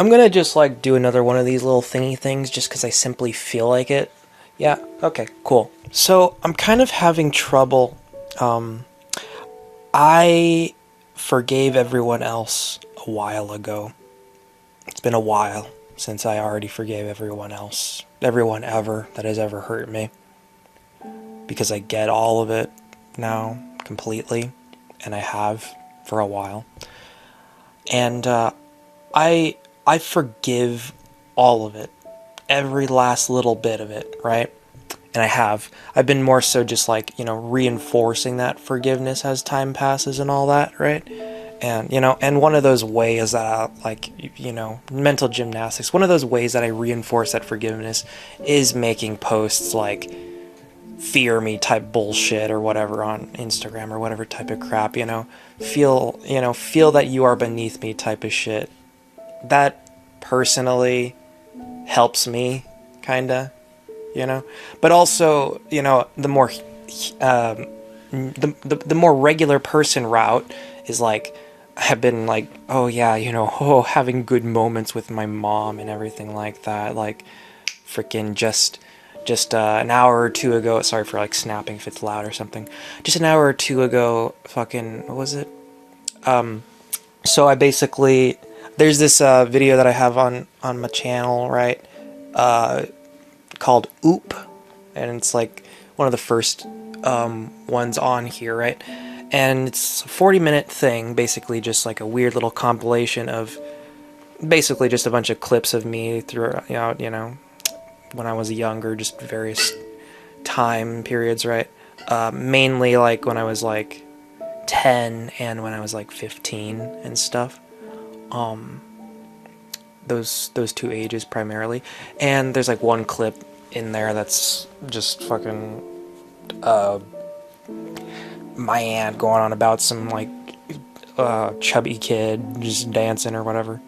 I'm gonna just like do another one of these little thingy things just because I simply feel like it. Yeah, okay, cool. So I'm kind of having trouble. I forgave everyone else a while ago. It's been a while since I already forgave everyone else. Everyone ever that has ever hurt me. Because I get all of it now completely. And I have for a while. And I forgive all of it. Every last little bit of it, right? And I've been more so just like, reinforcing that forgiveness as time passes and all that, right? And, and one of those ways that mental gymnastics, one of those ways that I reinforce that forgiveness is making posts like fear me type bullshit or whatever on Instagram or whatever type of crap, feel that you are beneath me type of shit. That personally helps me, kinda. But also, the more the more regular person route is like I've been like, oh yeah, having good moments with my mom and everything like that, like freaking just an hour or two ago, sorry for like snapping if it's loud or something, just an hour or two ago, fucking what was it, so I basically, there's this video that I have on my channel, right, called Oop, and it's like one of the first ones on here, right? And it's a 40-minute thing, basically just like a weird little compilation of basically just a bunch of clips of me throughout, when I was younger, just various time periods, right? Mainly like when I was like 10 and when I was like 15 and stuff. Those two ages primarily. And there's like one clip in there that's just fucking my aunt going on about some like chubby kid just dancing or whatever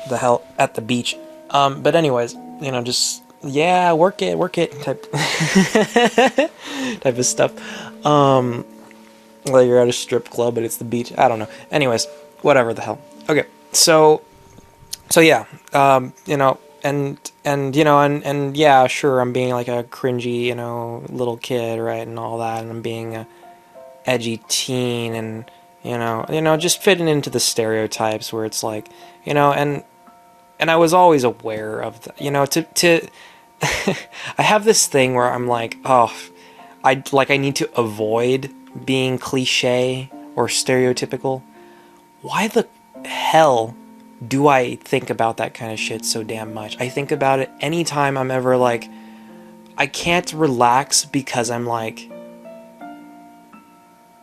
the hell at the beach. But anyways, just yeah, work it type type of stuff. Like you're at a strip club but it's the beach. I don't know. Anyways, whatever the hell. Okay, so yeah, and yeah, sure, I'm being like a cringy, little kid, right, and all that, and I'm being a edgy teen, and just fitting into the stereotypes where it's like, and I was always aware of the, I have this thing where I'm like, oh, I need to avoid being cliche or stereotypical. Why the hell do I think about that kind of shit so damn much? I think about it anytime I'm ever like, I can't relax because I'm like,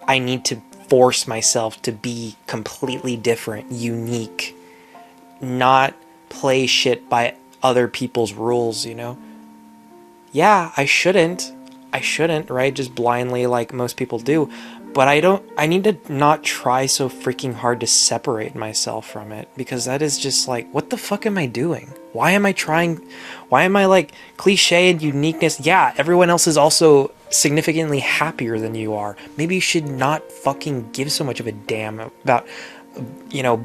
I need to force myself to be completely different, unique, not play shit by other people's rules, Yeah, I shouldn't, right? Just blindly like most people do. But I need to not try so freaking hard to separate myself from it, because that is just like, what the fuck am I doing? Why am I like cliche and uniqueness? Yeah, everyone else is also significantly happier than you are. Maybe you should not fucking give so much of a damn about,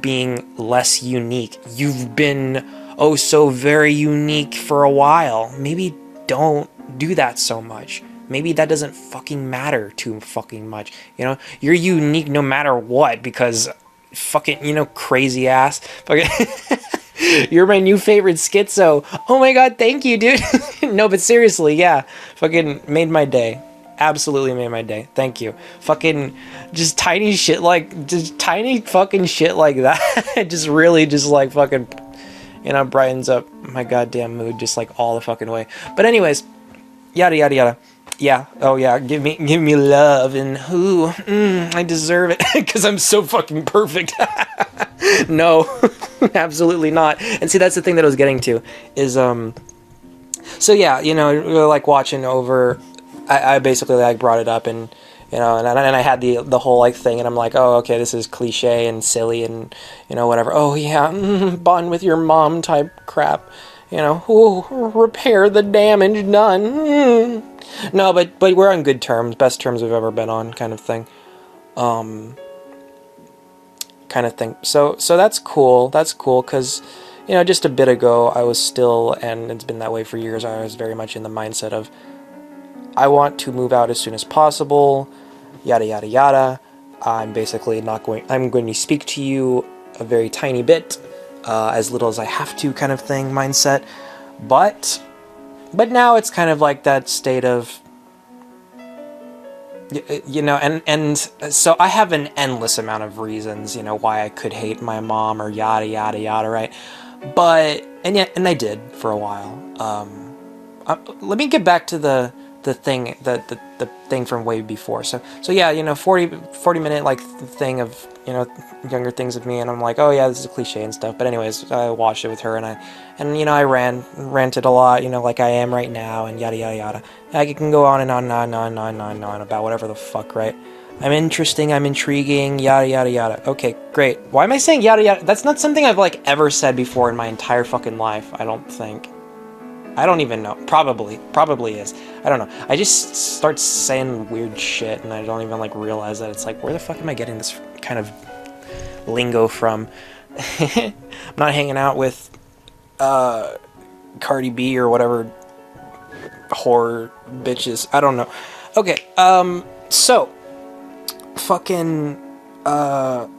being less unique. You've been, oh, so very unique for a while. Maybe don't do that so much. Maybe that doesn't fucking matter too fucking much. You're unique no matter what, because fucking, crazy ass. Fucking you're my new favorite schizo. Oh my god, thank you, dude. No, but seriously, yeah. Fucking made my day. Absolutely made my day. Thank you. Fucking just tiny fucking shit like that. Just really just like fucking, brightens up my goddamn mood just like all the fucking way. But anyways, yada yada yada. Yeah, oh yeah, give me love, and I deserve it, because I'm so fucking perfect. No, absolutely not. And see, that's the thing that I was getting to, is, so yeah, like watching over, I basically like brought it up, and, and I had the whole like thing, and I'm like, oh, okay, this is cliche and silly, and, whatever, oh yeah, bond with your mom type crap, repair the damage done. No, but we're on good terms, best terms we've ever been on, kind of thing. So that's cool, because, just a bit ago, I was still, and it's been that way for years, I was very much in the mindset of, I want to move out as soon as possible, yada yada yada. I'm going to speak to you a very tiny bit, as little as I have to kind of thing mindset. But now it's kind of like that state of, and so I have an endless amount of reasons, why I could hate my mom or yada yada yada, right? But and I did for a while. Let me get back to the thing the thing from way before. So yeah, 40 minute like thing of younger things of me, and I'm like, oh yeah, this is a cliche and stuff. But anyways, I watched it with her, and I ranted a lot, like I am right now, and yada yada yada. I can go on and on and on and on and on and on about whatever the fuck, right? I'm interesting, I'm intriguing, yada yada yada. Okay, great. Why am I saying yada yada? That's not something I've like ever said before in my entire fucking life, I don't think. I don't even know. Probably is. I don't know. I just start saying weird shit, and I don't even like realize that it's like, where the fuck am I getting this kind of lingo from? I'm not hanging out with Cardi B or whatever whore bitches. I don't know. Okay. So fucking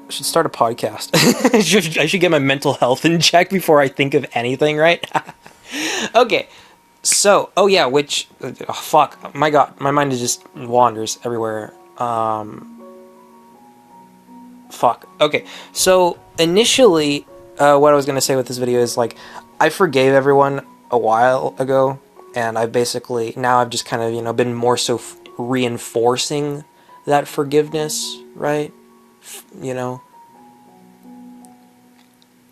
should start a podcast. I should get my mental health in check before I think of anything, right? Okay, so, oh yeah, fuck, my god, my mind just wanders everywhere, fuck, okay, so, initially, what I was gonna say with this video is, like, I forgave everyone a while ago, and I've just kind of, been more so reinforcing that forgiveness, right,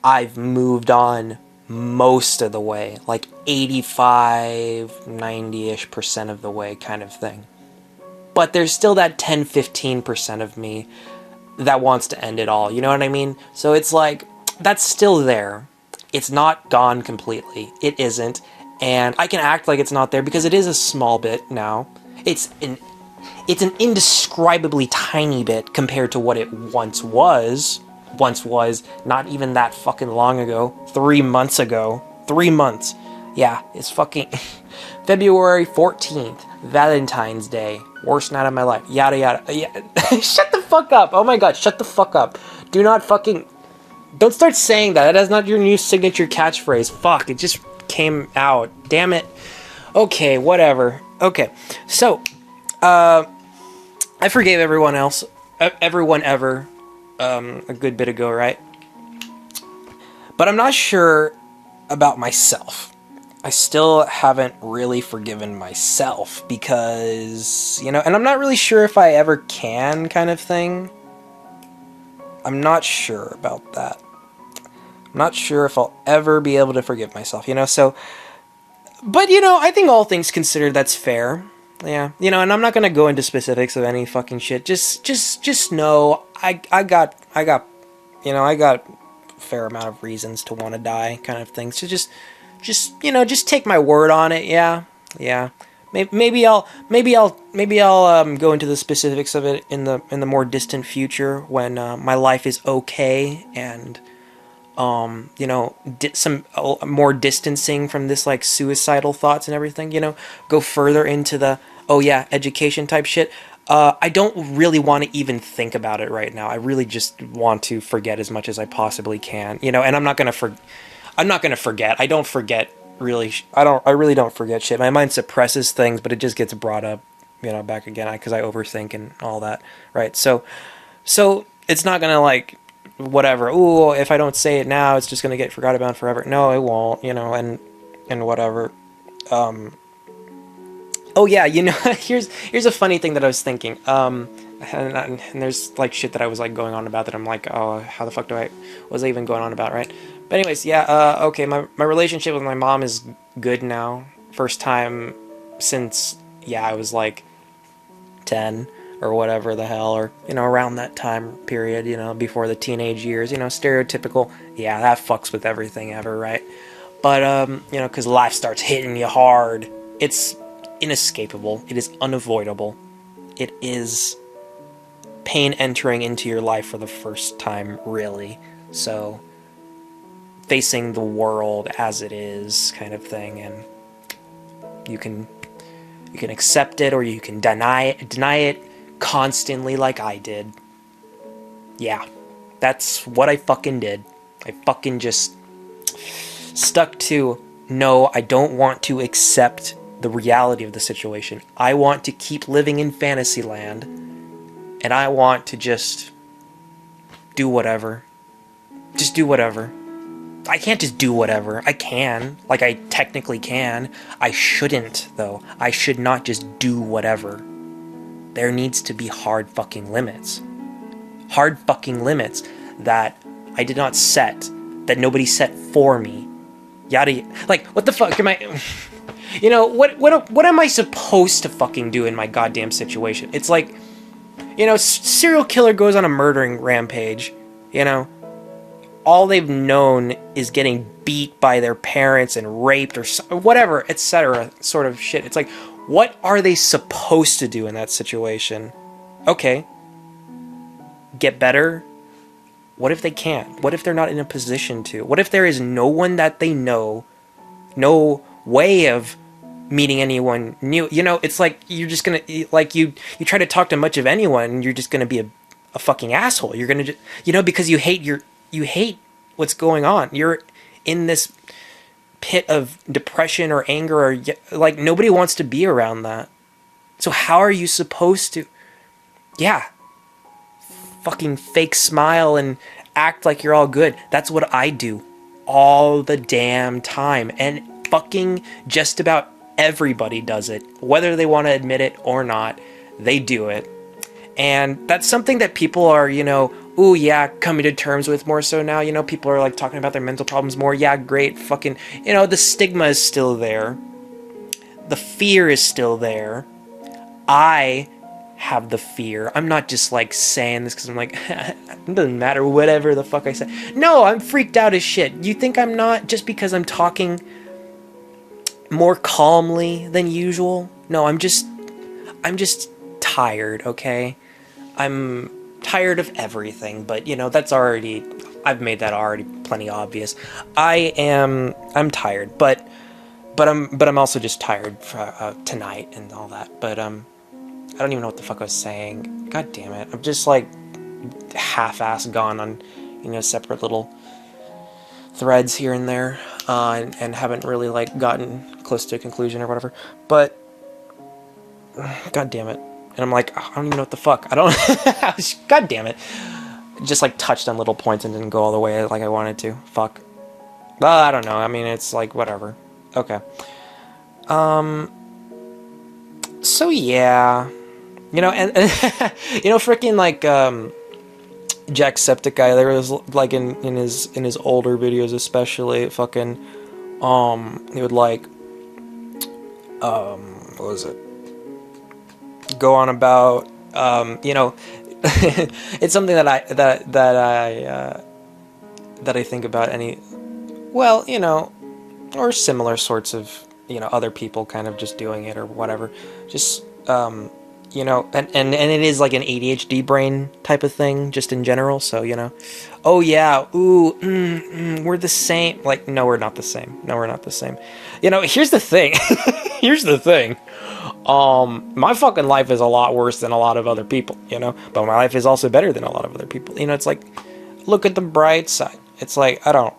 I've moved on most of the way, like 85, 90-ish% of the way kind of thing. But there's still that 10-15% of me that wants to end it all, you know what I mean? So it's like, that's still there. It's not gone completely. It isn't. And I can act like it's not there because it is a small bit now. It's an indescribably tiny bit compared to what it once was, not even that fucking long ago, 3 months ago, 3 months, yeah, it's fucking, February 14th, Valentine's Day, worst night of my life, yada yada, yeah. Shut the fuck up, oh my god, shut the fuck up, don't start saying that is not your new signature catchphrase, fuck, it just came out, damn it, okay, whatever, okay, so, I forgave everyone ever, a good bit ago, right? But I'm not sure about myself. I still haven't really forgiven myself because, and I'm not really sure if I ever can, kind of thing. I'm not sure about that. I'm not sure if I'll ever be able to forgive myself, so, but, I think all things considered, that's fair. Yeah, and I'm not gonna go into specifics of any fucking shit. Just know I got a fair amount of reasons to want to die, kind of thing. So just take my word on it. Yeah. Maybe I'll go into the specifics of it in the more distant future when my life is okay and some more distancing from this like suicidal thoughts and everything, go further into the, oh yeah, education type shit. I don't really want to even think about it right now. I really just want to forget as much as I possibly can, and I'm not going to forget. I don't forget really. I really don't forget shit. My mind suppresses things, but it just gets brought up, back again because I overthink and all that. Right. So it's not going to like, whatever, ooh, if I don't say it now, it's just gonna get forgot about forever. No, it won't, and whatever. Oh yeah, here's a funny thing that I was thinking. And there's like shit that I was like going on about that I'm like, oh, how the fuck was I even going on about, right? But anyways, yeah, okay, my relationship with my mom is good now. First time since, yeah, I was like 10. Or whatever the hell, or, around that time period, before the teenage years, stereotypical, yeah, that fucks with everything ever, right? But, because life starts hitting you hard, it's inescapable, it is unavoidable, it is pain entering into your life for the first time, really, so, facing the world as it is, kind of thing, and you can accept it or you can deny it constantly like I did. Yeah, that's what I fucking did. I fucking just stuck to, no, I don't want to accept the reality of the situation. I want to keep living in fantasy land, and I want to just do whatever. Just do whatever. I can't just do whatever. I can. Like, I technically can. I shouldn't, though. I should not just do whatever. There needs to be hard fucking limits. Hard fucking limits that I did not set, that nobody set for me. Yada. Like, what the fuck am I... You know, what am I supposed to fucking do in my goddamn situation? It's like, you know, serial killer goes on a murdering rampage, you know? All they've known is getting beat by their parents and raped or whatever, etc. sort of shit. It's like, what are they supposed to do in that situation? Okay. Get better? What if they can't? What if they're not in a position to? What if there is no one that they know, no way of meeting anyone new? You know, it's like you're just gonna, like, you try to talk to much of anyone, and you're just gonna be a fucking asshole. You're gonna just, you know, because you hate what's going on. You're in this pit of depression or anger, or like, nobody wants to be around that. So how are you supposed to, fucking fake smile and act like you're all good? That's what I do all the damn time, and fucking just about everybody does it, whether they want to admit it or not. They do it, and that's something that people are, you know, ooh, yeah, coming to terms with more so now. You know, people are like talking about their mental problems more. Yeah, great, fucking, you know, the stigma is still there, the fear is still there. I have the fear. I'm not just like saying this because I'm like, it doesn't matter, whatever the fuck I say. No, I'm freaked out as shit. You think I'm not just because I'm talking more calmly than usual? No, I'm just tired, okay? I'm tired of everything, but you know, that's already, I've made that already plenty obvious. I'm tired, but I'm also just tired for, tonight and all that. But I don't even know what the fuck I was saying. God damn it. I'm just like half-ass gone on, you know, separate little threads here and there, and haven't really like gotten close to a conclusion or whatever. But god damn it. And I'm like, I don't even know what the fuck. I don't... God damn it. Just like touched on little points and didn't go all the way like I wanted to. Fuck. Well, I don't know. I mean, it's like, whatever. Okay. So yeah. You know, and you know, freaking like, Jacksepticeye, there was like in his older videos especially, fucking, he would like, what was it? Go on about, you know, it's something that I think about well, you know, or similar sorts of, you know, other people kind of just doing it or whatever, just, you know, and it is like an ADHD brain type of thing, just in general, so, you know, oh yeah, ooh, we're the same, like, no, we're not the same, you know, here's the thing, my fucking life is a lot worse than a lot of other people, you know, but my life is also better than a lot of other people, you know, it's like, look at the bright side, it's like, I don't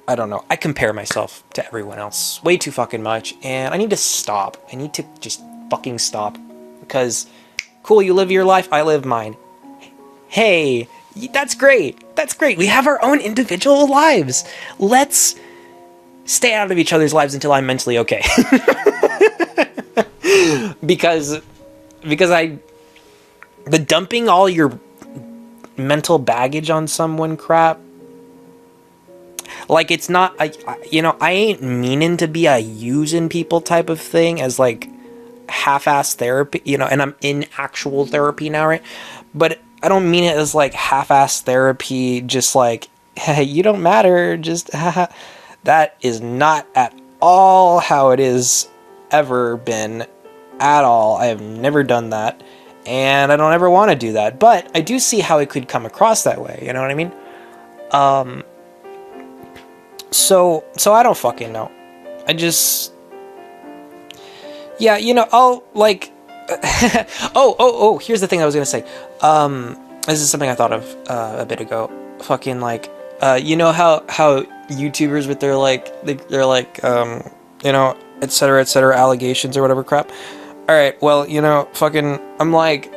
know, I compare myself to everyone else way too fucking much, and I need to stop, I need to just fucking stop, because, cool, you live your life, I live mine, hey, that's great, we have our own individual lives, let's stay out of each other's lives until I'm mentally okay. because the dumping all your mental baggage on someone crap, like, it's not, you know, I ain't meaning to be a using people type of thing as like half-ass therapy, you know, and I'm in actual therapy now, right? But I don't mean it as like half-ass therapy, just like, hey, you don't matter, just that is not at all how it is ever been at all. I have never done that, and I don't ever want to do that, but I do see how it could come across that way, you know what I mean? So I don't fucking know. I just, yeah, you know, I'll like, here's the thing I was gonna say. This is something I thought of a bit ago. Fucking like, you know how YouTubers with their like, they're like, you know, et cetera, allegations or whatever crap. All right, well, you know, fucking, I'm like,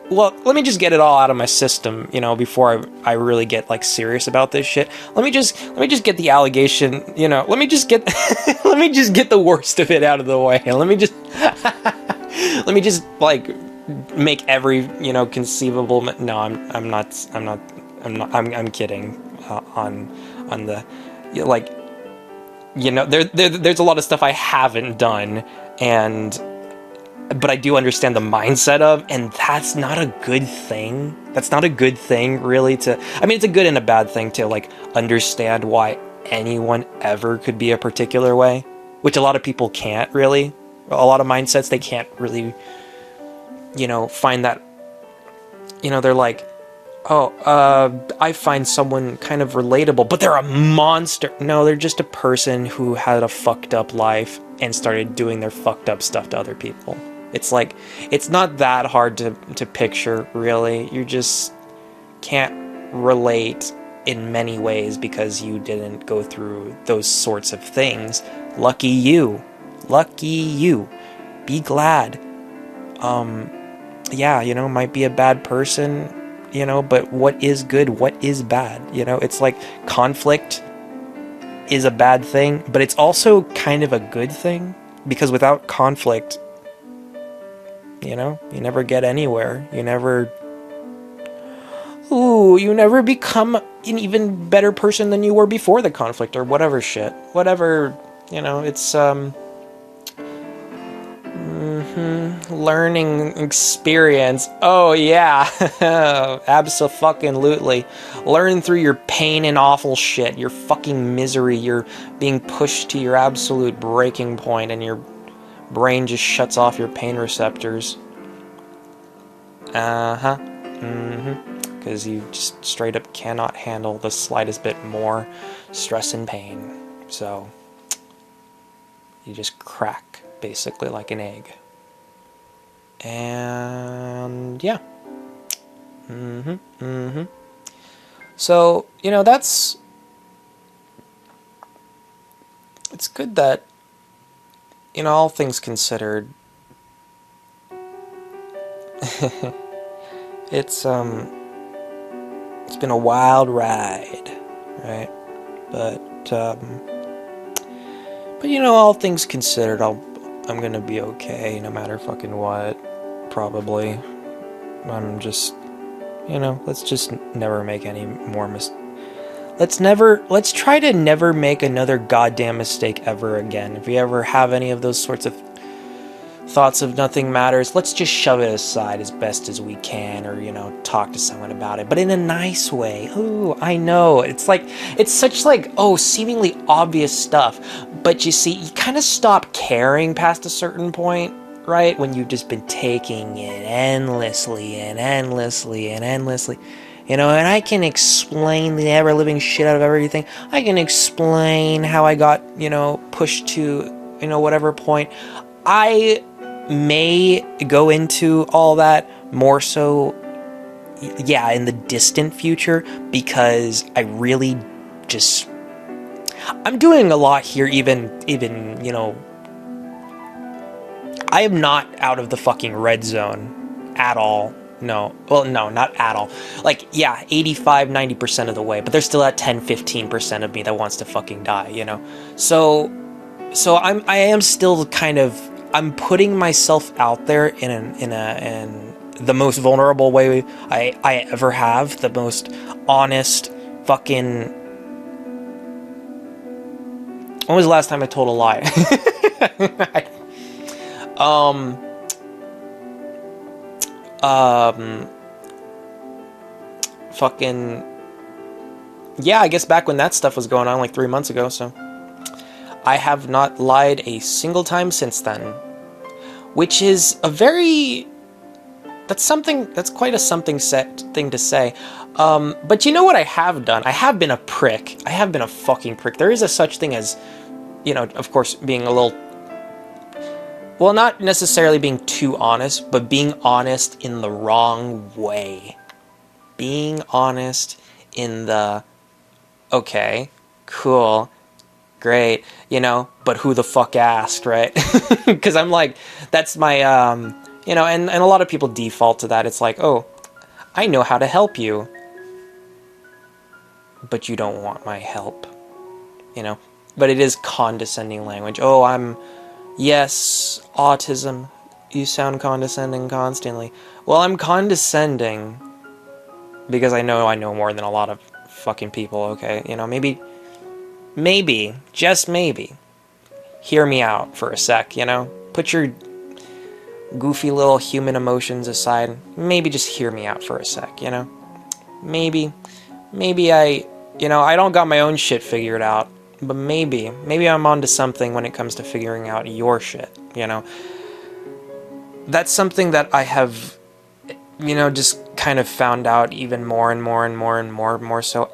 well, let me just get it all out of my system, you know, before I really get like serious about this shit. Let me just get the allegation, you know, let me just get the worst of it out of the way. Let me just like make every, you know, conceivable. No, I'm kidding. On the, like, you know, there's a lot of stuff I haven't done, but I do understand the mindset of, and that's not a good thing. That's not a good thing, really, I mean, it's a good and a bad thing to, like, understand why anyone ever could be a particular way, which a lot of people can't, really. A lot of mindsets, they can't really, you know, find that, you know, they're like, oh, I find someone kind of relatable, but they're a monster. No, they're just a person who had a fucked up life and started doing their fucked up stuff to other people. It's like, it's not that hard to picture, really. You just can't relate in many ways because you didn't go through those sorts of things. Lucky you. Lucky you. Be glad. Yeah, you know, might be a bad person, you know, but what is good? What is bad? You know, it's like conflict is a bad thing, but it's also kind of a good thing, because without conflict, you know, you never get anywhere. You never become an even better person than you were before the conflict, or whatever shit. Whatever, you know, it's, learning experience. Oh, yeah. Abso-fucking-lutely. Learn through your pain and awful shit, your fucking misery, you're being pushed to your absolute breaking point, and your brain just shuts off your pain receptors. Because you just straight up cannot handle the slightest bit more stress and pain. So you just crack, basically, like an egg. And yeah. So, you know, it's good that, you know, all things considered, it's been a wild ride, right? But you know, all things considered, I'm gonna be okay, no matter fucking what, probably. I'm just, you know, let's just never make any more let's try to never make another goddamn mistake ever again. If we ever have any of those sorts of thoughts of nothing matters, let's just shove it aside as best as we can, or, you know, talk to someone about it, but in a nice way. Ooh, I know, it's like, it's such like, oh, seemingly obvious stuff, but you see, you kind of stop caring past a certain point, right? When you've just been taking it endlessly and endlessly and endlessly. You know, and I can explain the ever-living shit out of everything. I can explain how I got, you know, pushed to, you know, whatever point. I may go into all that more so, yeah, in the distant future, because I really just, I'm doing a lot here, even, you know, I am not out of the fucking red zone at all. No, well, no, not at all. Like, yeah, 85-90% of the way, but there's still that 10-15% of me that wants to fucking die, you know? So I am still kind of, I'm putting myself out there in the most vulnerable way I ever have, the most honest fucking. When was the last time I told a lie? Fucking, yeah, I guess back when that stuff was going on, like 3 months ago, so I have not lied a single time since then, which is a very, that's quite a something thing to say. But you know what I have done? I have been a prick. I have been a fucking prick. There is a such thing as, you know, of course, being a little... Well, not necessarily being too honest, but being honest in the wrong way. Being honest in the, okay, cool, great, you know, but who the fuck asked, right? Because I'm like, that's my, you know, and a lot of people default to that. It's like, oh, I know how to help you, but you don't want my help, you know? But it is condescending language. Oh, yes, autism, you sound condescending constantly. Well, I'm condescending because I know more than a lot of fucking people, okay? You know, maybe, just maybe, hear me out for a sec, you know? Put your goofy little human emotions aside. Maybe just hear me out for a sec, you know? Maybe I don't got my own shit figured out, but maybe I'm onto something when it comes to figuring out your shit, you know? That's something that I have, you know, just kind of found out even more and more so.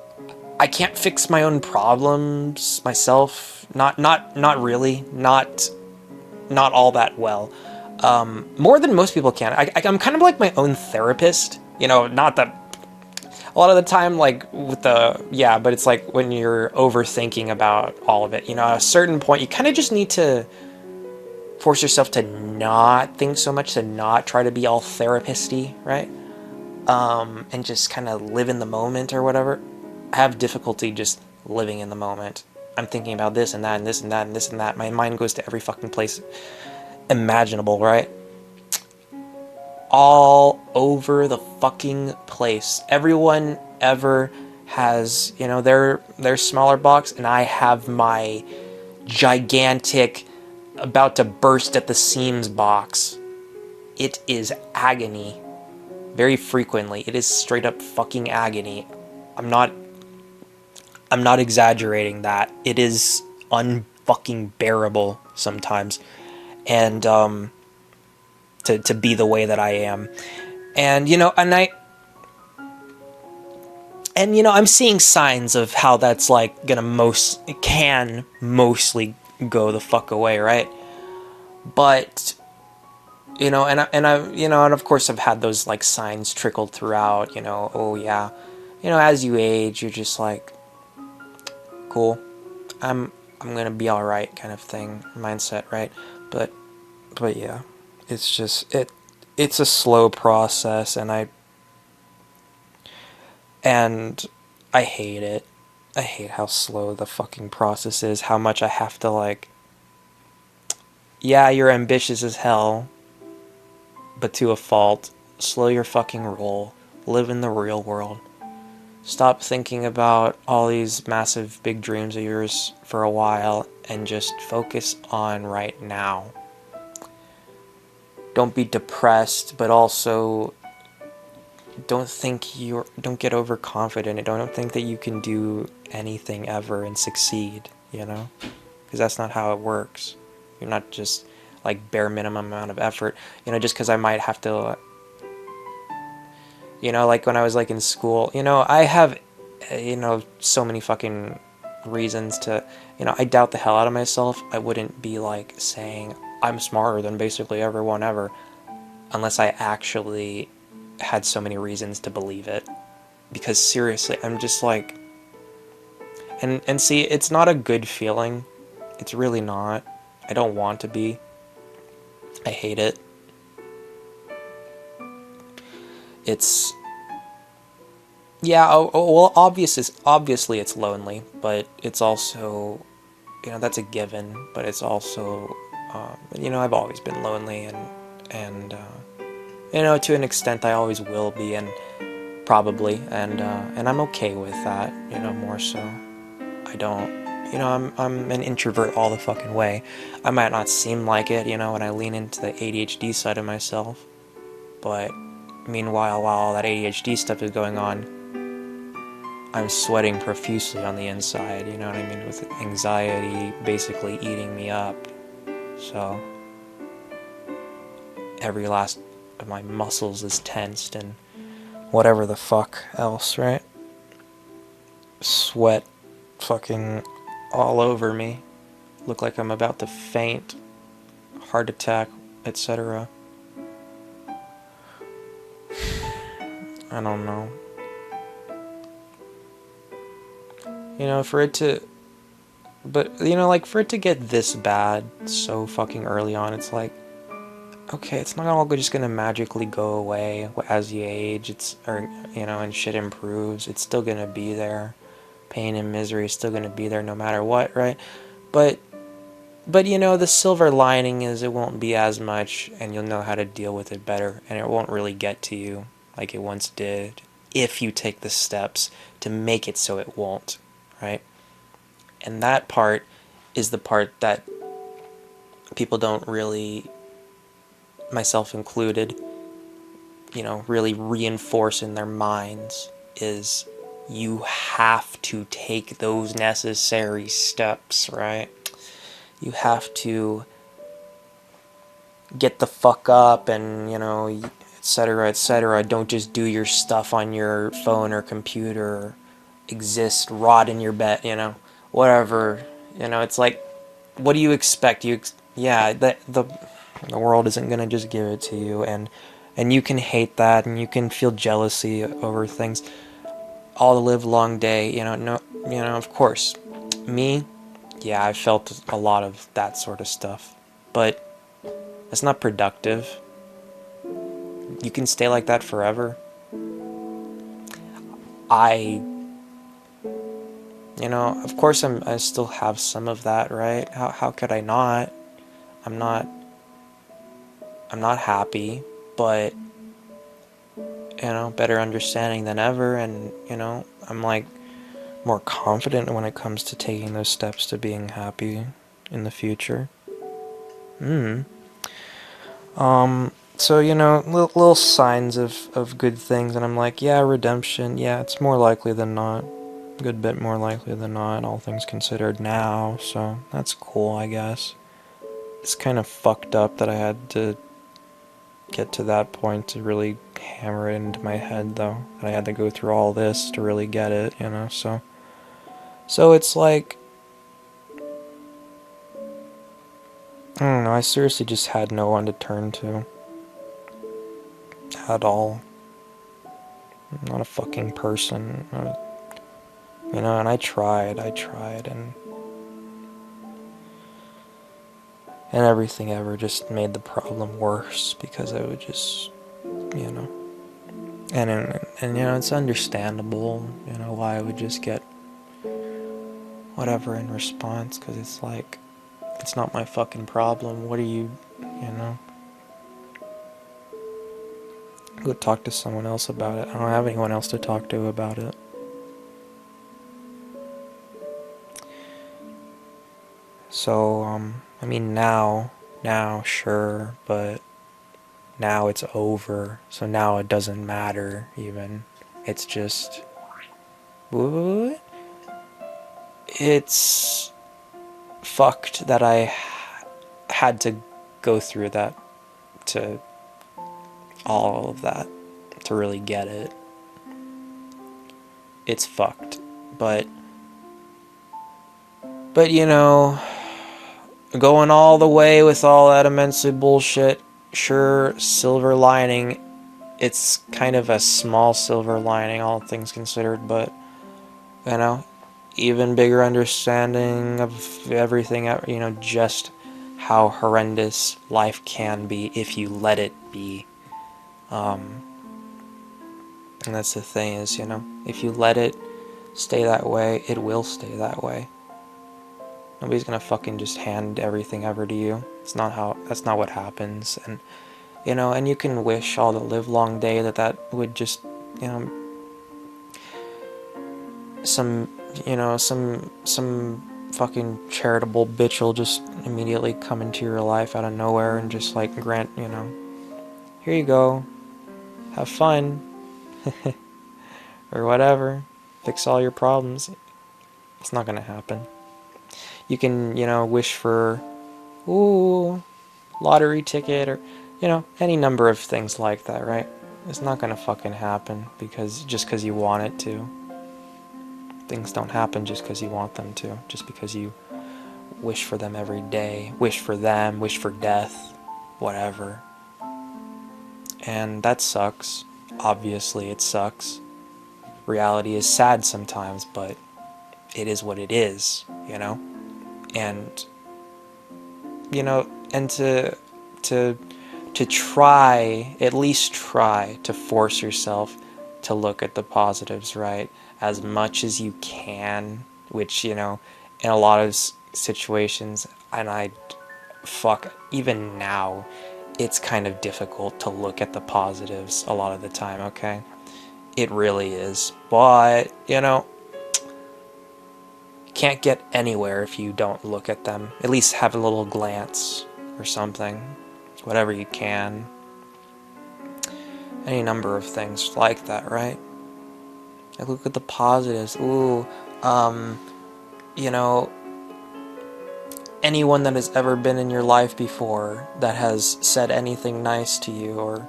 I can't fix my own problems myself. Not really. Not all that well. More than most people can. I'm kind of like my own therapist. You know, not that... A lot of the time, like, with the... Yeah, but it's like when you're overthinking about all of it. You know, at a certain point, you kind of just need to force yourself to not think so much, to not try to be all therapist-y, right? And just kind of live in the moment or whatever. I have difficulty just living in the moment. I'm thinking about this and that and this and that and this and that. My mind goes to every fucking place imaginable, right? All over the fucking place. Everyone ever has, you know, their smaller box, and I have my gigantic, about to burst at the seams box. It is agony. Very frequently. It is straight up fucking agony. I'm not exaggerating that. It is unfucking bearable sometimes. And to be the way that I am. And you know, I'm seeing signs of how that's like gonna mostly go the fuck away, right? But you know, and of course I've had those like signs trickled throughout, you know, oh yeah. You know, as you age, you're just like, cool, I'm gonna be alright kind of thing, mindset, right? But yeah, it's just, it's a slow process, and I hate it. I hate how slow the fucking process is, how much I have to like, yeah, you're ambitious as hell, but to a fault. Slow your fucking roll. Live in the real world. Stop thinking about all these massive big dreams of yours for a while and just focus on right now. Don't be depressed, but also don't get overconfident. Don't think that you can do anything ever and succeed, you know? Because that's not how it works. You're not just like bare minimum amount of effort, you know, just because I might have to, you know, like when I was like in school, you know, I have, you know, so many fucking reasons to, you know, I doubt the hell out of myself. I wouldn't be like saying I'm smarter than basically everyone ever unless I actually had so many reasons to believe it. Because seriously, I'm just like, and see, it's not a good feeling. It's really not. I don't want to be. I hate it. It's, yeah, well, obviously it's lonely, but it's also, you know, that's a given, but it's also, you know, I've always been lonely, and you know, to an extent I always will be, and probably, and I'm okay with that, you know, more so. I don't, you know, I'm an introvert all the fucking way. I might not seem like it, you know, when I lean into the ADHD side of myself, but meanwhile, while all that ADHD stuff is going on, I'm sweating profusely on the inside, you know what I mean, with anxiety basically eating me up. So every last of my muscles is tensed, and whatever the fuck else, right? Sweat fucking all over me. Look like I'm about to faint. Heart attack, etc. I don't know. You know, for it to... But, you know, like, for it to get this bad so fucking early on, it's like, okay, it's not all just gonna magically go away as you age, or, you know, and shit improves. It's still gonna be there. Pain and misery is still gonna be there no matter what, right? But, you know, the silver lining is it won't be as much, and you'll know how to deal with it better, and it won't really get to you like it once did, if you take the steps to make it so it won't, right? And that part is the part that people don't really, myself included, you know, really reinforce in their minds, is you have to take those necessary steps, right? You have to get the fuck up and, you know, etc., etc. Don't just do your stuff on your phone or computer, exist, rot in your bed, you know, whatever. You know, it's like, what do you expect? Yeah, the world isn't gonna just give it to you, and you can hate that, and you can feel jealousy over things all the live long day. You know, no, you know, of course, me, yeah, I felt a lot of that sort of stuff, but it's not productive. You can stay like that forever. You know, of course I still have some of that, right? How could I not? I'm not happy, but, you know, better understanding than ever, and, you know, I'm like more confident when it comes to taking those steps to being happy in the future. So, you know, little signs of good things, and I'm like, yeah, redemption, yeah, it's more likely than not. Good bit more likely than not, all things considered now, so that's cool, I guess. It's kind of fucked up that I had to get to that point to really hammer it into my head, though. That I had to go through all this to really get it, you know, so it's like, I don't know, I seriously just had no one to turn to. At all. I'm not a fucking person. You know, and I tried, and everything ever just made the problem worse, because I would just, you know, and you know, it's understandable, you know, why I would just get whatever in response, because it's like, it's not my fucking problem. What are you know? Go talk to someone else about it. I don't have anyone else to talk to about it. So, I mean, now, sure, but now it's over. So now it doesn't matter, even. It's just... What? It's fucked that I had to go through that, to all of that, to really get it. It's fucked. But you know, going all the way with all that immensely bullshit, sure, silver lining, it's kind of a small silver lining, all things considered, but, you know, even bigger understanding of everything, you know, just how horrendous life can be if you let it be. And that's the thing is, you know, if you let it stay that way, it will stay that way. Nobody's gonna fucking just hand everything ever to you. That's not what happens. And, you know, and you can wish all the live long day that would just, you know, some fucking charitable bitch will just immediately come into your life out of nowhere and just, like, grant, you know, here you go, have fun, or whatever, fix all your problems. It's not gonna happen. You can, you know, wish for, ooh, lottery ticket, or, you know, any number of things like that, right? It's not gonna fucking happen just because you want it to. Things don't happen just because you want them to. Just because you wish for them every day. Wish for them, wish for death, whatever. And that sucks. Obviously it sucks. Reality is sad sometimes, but it is what it is, you know? And and to try, at least try to force yourself to look at the positives, right? As much as you can, which, in a lot of situations, and even now, it's kind of difficult to look at the positives a lot of the time, okay? It really is. But, can't get anywhere if you don't look at them. At least have a little glance or something. Whatever you can. Any number of things like that, right? Like, look at the positives. Ooh, anyone that has ever been in your life before that has said anything nice to you or,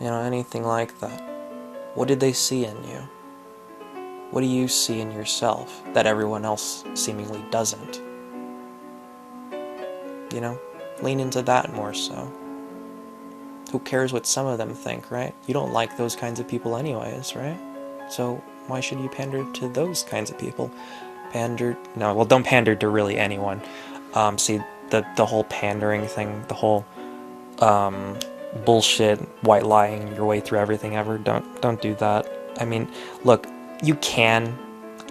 anything like that. What did they see in you? What do you see in yourself that everyone else seemingly doesn't? Lean into that more so. Who cares what some of them think, right? You don't like those kinds of people anyways, right? So why should you pander to those kinds of people? Don't pander to really anyone. See, the whole pandering thing, the whole bullshit, white lying your way through everything ever, don't do that. I mean, look, you can.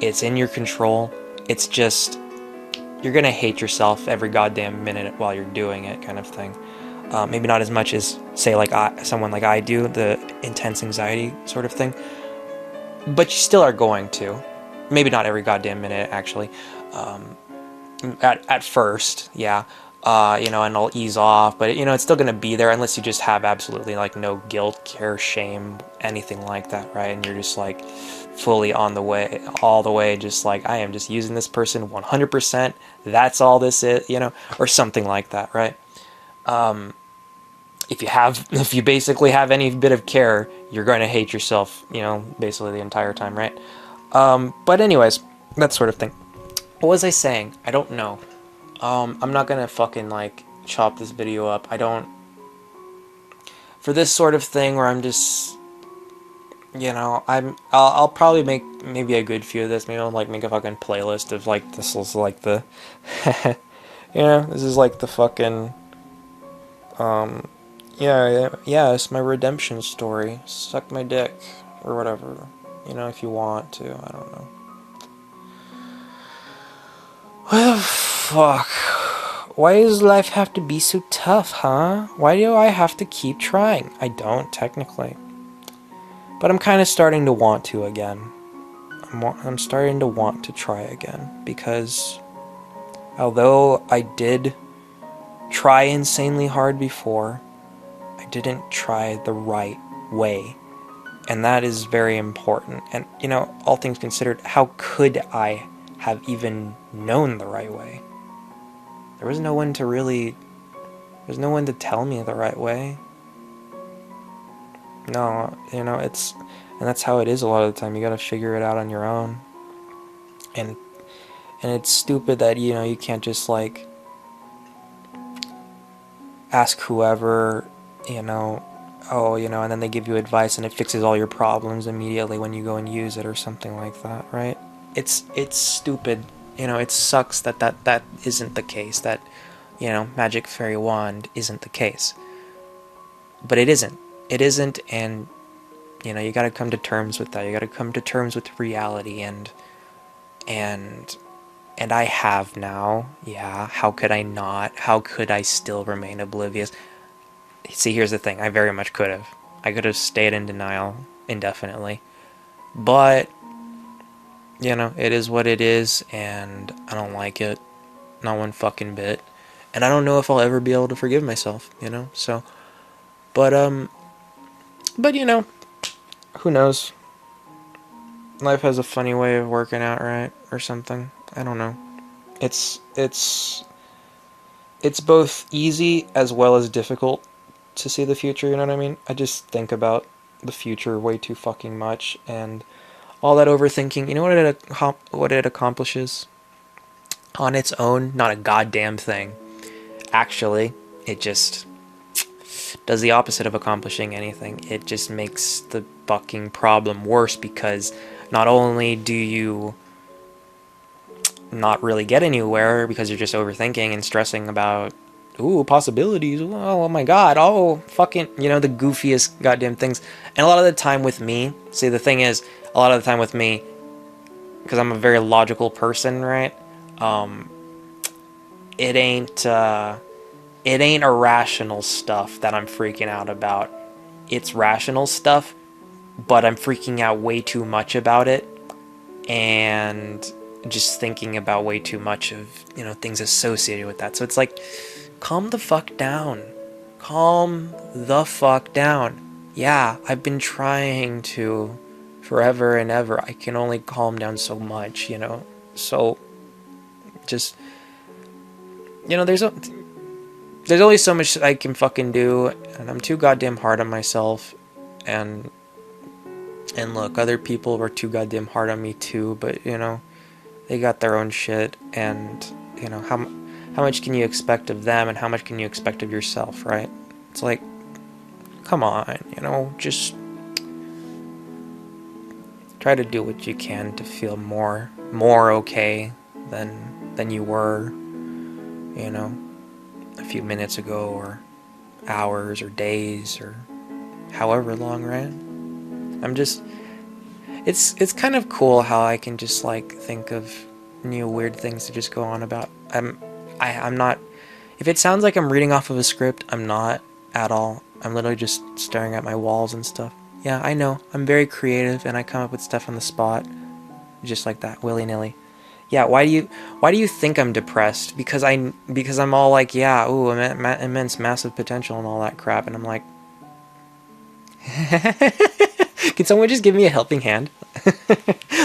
It's in your control. It's just, you're gonna hate yourself every goddamn minute while you're doing it, kind of thing. Maybe not as much as, say, someone like I do, the intense anxiety sort of thing. But you still are going to. Maybe not every goddamn minute, actually. At first, yeah. And it'll ease off, but it's still gonna be there unless you just have absolutely no guilt, care, shame, anything like that, right? And you're just fully on the way, all the way, just I am just using this person 100%. That's all this is, or something like that, right? If you basically have any bit of care, you're going to hate yourself, basically the entire time, right? But anyways, that sort of thing. What was I saying? I don't know. I'm not gonna fucking chop this video up. For this sort of thing where I'm just, I'll probably make maybe a good few of this. Maybe I'll make a fucking playlist of this is the, this is the fucking, yeah, it's my redemption story. Suck my dick or whatever, if you want to. I don't know. What the fuck? Why does life have to be so tough, huh? Why do I have to keep trying? I don't, technically. But I'm kind of starting to want to again. I'm starting to want to try again. Because although I did try insanely hard before, I didn't try the right way. And that is very important. And, all things considered, how could I have even known the right way? There was no one to tell me the right way. No, and that's how it is a lot of the time. You gotta figure it out on your own. And it's stupid that, you can't just ask whoever, and then they give you advice and it fixes all your problems immediately when you go and use it or something like that, right? It's stupid. It sucks that isn't the case, that, magic fairy wand isn't the case. But it isn't. It isn't, and, you gotta come to terms with that. You gotta come to terms with reality, and I have now. Yeah, how could I not? How could I still remain oblivious? See, here's the thing. I very much could have. I could have stayed in denial indefinitely. But it is what it is, and I don't like it. Not one fucking bit. And I don't know if I'll ever be able to forgive myself, so. But, who knows? Life has a funny way of working out, right? Or something. I don't know. It's both easy as well as difficult to see the future, you know what I mean? I just think about the future way too fucking much, and all that overthinking. You know what it accomplishes on its own? Not a goddamn thing. Actually, it just does the opposite of accomplishing anything. It just makes the fucking problem worse, because not only do you not really get anywhere because you're just overthinking and stressing about, ooh, possibilities, oh my god, oh, fucking, the goofiest goddamn things. And a lot of the time with me, see, the thing is, a lot of the time with me, because I'm a very logical person, right? It ain't irrational stuff that I'm freaking out about. It's rational stuff, but I'm freaking out way too much about it, and just thinking about way too much of, things associated with that. So it's like, calm the fuck down. Calm the fuck down. Yeah, I've been trying to forever and ever. I can only calm down so much, So just, there's only so much I can fucking do, and I'm too goddamn hard on myself. And look, other people were too goddamn hard on me too, but they got their own shit, and how much can you expect of them, and how much can you expect of yourself, right? It's like, come on, just try to do what you can to feel more okay than you were, a few minutes ago, or hours, or days, or however long, right? It's kind of cool how I can just like think of new weird things to just go on about. I'm not, if it sounds like I'm reading off of a script, I'm not at all. I'm literally just staring at my walls and stuff. Yeah, I know, I'm very creative, and I come up with stuff on the spot, just like that, willy-nilly. Yeah, why do you think I'm depressed? Because I'm all like, yeah, ooh, immense, massive potential and all that crap, and I'm like, can someone just give me a helping hand?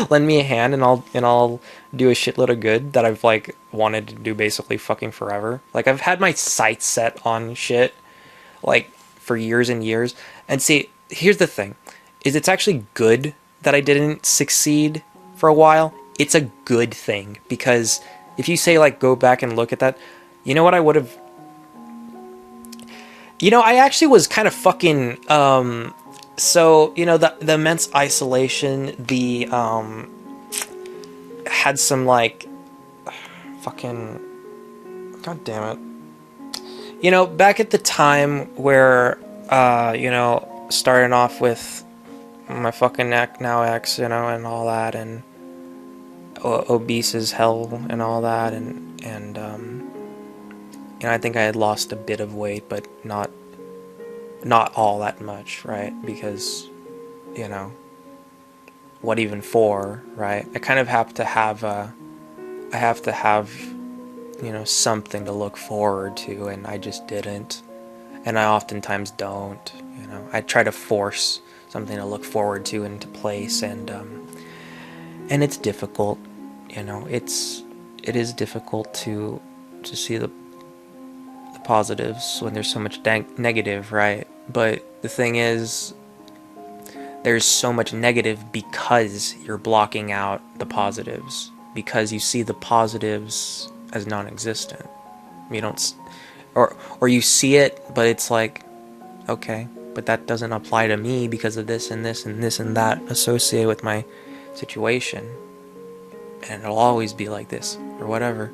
Lend me a hand, and I'll do a shitload of good that I've like wanted to do basically fucking forever. Like, I've had my sights set on shit like for years and years. And see, here's the thing, is it's actually good that I didn't succeed for a while. It's a good thing, because if you say like go back and look at that, you know what I would have, I actually was kind of fucking so, the immense isolation, the had some like fucking, god damn it, back at the time where starting off with my fucking now ex, and all that, and obese as hell and all that, and I think I had lost a bit of weight, but not all that much, right? Because what even for, right? I kind of have to have something to look forward to, and I just didn't, and I oftentimes don't. I try to force something to look forward to into place, and it's difficult. It is difficult to see the positives when there's so much negative, right? But the thing is, there's so much negative because you're blocking out the positives, because you see the positives as non-existent. You don't, or you see it, but it's like, okay, but that doesn't apply to me because of this and this and this and that associated with my situation, and it'll always be like this or whatever.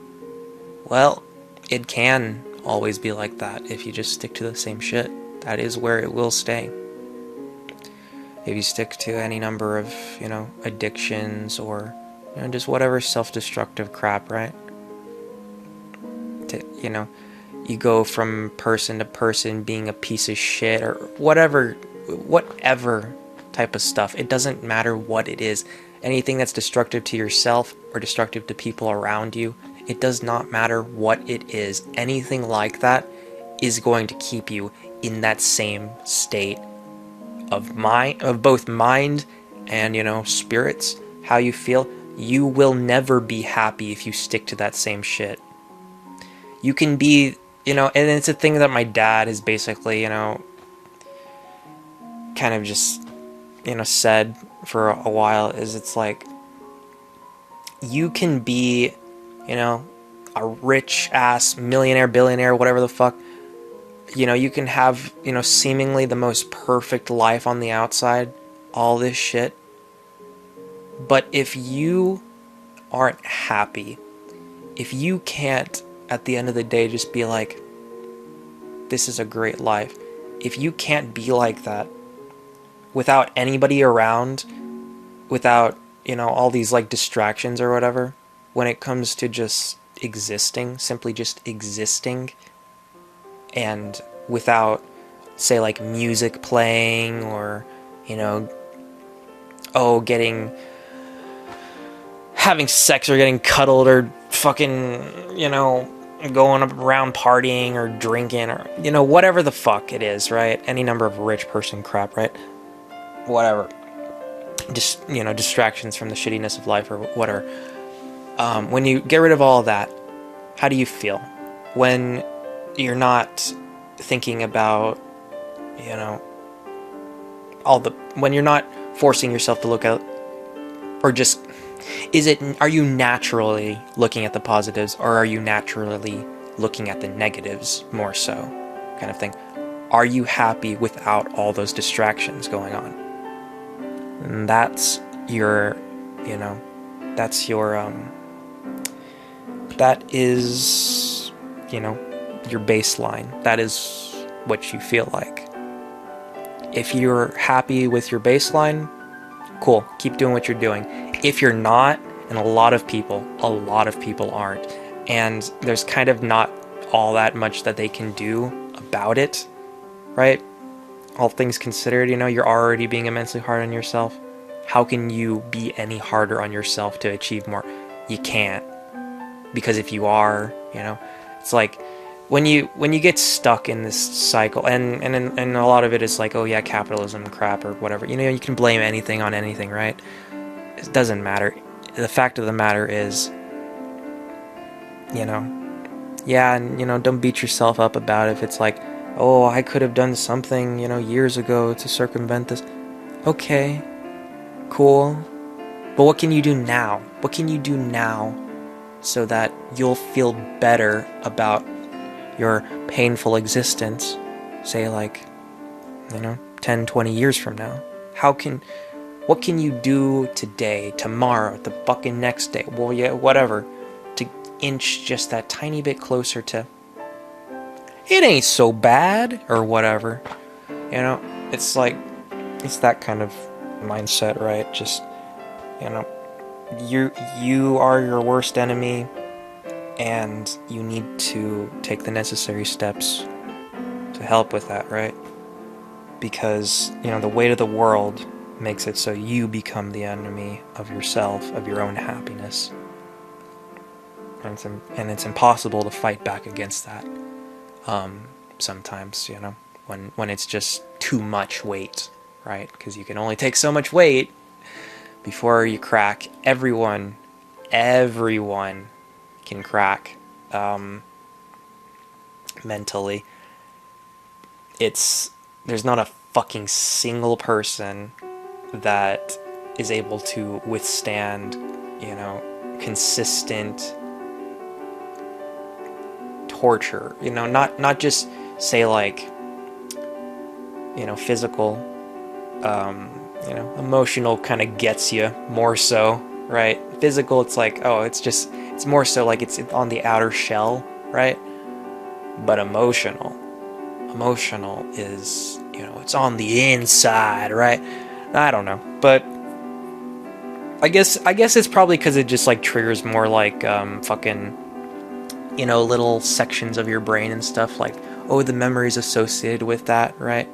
Well, it can always be like that if you just stick to the same shit. That is where it will stay. If you stick to any number of, addictions, or just whatever self-destructive crap, right? You go from person to person being a piece of shit, or whatever type of stuff. It doesn't matter what it is. Anything that's destructive to yourself or destructive to people around you, it does not matter what it is. Anything like that is going to keep you in that same state of both mind and, spirits, how you feel. You will never be happy if you stick to that same shit. You can be, and it's a thing that my dad is basically, kind of just said for a while is it's like, you can be, a rich ass millionaire, billionaire, whatever the fuck. You can have, seemingly the most perfect life on the outside, all this shit. But if you aren't happy, if you can't, at the end of the day, just be like, this is a great life. If you can't be like that without anybody around, without, all these like distractions or whatever, when it comes to just existing, simply just existing, and without, say, like music playing or, having sex or getting cuddled or fucking, going around partying or drinking or, whatever the fuck it is, right? Any number of rich person crap, right? Whatever. Just, distractions from the shittiness of life or whatever. When you get rid of all of that, how do you feel? When you're not thinking about, when you're not forcing yourself to look out, or just, are you naturally looking at the positives, or are you naturally looking at the negatives more so, kind of thing? Are you happy without all those distractions going on? And that's your, that is, your baseline. That is what you feel like. If you're happy with your baseline, cool, keep doing what you're doing. If you're not, and a lot of people aren't, and there's kind of not all that much that they can do about it, right? All things considered, you're already being immensely hard on yourself. How can you be any harder on yourself to achieve more? You can't. Because if you are, it's like, when you get stuck in this cycle, and a lot of it is like, oh yeah, capitalism crap or whatever, you can blame anything on anything, right? It doesn't matter. The fact of the matter is, yeah, and don't beat yourself up about it if it's like, oh, I could have done something, years ago to circumvent this. Okay, cool. But what can you do now? What can you do now so that you'll feel better about your painful existence, say like, 10, 20 years from now? What can you do today, tomorrow, the fucking next day, well, yeah, whatever, to inch just that tiny bit closer to, it ain't so bad, or whatever, it's like, it's that kind of mindset, right? Just, you are your worst enemy, and you need to take the necessary steps to help with that, right? Because, the weight of the world makes it so you become the enemy of yourself, of your own happiness. And it's impossible to fight back against that. Sometimes, when it's just too much weight, right? Because you can only take so much weight before you crack. Everyone can crack mentally. There's not a fucking single person that is able to withstand, consistent torture, not just say like, physical, emotional kind of gets you more so, right? Physical, it's like, oh, it's more so like it's on the outer shell, right? But emotional is, it's on the inside, right? I don't know, but I guess it's probably because it just like triggers more like fucking, little sections of your brain and stuff, like, oh, the memories associated with that, right?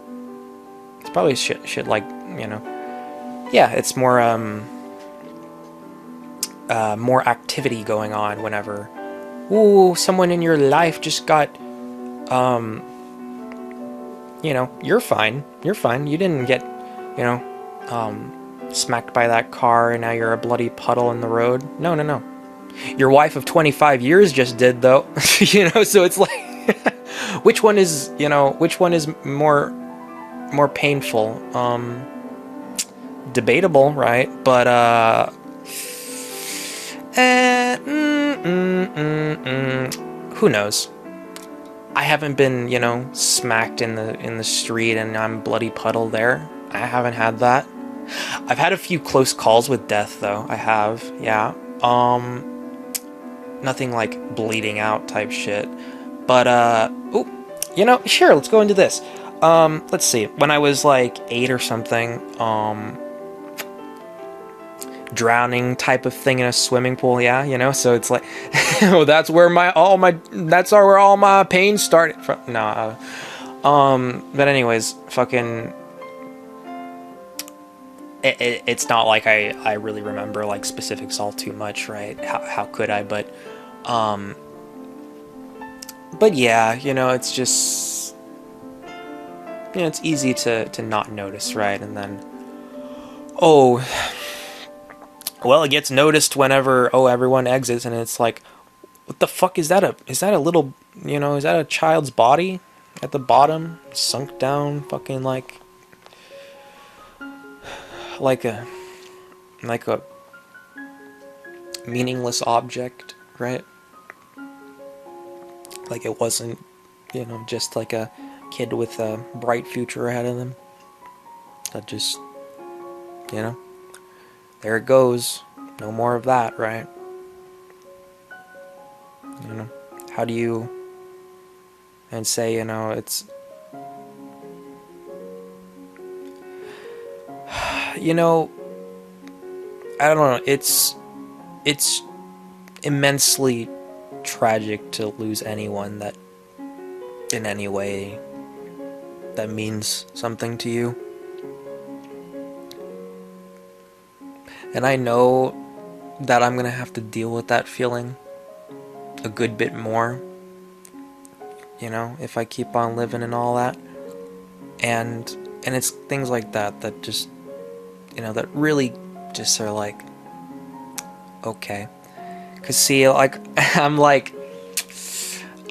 It's probably shit like, yeah, it's more more activity going on whenever, ooh, someone in your life just got, you're fine, you didn't get, smacked by that car and now you're a bloody puddle in the road. No. Your wife of 25 years just did, though. So it's like, which one is more painful? debatable, right? But who knows? I haven't been, you know, smacked in the street and I'm bloody puddle there. I haven't had that. I've had a few close calls with death though. I have, yeah. Nothing like bleeding out type shit. But oh, you know, sure, let's go into this. Let's see. When I was like 8 or something, drowning type of thing in a swimming pool, yeah, you know, so it's like oh, that's where where all my pain started from. Nah. But anyways, fucking it's not like I really remember like specifics all too much, right? How could I? But yeah, you know, it's just, you know, it's easy to not notice, right? And then, oh, well, it gets noticed whenever, oh, everyone exits, and it's like, what the fuck is that? Is that a little, you know, is that a child's body at the bottom, sunk down, fucking like a meaningless object, right? Like it wasn't, you know, just like a kid with a bright future ahead of them. That just, you know, there it goes. No more of that, right? You know, how do you, and say, you know, it's, you know, I don't know, it's immensely tragic to lose anyone that in any way that means something to you. And I know that I'm gonna have to deal with that feeling a good bit more, you know, if I keep on living and all that. And it's things like that that just, you know, that really just are like, okay. Cause see, like, I'm like,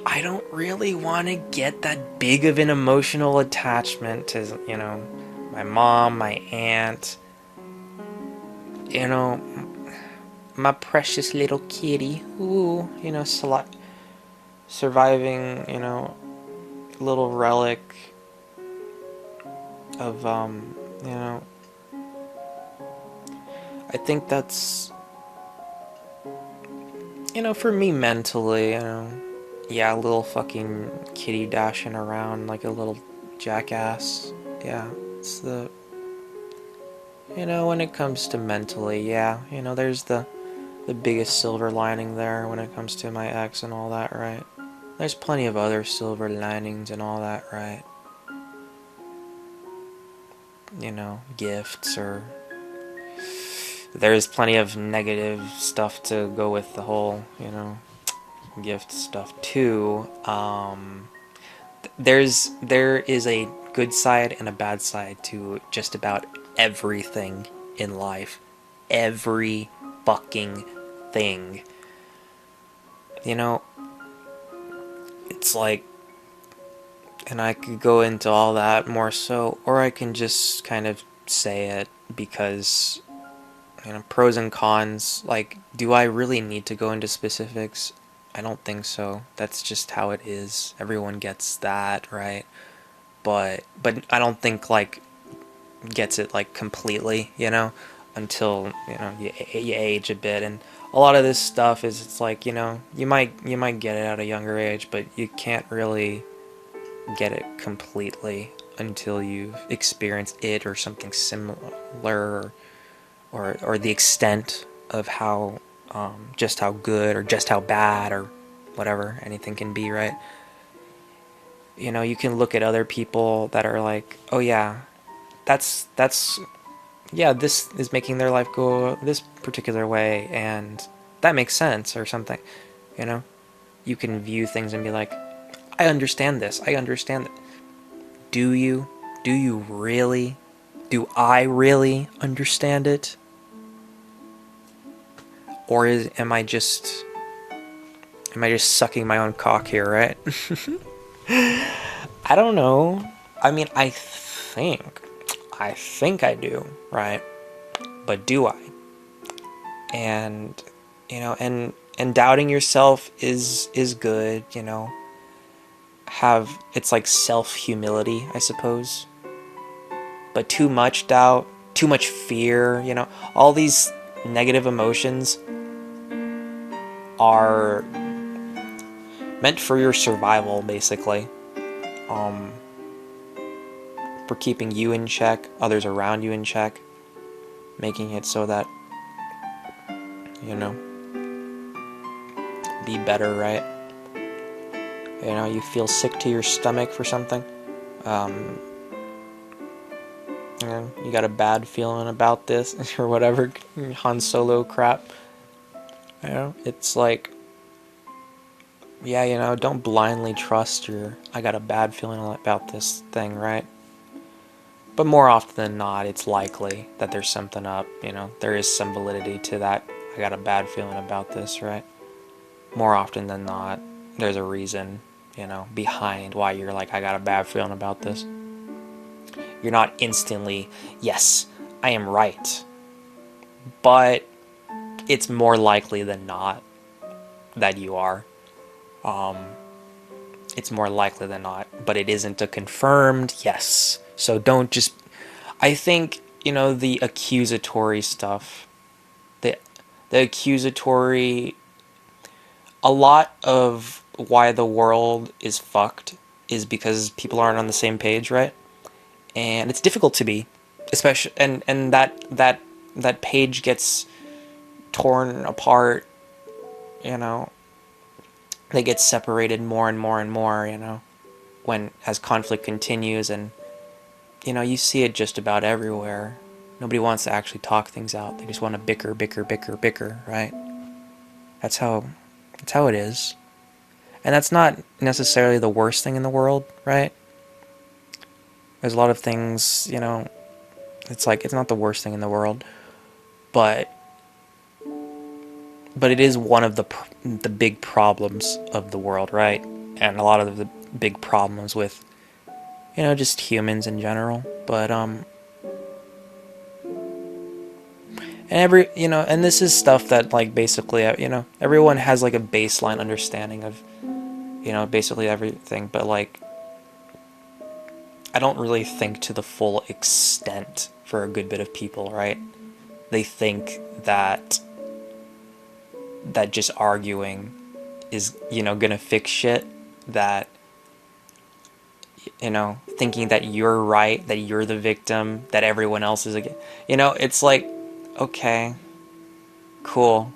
I don't really want to get that big of an emotional attachment to, you know, my mom, my aunt, you know, my precious little kitty. Ooh, you know, surviving, you know, little relic of, you know, I think that's, you know, for me mentally, you know, yeah, a little fucking kitty dashing around like a little jackass. Yeah, it's the, you know, when it comes to mentally, yeah, you know, there's the biggest silver lining there when it comes to my ex and all that, right? There's plenty of other silver linings and all that, right? You know, gifts, or there's plenty of negative stuff to go with the whole, you know, gift stuff too. There is a good side and a bad side to just about everything in life. Every fucking thing. You know, it's like, and I could go into all that more so, or I can just kind of say it because, you know, pros and cons. Like, do I really need to go into specifics? I don't think so. That's just how it is. Everyone gets that, right? But I don't think like gets it like completely, you know, until, you know, you age a bit. And a lot of this stuff is, it's like, you know, you might get it at a younger age, but you can't really get it completely until you've experienced it or something similar, or the extent of how just how good or just how bad or whatever anything can be, right? You know, you can look at other people that are like, oh yeah, that's yeah, this is making their life go this particular way, and that makes sense or something. You know, you can view things and be like, I understand this, I understand that. Do you really? Do I really understand it? Or am I just sucking my own cock here, right? I don't know. I mean, I think I do, right? but do I? And, you know, and doubting yourself is good, you know. It's like self-humility, I suppose. But too much doubt, too much fear, you know, all these negative emotions are meant for your survival, basically. For keeping you in check, others around you in check, making it so that, you know, be better, right? You know, you feel sick to your stomach for something. You know, you got a bad feeling about this or whatever Han Solo crap. You know, it's like, yeah, you know, don't blindly trust I got a bad feeling about this thing, right? But more often than not, it's likely that there's something up, you know, there is some validity to that. I got a bad feeling about this, right? More often than not, there's a reason, you know, behind why you're like, I got a bad feeling about this. You're not instantly, yes, I am right. But it's more likely than not that you are. It's more likely than not, but it isn't a confirmed yes. So don't just, I think, you know, the accusatory stuff, the accusatory, a lot of why the world is fucked is because people aren't on the same page, right? And it's difficult to be, especially, and that page gets torn apart, you know, they get separated more and more and more, you know, as conflict continues. And, you know, you see it just about everywhere. Nobody wants to actually talk things out. They just want to bicker, right? That's how it is. And that's not necessarily the worst thing in the world, right? There's a lot of things, you know, it's like, it's not the worst thing in the world, but it is one of the big problems of the world, right? And a lot of the big problems with, you know, just humans in general. But and you know, and this is stuff that, like, basically, you know, everyone has like a baseline understanding of, you know, basically everything, but like, I don't really think to the full extent for a good bit of people, right? They think that just arguing is, you know, gonna fix shit. That, you know, thinking that you're right, that you're the victim, that everyone else is again. You know, it's like, okay, cool.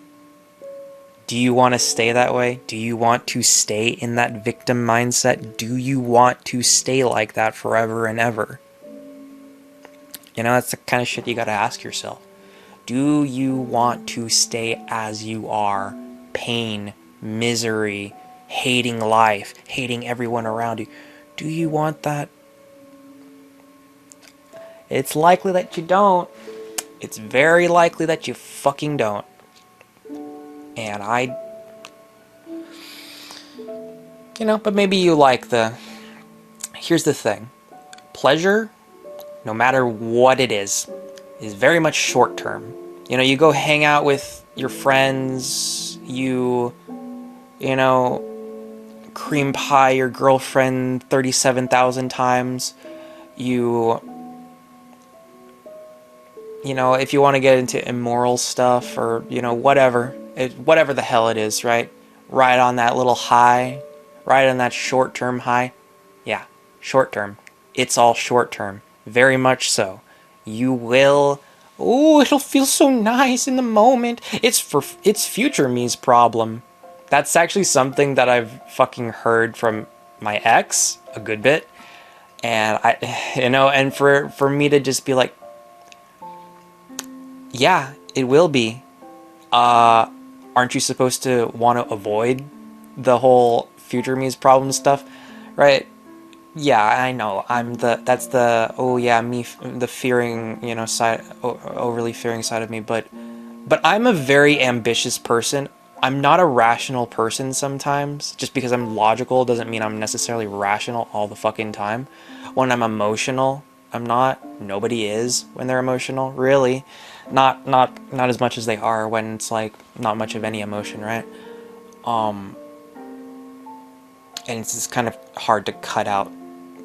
Do you want to stay that way? Do you want to stay in that victim mindset? Do you want to stay like that forever and ever? You know, that's the kind of shit you gotta ask yourself. Do you want to stay as you are? Pain, misery, hating life, hating everyone around you. Do you want that? It's likely that you don't. It's very likely that you fucking don't. And you know, but maybe you like here's the thing. Pleasure, no matter what it is very much short term. You know, you go hang out with your friends, you know, cream pie your girlfriend 37,000 times, you know, if you want to get into immoral stuff, or, you know, whatever the hell it is, right? Ride on that little high, ride on that short-term high. Yeah, short-term. It's all short-term. Very much so. You will, oh, it'll feel so nice in the moment. It's future me's problem. That's actually something that I've fucking heard from my ex a good bit. And you know, and for me to just be like, yeah, it will be. Aren't you supposed to want to avoid the whole future me's problem stuff, right? Yeah, I know. That's the, oh yeah, me, the fearing, you know, side, overly fearing side of me. But I'm a very ambitious person. I'm not a rational person sometimes. Just because I'm logical doesn't mean I'm necessarily rational all the fucking time. When I'm emotional, I'm not. Nobody is when they're emotional, really. Not as much as they are when it's like not much of any emotion, right? And it's just kind of hard to cut out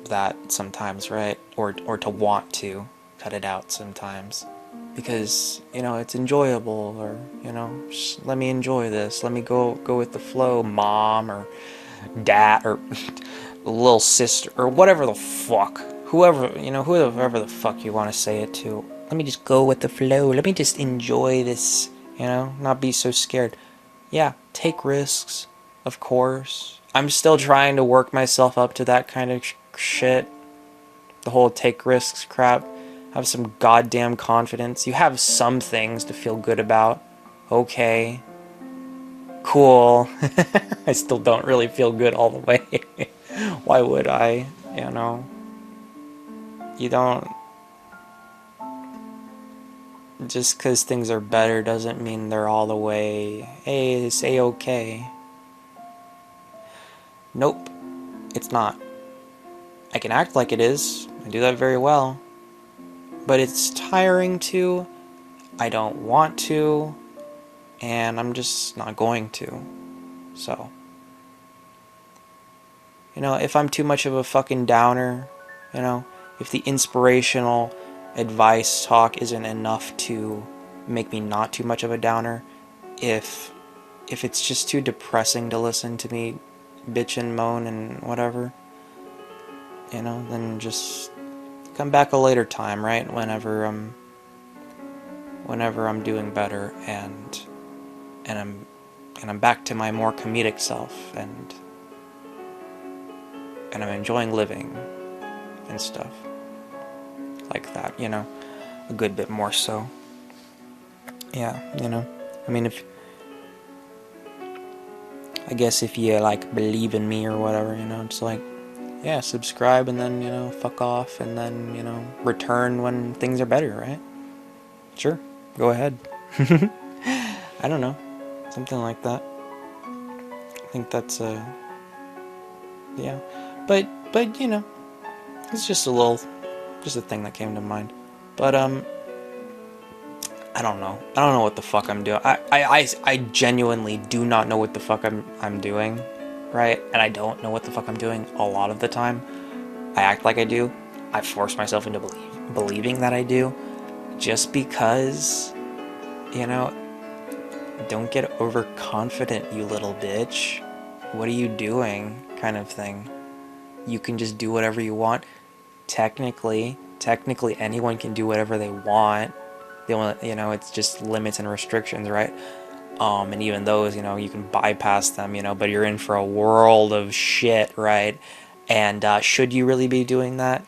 that sometimes, right? Or to want to cut it out sometimes, because it's enjoyable, or just let me enjoy this. Let me go with the flow, mom or dad or little sister or whatever the fuck, whoever the fuck you want to say it to. Let me just go with the flow. Let me just enjoy this. Not be so scared. Yeah, take risks, of course. I'm still trying to work myself up to that kind of shit. The whole take risks crap. Have some goddamn confidence. You have some things to feel good about. Okay. Cool. I still don't really feel good all the way. Why would I? You don't. Just because things are better doesn't mean they're all the way, hey, it's A-okay. Nope, it's not. I can act like it is. I do that very well. But it's tiring to. I don't want to. And I'm just not going to. So. If I'm too much of a fucking downer, if the inspirational advice talk isn't enough to make me not too much of a downer, if it's just too depressing to listen to me bitch and moan and whatever, then just come back a later time, right? Whenever I'm doing better and I'm back to my more comedic self, and I'm enjoying living and stuff like that, a good bit more so. Yeah, I mean, I guess if you believe in me or whatever, it's like, yeah, subscribe and then, fuck off, and then, return when things are better, right? Sure, go ahead. I don't know, something like that. I think that's yeah, but it's just a thing that came to mind. But I don't know. I don't know what the fuck I'm doing. I genuinely do not know what the fuck I'm doing, right? And I don't know what the fuck I'm doing a lot of the time. I act like I do. I force myself into believing that I do, just because, don't get overconfident, you little bitch. What are you doing? Kind of thing. You can just do whatever you want. Technically anyone can do whatever they want. The only, it's just limits and restrictions, right? And even those, you can bypass them, but you're in for a world of shit, right? And should you really be doing that?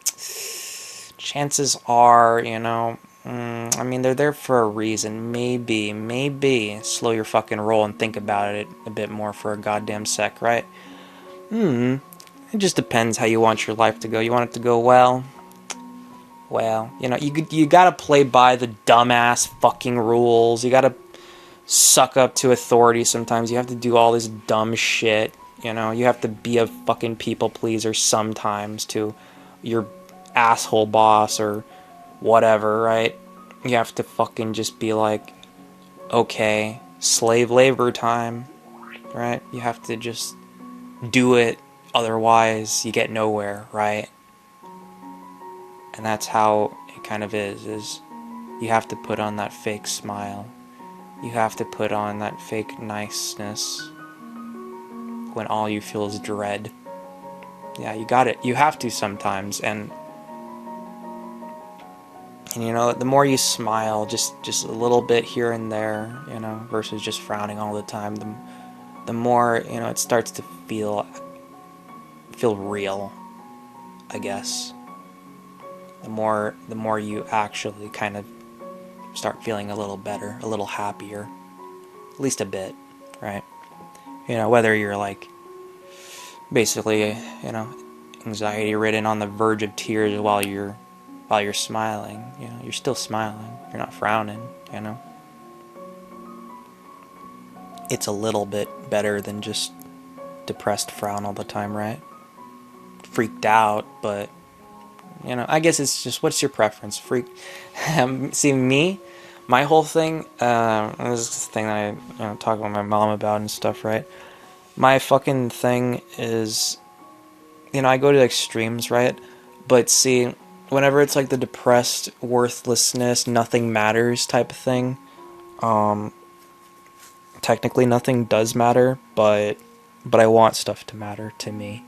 Chances are, I mean, they're there for a reason. Maybe slow your fucking roll and think about it a bit more for a goddamn sec, right? It just depends how you want your life to go. You want it to go well? Well, you gotta play by the dumbass fucking rules. You gotta suck up to authority sometimes. You have to do all this dumb shit. You have to be a fucking people pleaser sometimes to your asshole boss or whatever, right? You have to fucking just be like, okay, slave labor time, right? You have to just do it, otherwise you get nowhere, right? And that's how it kind of is you have to put on that fake smile. You have to put on that fake niceness when all you feel is dread. Yeah, you got it. You have to sometimes, and the more you smile, just a little bit here and there, versus just frowning all the time, the more, it starts to feel real, I guess. The more you actually kind of start feeling a little better, a little happier, at least a bit, right? Whether you're basically, anxiety ridden on the verge of tears while you're smiling, you're still smiling, you're not frowning, It's a little bit better than just depressed frown all the time, right? Freaked out, but I guess it's just, what's your preference? See, me, My whole thing, this is the thing that I talk with my mom about and stuff, right? My fucking thing is, I go to extremes, right? But see, whenever it's like the depressed, worthlessness, nothing matters type of thing, technically nothing does matter, but I want stuff to matter to me.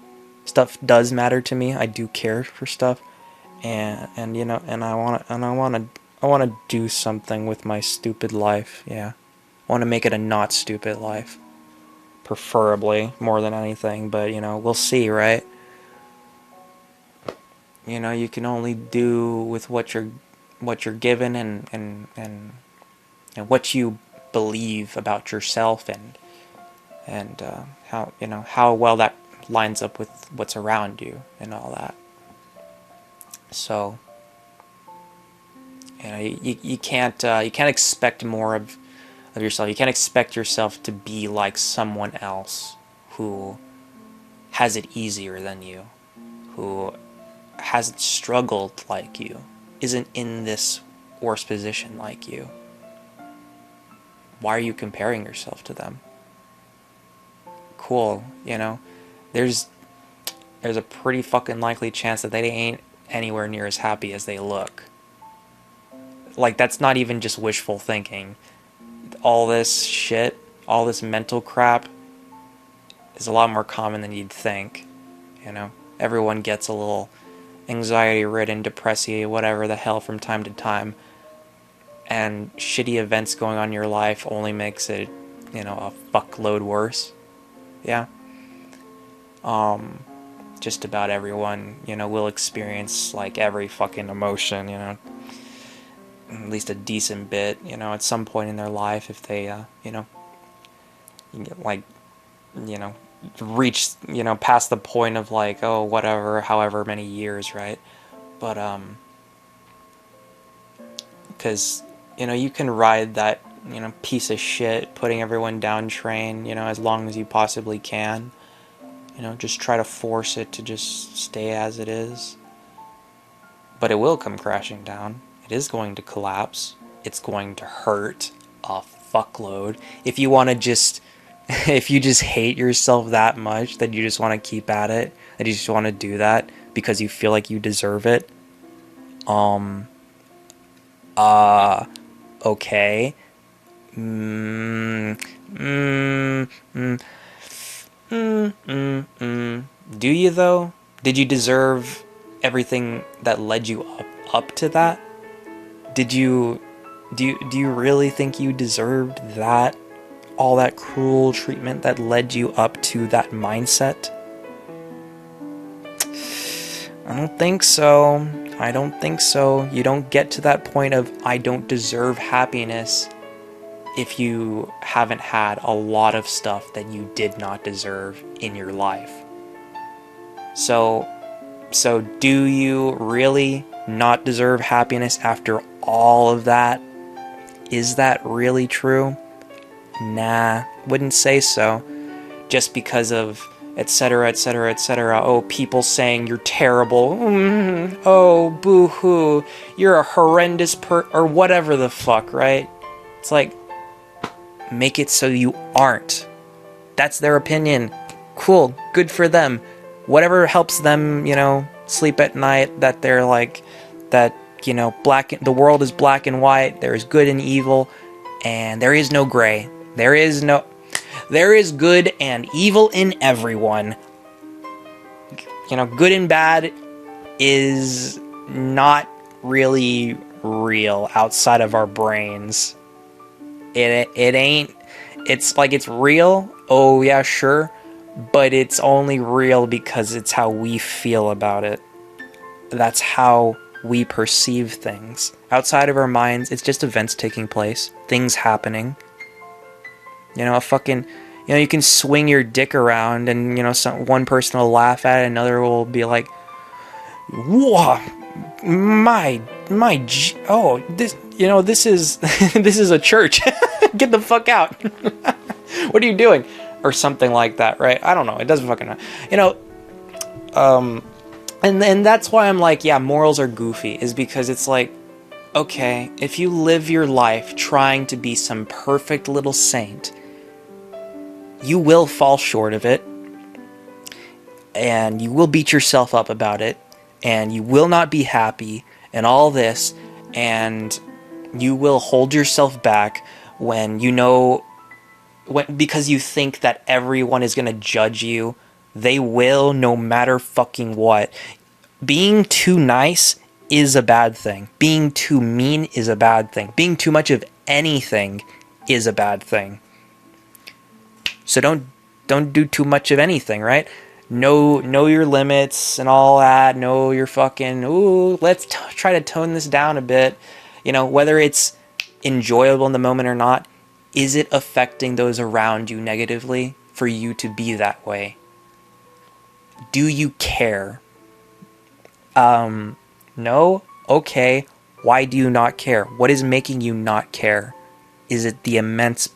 Stuff does matter to me. I do care for stuff, and and I want to do something with my stupid life. Yeah, I want to make it a not stupid life, preferably more than anything. But we'll see, right? You can only do with what you're given, and what you believe about yourself, and how well that lines up with what's around you and all that. So you can't expect more of yourself. You can't expect yourself to be like someone else who has it easier than you, who hasn't struggled like you, isn't in this worse position like you. Why are you comparing yourself to them? Cool, there's a pretty fucking likely chance that they ain't anywhere near as happy as they look. Like, that's not even just wishful thinking. All this shit, all this mental crap is a lot more common than you'd think. Everyone gets a little anxiety-ridden, depressy, whatever the hell from time to time. And shitty events going on in your life only makes it, a fuckload worse. Yeah. Just about everyone, will experience, like, every fucking emotion, at least a decent bit, at some point in their life, if they, like, reach, past the point of, like, oh, whatever, however many years, right? But, because, you can ride that, piece of shit, putting everyone down train, as long as you possibly can. Just try to force it to just stay as it is. But it will come crashing down. It is going to collapse. It's going to hurt a fuckload. If you want to just... if you just hate yourself that much that you just want to keep at it, that you just want to do that because you feel like you deserve it, okay. Do you though? Did you deserve everything that led you up to that? Do you really think you deserved that? All that cruel treatment that led you up to that mindset? I don't think so. I don't think so. You don't get to that point of I don't deserve happiness if you haven't had a lot of stuff that you did not deserve in your life. So do you really not deserve happiness after all of that? Is that really true? Nah, wouldn't say so. Just because of etc, etc, etc. Oh, people saying you're terrible. Oh, boo-hoo. You're a horrendous or whatever the fuck, right? It's like, make it so you aren't. That's their opinion. Cool, good for them. Whatever helps them, sleep at night, that they're like, that, the world is black and white, there is good and evil, and there is no gray. There is good and evil in everyone. Good and bad is not really real outside of our brains. It ain't. It's like it's real. Oh yeah, sure. But it's only real because it's how we feel about it. That's how we perceive things. Outside of our minds, it's just events taking place. Things happening. You can swing your dick around and, one person will laugh at it, another will be like, whoa, this is, this is a church. Get the fuck out. What are you doing? Or something like that, right? I don't know. It doesn't fucking matter. And that's why I'm like, yeah, morals are goofy, is because it's like, okay, if you live your life trying to be some perfect little saint, you will fall short of it, and you will beat yourself up about it, and you will not be happy, and all this, and you will hold yourself back when you know, because you think that everyone is going to judge you. They will, no matter fucking what. Being too nice is a bad thing. Being too mean is a bad thing. Being too much of anything is a bad thing. So don't do too much of anything, right? Know your limits and all that. Know your fucking, ooh, let's try to tone this down a bit. You know, whether it's enjoyable in the moment or not, is it affecting those around you negatively for you to be that way? Do you care? No? Okay. Why do you not care? What is making you not care? Is it the immense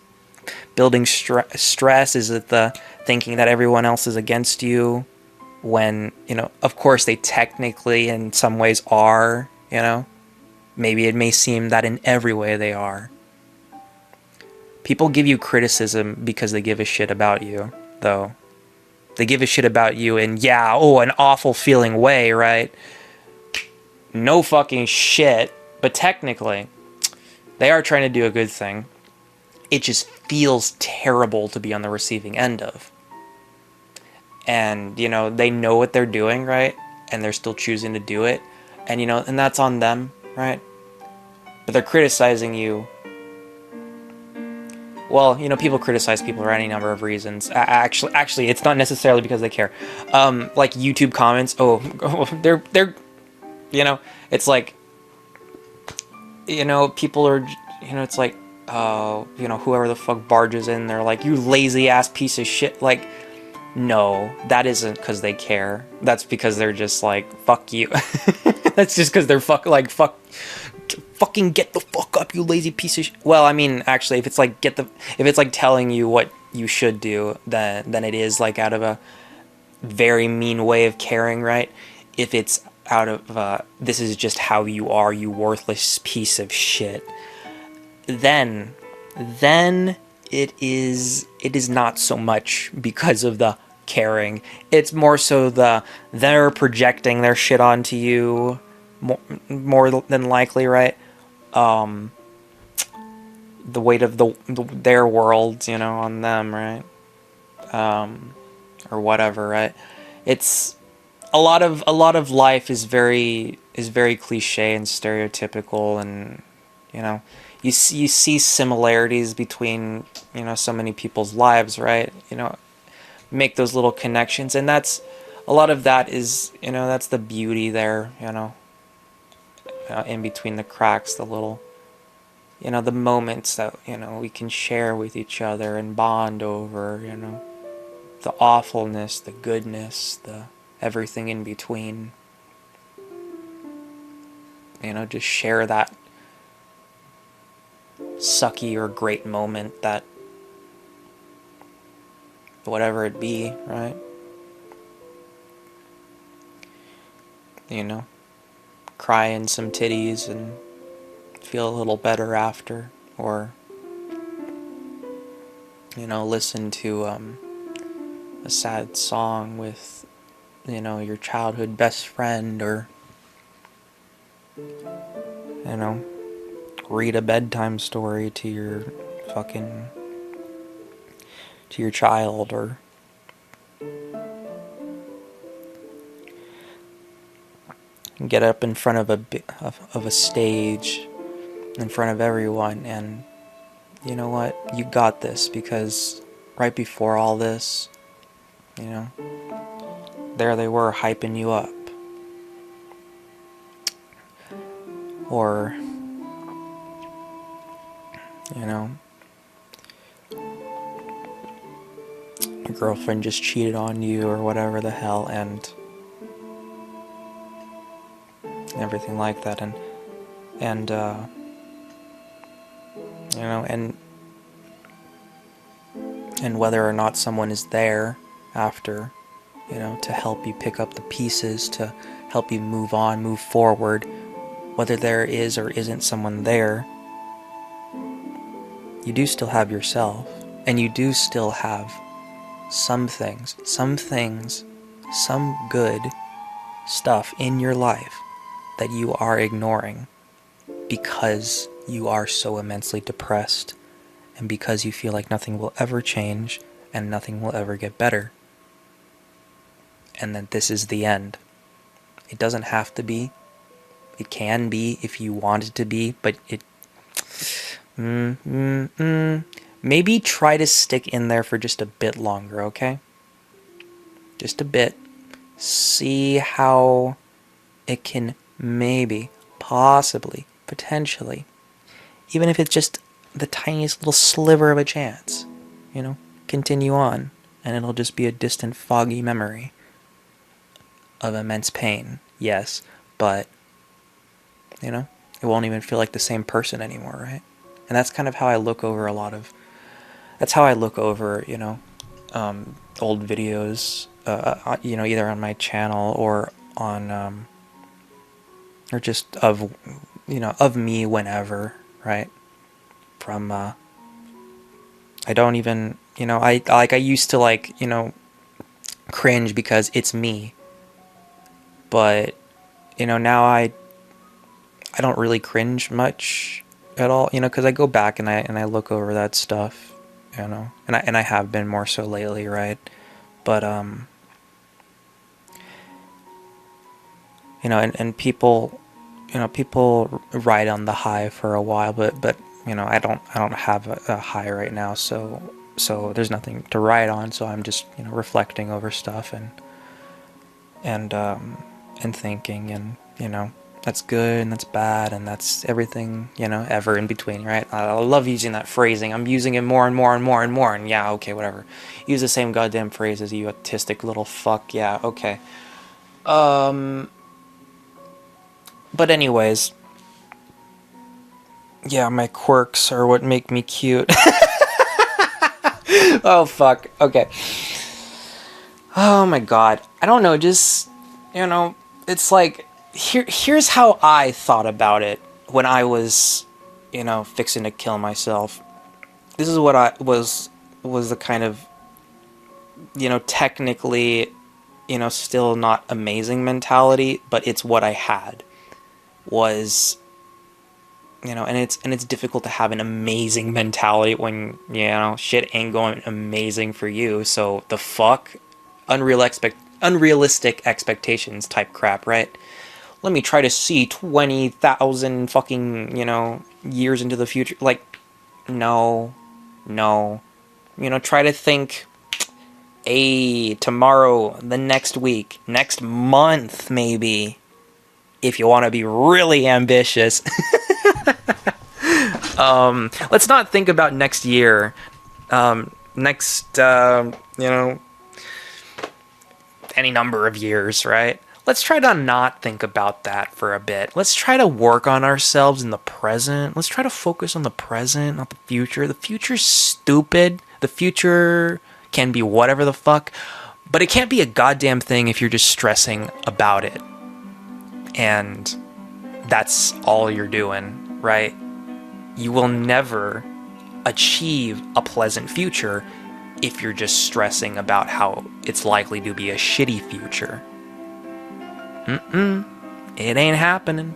building stress? Is it the thinking that everyone else is against you? When, you know, of course they technically in some ways are, you know? Maybe it may seem that in every way they are. People give you criticism because they give a shit about you, though. They give a shit about you in, yeah, oh, an awful feeling way, right? No fucking shit, but technically, they are trying to do a good thing. It just feels terrible to be on the receiving end of. And, you know, they know what they're doing, right? And they're still choosing to do it. And, you know, and that's on them, right? But they're criticizing you. Well, you know, people criticize people for any number of reasons. Actually, it's not necessarily because they care. Like YouTube comments. Oh, they're, you know, it's like, you know, people are, you know, it's like, you know, whoever the fuck barges in, they're like, you lazy ass piece of shit. Like, no, that isn't because they care. That's because they're just like, fuck you. That's just because they're fucking get the fuck up, you lazy piece of shit. Well, I mean, actually, if it's like if it's like telling you what you should do, then it is like out of a very mean way of caring, right? If it's out of this is just how you are, you worthless piece of shit, then it is not so much because of the caring. It's more so they're projecting their shit onto you more than likely, right? The weight of their world, you know, on them, right? Or whatever, right? It's a lot of life is very cliche and stereotypical, and you know, you see similarities between, you know, so many people's lives, right? You know, make those little connections, and that's a lot of that is, you know, that's the beauty there, you know, in between the cracks, the little, you know, the moments that, you know, we can share with each other and bond over, you know, the awfulness, the goodness, the everything in between. You know, just share that sucky or great moment, that whatever it be, right? You know, cry in some titties and feel a little better after, or, you know, listen to a sad song with, you know, your childhood best friend, or, you know, read a bedtime story to your child, or get up in front of a stage in front of everyone, and you know what, you got this, because right before all this, you know, there they were hyping you up. Or, you know, your girlfriend just cheated on you or whatever the hell, and everything like that, and you know, and whether or not someone is there after, you know, to help you pick up the pieces, to help you move on, move forward, whether there is or isn't someone there, you do still have yourself, and you do still have some things, some good stuff in your life that you are ignoring because you are so immensely depressed and because you feel like nothing will ever change and nothing will ever get better. And that this is the end. It doesn't have to be. It can be if you want it to be, but it... Maybe try to stick in there for just a bit longer, okay? Just a bit. See how it can maybe, possibly, potentially, even if it's just the tiniest little sliver of a chance, continue on, and it'll just be a distant, foggy memory of immense pain, yes, but, it won't even feel like the same person anymore, right? And that's kind of how I look over old videos, either on my channel or on, or just of me whenever, right? From, I don't even, I used to cringe because it's me, but, now I don't really cringe much at all, because I go back and I look over that stuff, and I have been more so lately, right? But and people, people ride on the high for a while, but I don't have a high right now, so there's nothing to ride on, so I'm just reflecting over stuff and thinking, and that's good and that's bad and that's everything, ever in between, right? I love using that phrasing. I'm using it more and more and more and more, and yeah, okay, whatever. Use the same goddamn phrases, you autistic little fuck. Yeah, okay. But anyways, yeah, my quirks are what make me cute. Oh, fuck. Okay. Oh my god. I don't know, just, it's like, here's how I thought about it when I was, fixing to kill myself. This is what I was the kind of, technically, still not amazing mentality, but it's what I had. Was, and it's difficult to have an amazing mentality when, shit ain't going amazing for you, so the fuck? Unrealistic expectations type crap, right? Let me try to see 20,000 fucking, years into the future. Like, no. Try to think, tomorrow, the next week, next month, maybe, if you want to be really ambitious. Let's not think about next year. Any number of years, right? Let's try to not think about that for a bit. Let's try to work on ourselves in the present. Let's try to focus on the present, not the future. The future's stupid. The future can be whatever the fuck, but it can't be a goddamn thing if you're just stressing about it. And that's all you're doing, right? You will never achieve a pleasant future if you're just stressing about how it's likely to be a shitty future. It ain't happening.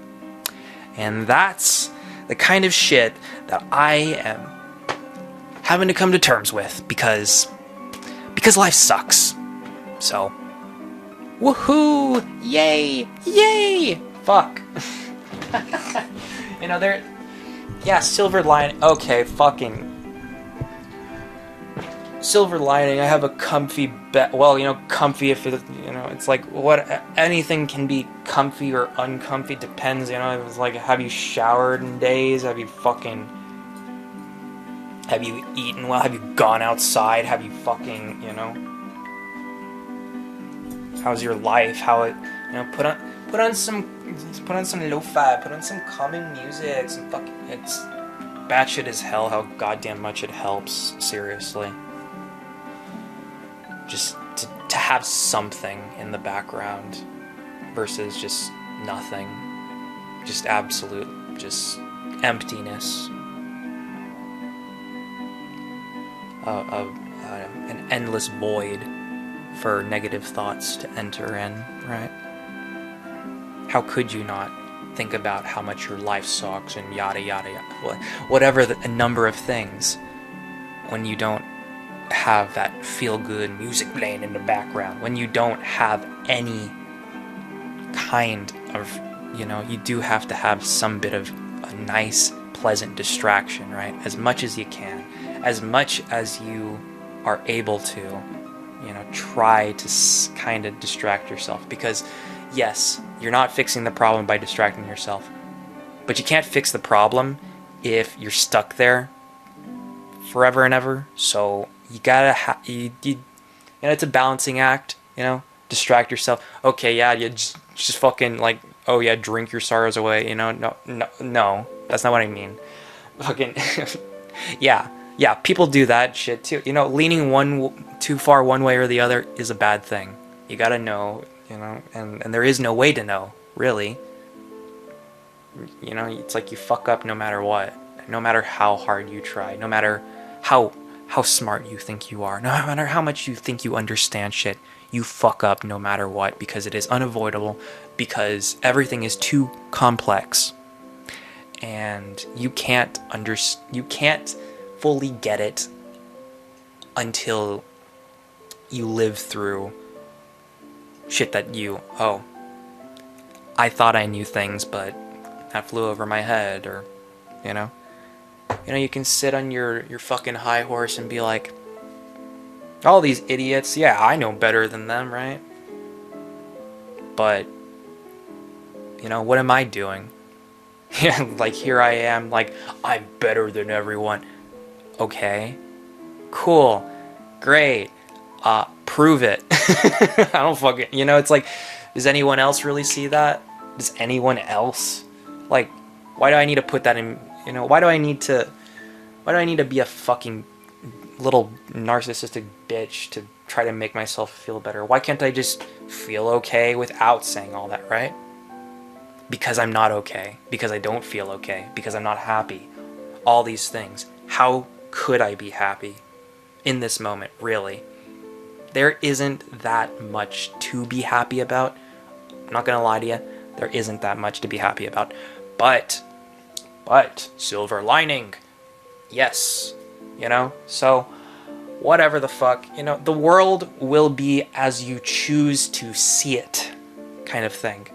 And that's the kind of shit that I am having to come to terms with because life sucks. So, woohoo! Yay! Fuck. Silver lining. Okay, fucking silver lining. I have a comfy bed. Well, comfy if it, it's like what anything can be comfy or uncomfy, depends. It's like, have you showered in days? Have you eaten well? Have you gone outside? Have you fucking, how's your life? How it, put on some Lofi, put on some calming music, some fucking, it's batshit as hell how goddamn much it helps, seriously. Just to have something in the background versus just nothing. just absolute, just emptiness, an endless void for negative thoughts to enter in, right? How could you not think about how much your life sucks and yada yada yada, whatever a number of things, when you don't have that feel-good music playing in the background, when you don't have any kind of, you do have to have some bit of a nice, pleasant distraction, right? As much as you can, as much as you are able to, try to kind of distract yourself. Because yes, you're not fixing the problem by distracting yourself, but you can't fix the problem if you're stuck there forever and ever. So you gotta it's a balancing act, distract yourself. Okay, yeah, you just fucking, like, oh yeah, drink your sorrows away, no, that's not what I mean. Fucking yeah, people do that shit too. Leaning too far one way or the other is a bad thing. You gotta know, and there is no way to know, really. It's like you fuck up no matter what, no matter how hard you try, no matter how smart you think you are, no matter how much you think you understand shit, you fuck up no matter what, because it is unavoidable, because everything is too complex, and you can't fully get it until you live through shit that I thought I knew things, but that flew over my head, or, you can sit on your fucking high horse and be like, all these idiots, yeah, I know better than them, right? But, what am I doing? Like, here I am, like, I'm better than everyone. Okay, cool, great, prove it. I don't fucking, it's like, does anyone else really see that? Does anyone else? Like, why do I need to put that in, why do I need to be a fucking little narcissistic bitch to try to make myself feel better? Why can't I just feel okay without saying all that, right? Because I'm not okay, because I don't feel okay, because I'm not happy. All these things. How could I be happy in this moment, really? There isn't that much to be happy about. I'm not gonna lie to you. There isn't that much to be happy about. But, silver lining. Yes. So, whatever the fuck, the world will be as you choose to see it, kind of thing.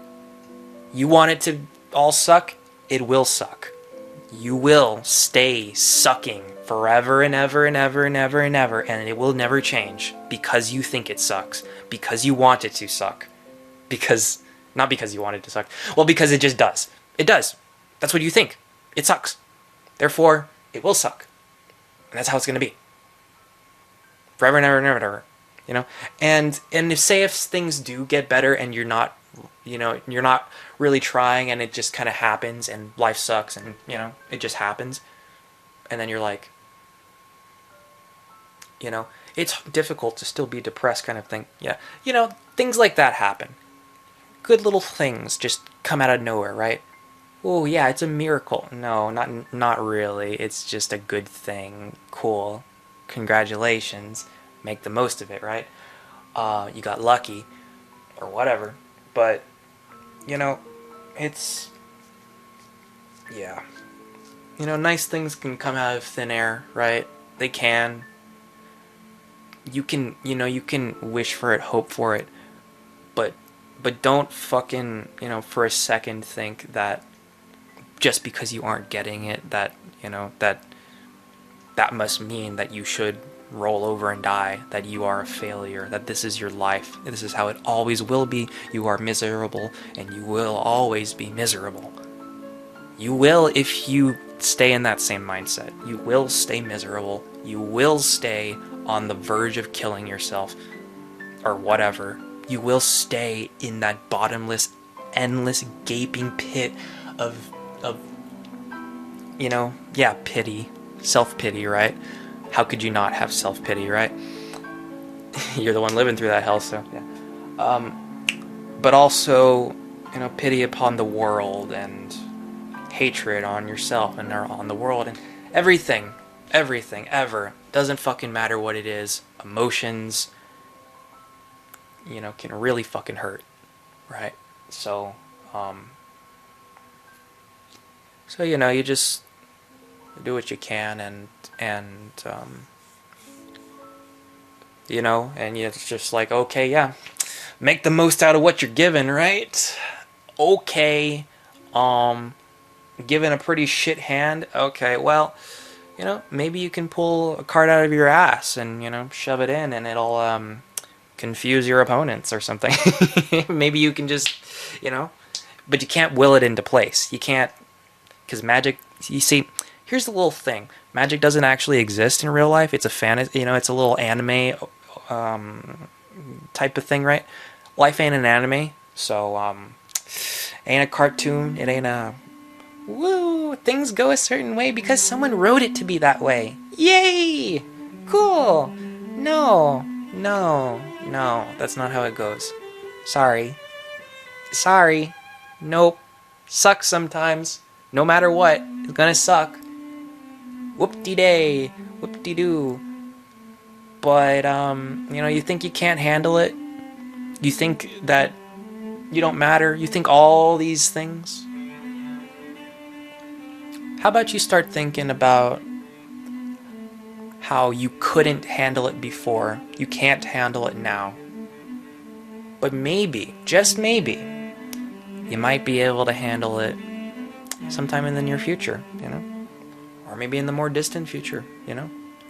You want it to all suck? It will suck. You will stay sucking forever and ever and ever and ever and ever, and it will never change because you think it sucks, because you want it to suck, not because you want it to suck, well, because it just does. It does. That's what you think. It sucks. Therefore, it will suck. And that's how it's going to be. Forever and ever and ever and ever. And if things do get better and you're not really trying, and it just kind of happens, and life sucks, and, it just happens. And then you're like, it's difficult to still be depressed, kind of thing. Yeah. Things like that happen. Good little things just come out of nowhere, right? Oh yeah, it's a miracle. No, not really. It's just a good thing. Cool. Congratulations. Make the most of it, right? You got lucky, or whatever. But, it's, yeah. Nice things can come out of thin air, right? They can. You can wish for it, hope for it, but don't fucking, for a second think that just because you aren't getting it, that, that must mean that you should roll over and die, that you are a failure, that this is your life, this is how it always will be. You are miserable, and you will always be miserable. You will, if you stay in that same mindset. You will stay miserable. You will stay on the verge of killing yourself, or whatever. You will stay in that bottomless, endless, gaping pit of pity, self-pity, right? How could you not have self-pity, right? You're the one living through that hell, so yeah. But also, pity upon the world and hatred on yourself and on the world and everything ever. Doesn't fucking matter what it is. Emotions, can really fucking hurt, right? So, you just do what you can and it's just like, okay, yeah, make the most out of what you're given, right? Okay, given a pretty shit hand, okay, well, maybe you can pull a card out of your ass and, shove it in and it'll, confuse your opponents or something. Maybe you can just, but you can't will it into place. You can't, because magic, you see, here's the little thing. Magic doesn't actually exist in real life. It's a fantasy, it's a little anime type of thing, right? Life ain't an anime, so ain't a cartoon. It ain't a woo. Things go a certain way because someone wrote it to be that way. Yay! Cool. No, that's not how it goes. Sorry. Nope. Sucks sometimes. No matter what, it's gonna suck. Whoop-de-day. Whoop-de-doo. But, you think you can't handle it? You think that you don't matter? You think all these things? How about you start thinking about how you couldn't handle it before, you can't handle it now. But maybe, just maybe, you might be able to handle it sometime in the near future, or maybe in the more distant future,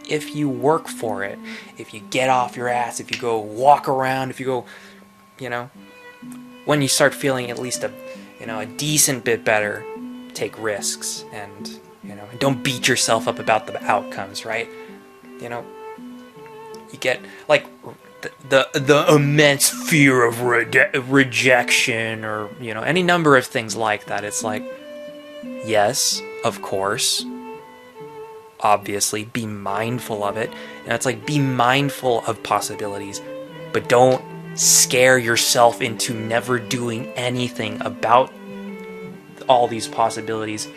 if you work for it, if you get off your ass, if you go walk around, if you go, when you start feeling at least a decent bit better, take risks and, don't beat yourself up about the outcomes, right? You get, like, the immense fear of rejection or, any number of things like that. It's like, yes, of course, obviously, be mindful of it. And it's like, be mindful of possibilities, but don't scare yourself into never doing anything about all these possibilities,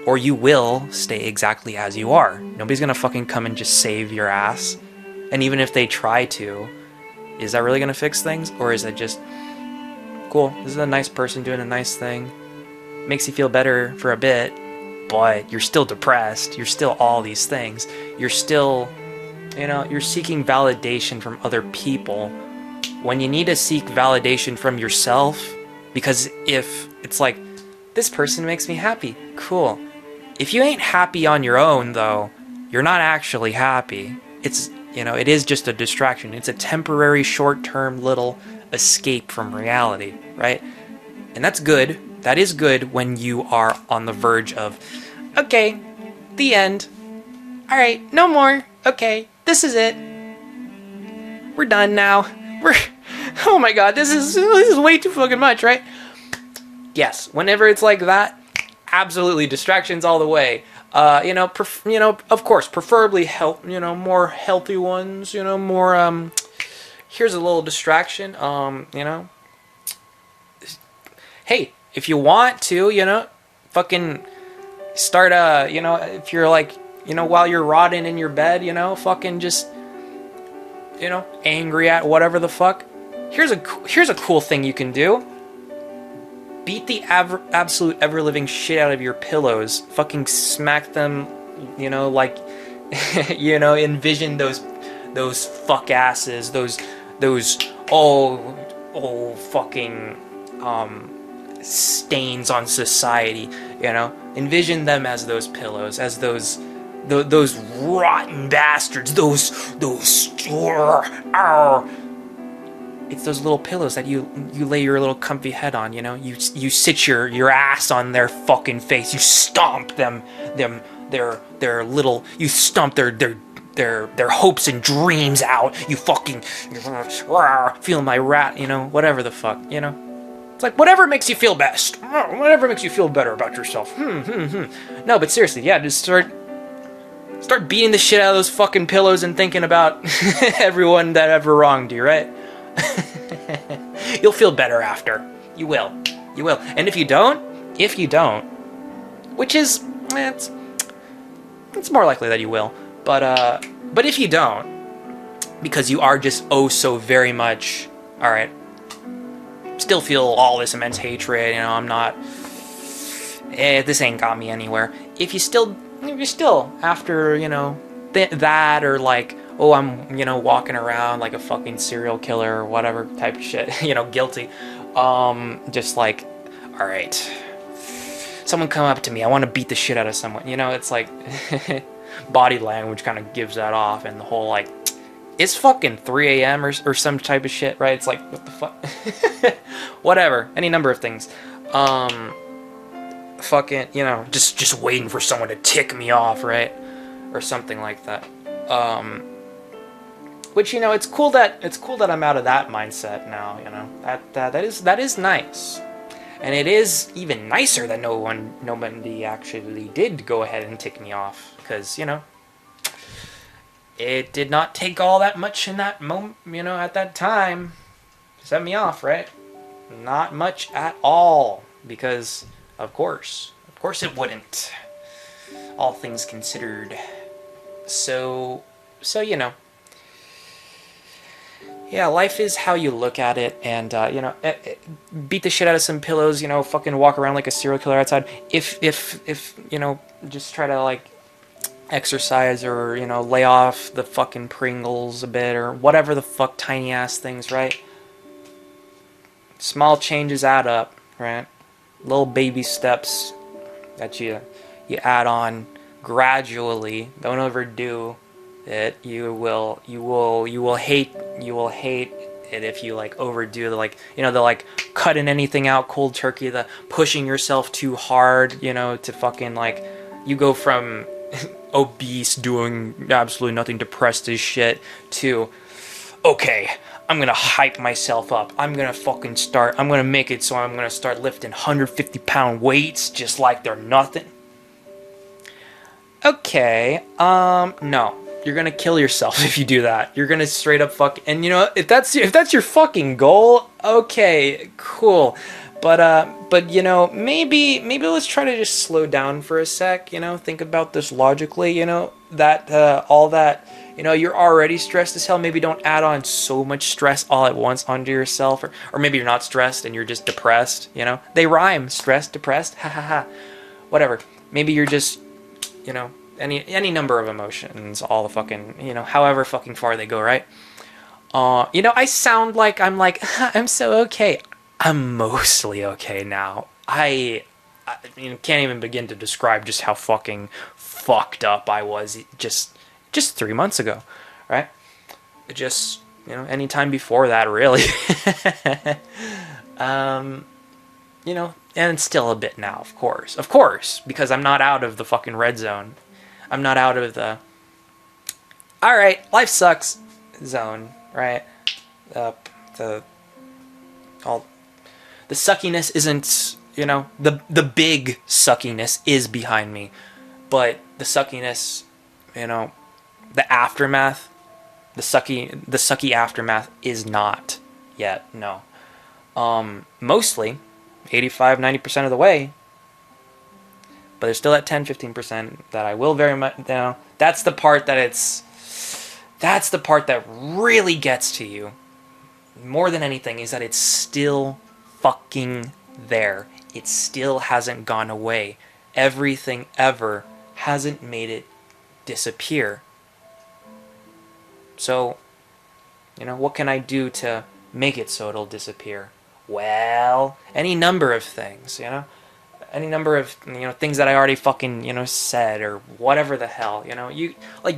or you will stay exactly as you are. Nobody's gonna fucking come and just save your ass. And even if they try to, is that really gonna fix things? Or is it just, cool, this is a nice person doing a nice thing, makes you feel better for a bit, but you're still depressed, you're still all these things, you're still, you're seeking validation from other people when you need to seek validation from yourself. Because if it's like, this person makes me happy, cool. If you ain't happy on your own, though, you're not actually happy. It's, it is just a distraction. It's a temporary, short-term little escape from reality, right? And that's good. That is good when you are on the verge of, okay, the end. All right, no more. Okay, this is it. We're done now. Oh my god, this is way too fucking much, right? Yes, whenever it's like that, absolutely distractions all the way. Of course, preferably more healthy ones. More. Here's a little distraction. Hey, if you want to, fucking start if you're like, while you're rotting in your bed, fucking just, angry at whatever the fuck. Here's a cool thing you can do. Beat the absolute ever-living shit out of your pillows. Fucking smack them, like, envision those fuck asses, those fucking stains on society. Envision them as those pillows, as those rotten bastards, it's those little pillows that you lay your little comfy head on, You sit your ass on their fucking face. You stomp their little, you stomp their hopes and dreams out. You fucking feel my rat, whatever the fuck, It's like, whatever makes you feel best. Whatever makes you feel better about yourself. No, but seriously, yeah, just start beating the shit out of those fucking pillows and thinking about everyone that ever wronged you, right? You'll feel better after. You will. You will. And if you don't, which is, it's more likely that you will. But if you don't, because you are just oh so very much, all right, still feel all this immense hatred, you know, I'm not, this ain't got me anywhere. If you're still after, you know, that, or like, oh, I'm, you know, walking around like a fucking serial killer or whatever type of shit, you know, guilty, just like, all right, someone come up to me, I want to beat the shit out of someone, you know, it's like, body language kind of gives that off, and the whole, like, it's fucking 3 a.m. or some type of shit, right? It's like, what the fuck? Whatever, any number of things. Fucking, you know, just waiting for someone to tick me off, right? Or something like that. Which, you know, it's cool that I'm out of that mindset now, you know. That is nice. And it is even nicer that nobody actually did go ahead and tick me off, because, you know, it did not take all that much in that moment, you know, at that time to set me off, right? Not much at all, because of course it wouldn't, all things considered. So you know, yeah, life is how you look at it, and you know, beat the shit out of some pillows, you know, fucking walk around like a serial killer outside. If you know, just try to like exercise, or, you know, lay off the fucking Pringles a bit, or whatever the fuck, tiny ass things, right? Small changes add up, right? Little baby steps that you add on gradually. Don't overdo it. You will hate it if you like overdo the, like, you know, the like cutting anything out cold turkey, the pushing yourself too hard, you know, to fucking like, you go from obese, doing absolutely nothing, depressed as shit, to, okay, I'm gonna hype myself up. I'm gonna make it so I'm gonna start lifting 150-pound weights just like they're nothing. Okay, no. You're gonna kill yourself if you do that. You're gonna straight up fuck, and you know, if that's your fucking goal, okay, cool. But you know, maybe let's try to just slow down for a sec, you know, think about this logically, you know, that all that, you know, you're already stressed as hell, maybe don't add on so much stress all at once onto yourself, or maybe you're not stressed and you're just depressed, you know, they rhyme, stressed, depressed, ha ha ha, whatever. Maybe you're just, you know, any number of emotions, all the fucking, you know, however fucking far they go, right? You know, I sound like I'm like, I'm so okay. I'm mostly okay now. I mean, can't even begin to describe just how fucking fucked up I was just 3 months ago, right? Just, you know, any time before that, really. You know, and still a bit now, of course, because I'm not out of the fucking red zone. I'm not out of the, all right, life sucks zone, right? The suckiness isn't, you know, the big suckiness is behind me, but the suckiness, you know, the aftermath, the sucky aftermath is not yet, no. Mostly 85-90% of the way, but there's still that 10-15% that I will very much, you know, that's the part that really gets to you more than anything, is that it's still fucking there. It still hasn't gone away. Everything ever hasn't made it disappear. So, you know, what can I do to make it so it'll disappear? Well, any number of things, you know? Any number of, you know, things that I already fucking, you know, said, or whatever the hell, you know? You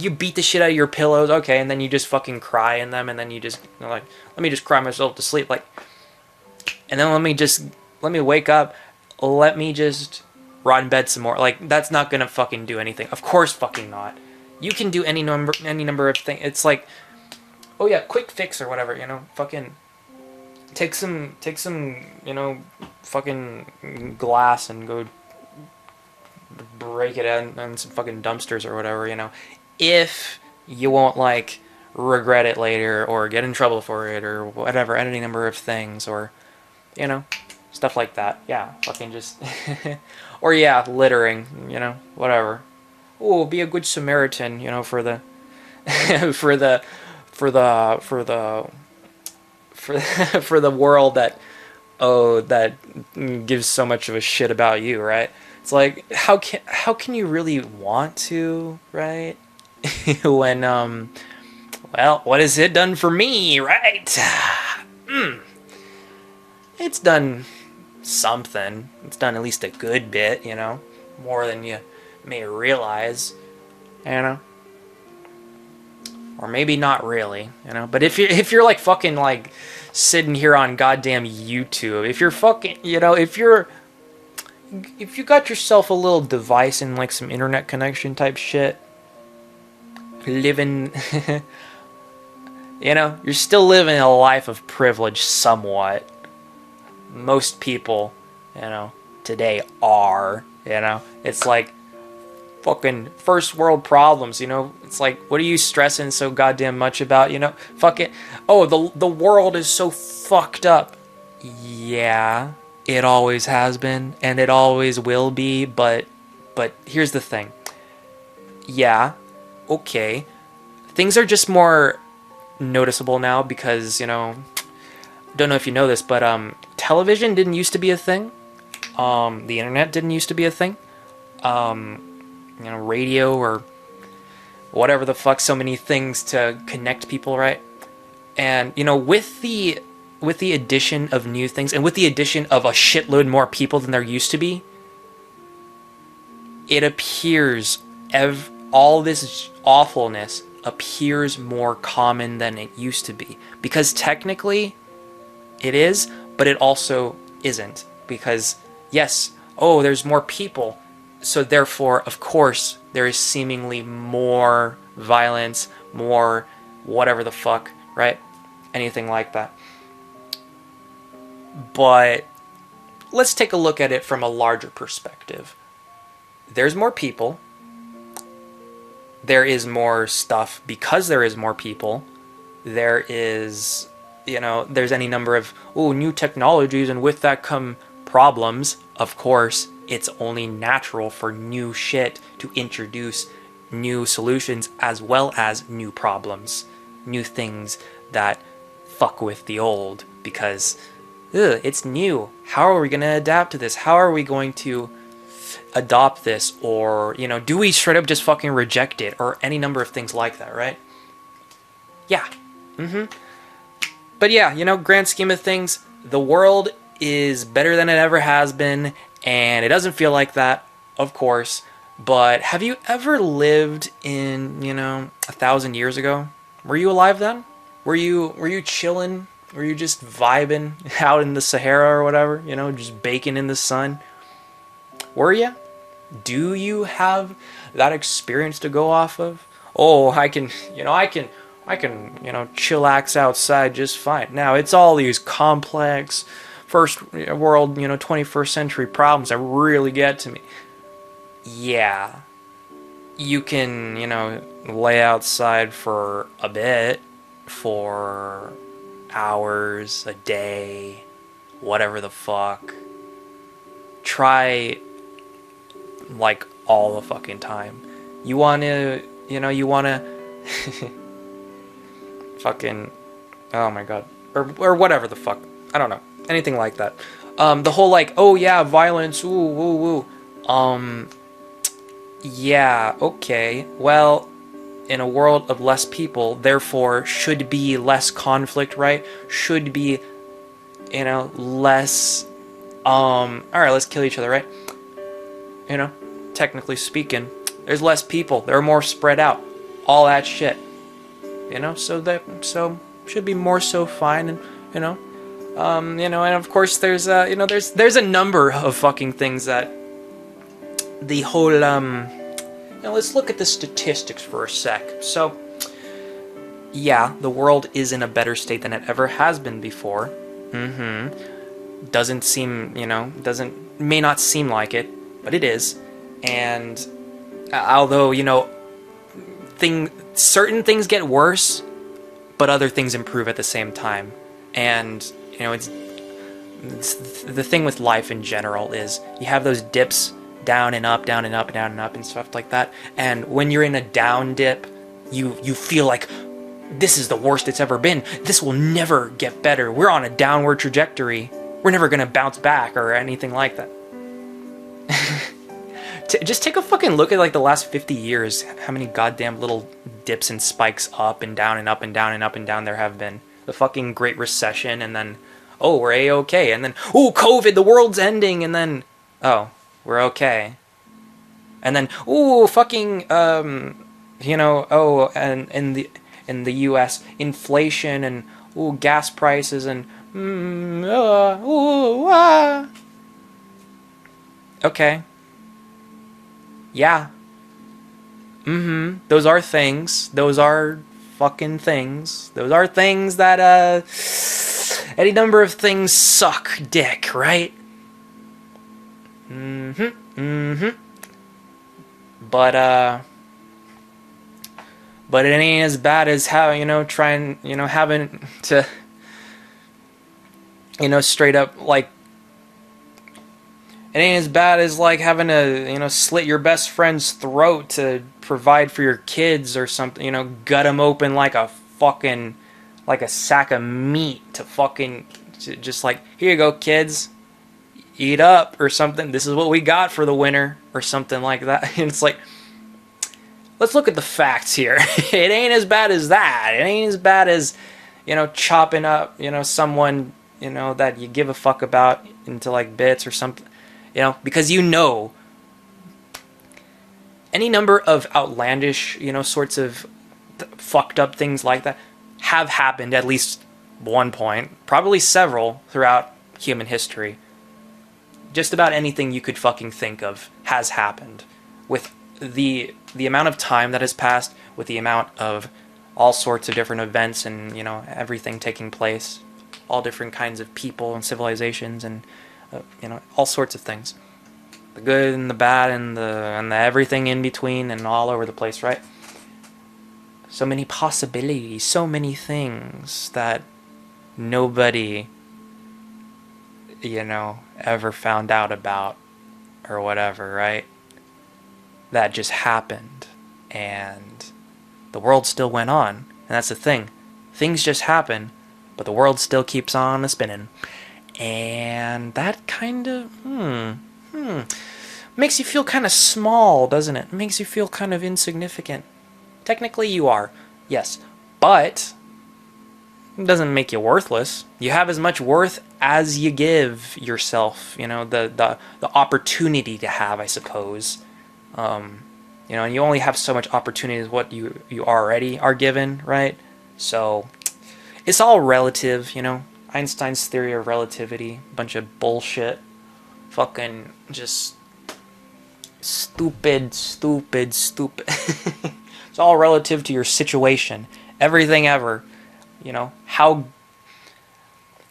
beat the shit out of your pillows, okay, and then you just fucking cry in them, and then you just, you know, like, let me just cry myself to sleep, like, and then let me wake up, let me just rot in bed some more. Like, that's not gonna fucking do anything. Of course fucking not. You can do any number of things. It's like, oh yeah, quick fix or whatever, you know, fucking take some, you know, fucking glass and go break it on some fucking dumpsters or whatever, you know, if you won't, like, regret it later or get in trouble for it or whatever, any number of things, or, you know, stuff like that. Yeah, fucking just, or yeah, littering, you know, whatever. Oh, be a good Samaritan, you know, for the, for the, for the, for the, for, for the world that, oh, that gives so much of a shit about you, right? It's like, how can you really want to, right? when, well, what has it done for me, right? It's done something. It's done at least a good bit, you know, more than you may realize, you know, or maybe not really, you know. But if you're like fucking like sitting here on goddamn YouTube, if you're fucking, you know, if you got yourself a little device and like some internet connection type shit, living, you know, you're still living a life of privilege somewhat. Most people, you know, today are, you know, it's like fucking first world problems, you know. It's like, what are you stressing so goddamn much about, you know? Fuck it. Oh, the world is so fucked up. Yeah, it always has been and it always will be, but here's the thing. Yeah, okay. Things are just more noticeable now because, you know, don't know if you know this, but television didn't used to be a thing. The internet didn't used to be a thing. You know, radio or whatever the fuck, so many things to connect people, right? And, you know, with the addition of new things and with the addition of a shitload more people than there used to be, it appears all this awfulness appears more common than it used to be. Because technically it is, but it also isn't. Because, yes, oh, there's more people. So therefore, of course, there is seemingly more violence, more whatever the fuck, right? Anything like that. But let's take a look at it from a larger perspective. There's more people. There is more stuff because there is more people. There is, you know, there's any number of, new technologies, and with that come problems. Of course, it's only natural for new shit to introduce new solutions as well as new problems, new things that fuck with the old, because it's new. How are we going to adapt to this? How are we going to adopt this? Or, you know, do we straight up just fucking reject it? Or any number of things like that, right? Yeah. But yeah, you know, grand scheme of things, the world is better than it ever has been, and it doesn't feel like that, of course. But have you ever lived in, you know, 1,000 years ago? Were you alive then? Were you chilling? Were you just vibing out in the Sahara or whatever? You know, just baking in the sun? Were you? Do you have that experience to go off of? Oh, I can, you know, chillax outside just fine. Now, it's all these complex first world, you know, 21st century problems that really get to me. Yeah. You can, you know, lay outside for a bit, for hours, a day, whatever the fuck. Try, like, all the fucking time. You wanna fucking, oh my god, or whatever the fuck, I don't know, anything like that. The whole like, oh yeah, violence, ooh, woo, woo. Yeah, okay, well, in a world of less people, therefore should be less conflict, right? Should be, you know, less, alright, let's kill each other, right? You know, technically speaking, there's less people, they're more spread out, all that shit. You know, so should be more so fine, and you know, and of course there's there's a number of fucking things that the whole let's look at the statistics for a sec. So yeah, the world is in a better state than it ever has been before. Doesn't seem, may not seem like it, but it is. And although, certain things get worse, but other things improve at the same time. And, it's the thing with life in general is you have those dips, down and up, down and up, down and up, and stuff like that. And when you're in a down dip, you feel like this is the worst it's ever been. This will never get better. We're on a downward trajectory. We're never gonna bounce back or anything like that. Just take a fucking look at like the last 50 years. How many goddamn little dips and spikes up and down and up and down and up and down there have been. The fucking Great Recession, and then, oh, we're A-okay, and then, oh, COVID, the world's ending, and then, oh, we're okay. And then, oh, fucking, you know, oh, and in the U.S., inflation, and, oh, gas prices, and, okay. Yeah. Those are things. Those are fucking things. Those are things that, any number of things suck dick, right? But it ain't as bad as how, you know, trying, you know, having to, you know, straight up, like, it ain't as bad as, like, having to, you know, slit your best friend's throat to provide for your kids or something, you know, gut them open like a fucking, like a sack of meat to fucking, just like, here you go, kids, eat up, or something, this is what we got for the winter, or something like that. And it's like, let's look at the facts here. It ain't as bad as that. It ain't as bad as, you know, chopping up, you know, someone, you know, that you give a fuck about into, like, bits or something. You know, because you know, any number of outlandish, you know, sorts of fucked up things like that have happened at least one point, probably several throughout human history. Just about anything you could fucking think of has happened. With the amount of time that has passed, with the amount of all sorts of different events and, you know, everything taking place, all different kinds of people and civilizations and you know, all sorts of things, the good and the bad and the everything in between and all over the place, right? So many possibilities, so many things that nobody, you know, ever found out about or whatever, right? That just happened, and the world still went on. And that's the thing, things just happen, but the world still keeps on a-spinning. And that kind of, makes you feel kind of small, doesn't it? It makes you feel kind of insignificant. Technically you are, yes, but it doesn't make you worthless. You have as much worth as you give yourself, you know, the opportunity to have, I suppose. You know, and you only have so much opportunity as what you already are given, right? So, it's all relative, you know. Einstein's theory of relativity, bunch of bullshit, fucking just stupid. It's all relative to your situation, everything ever, you know, how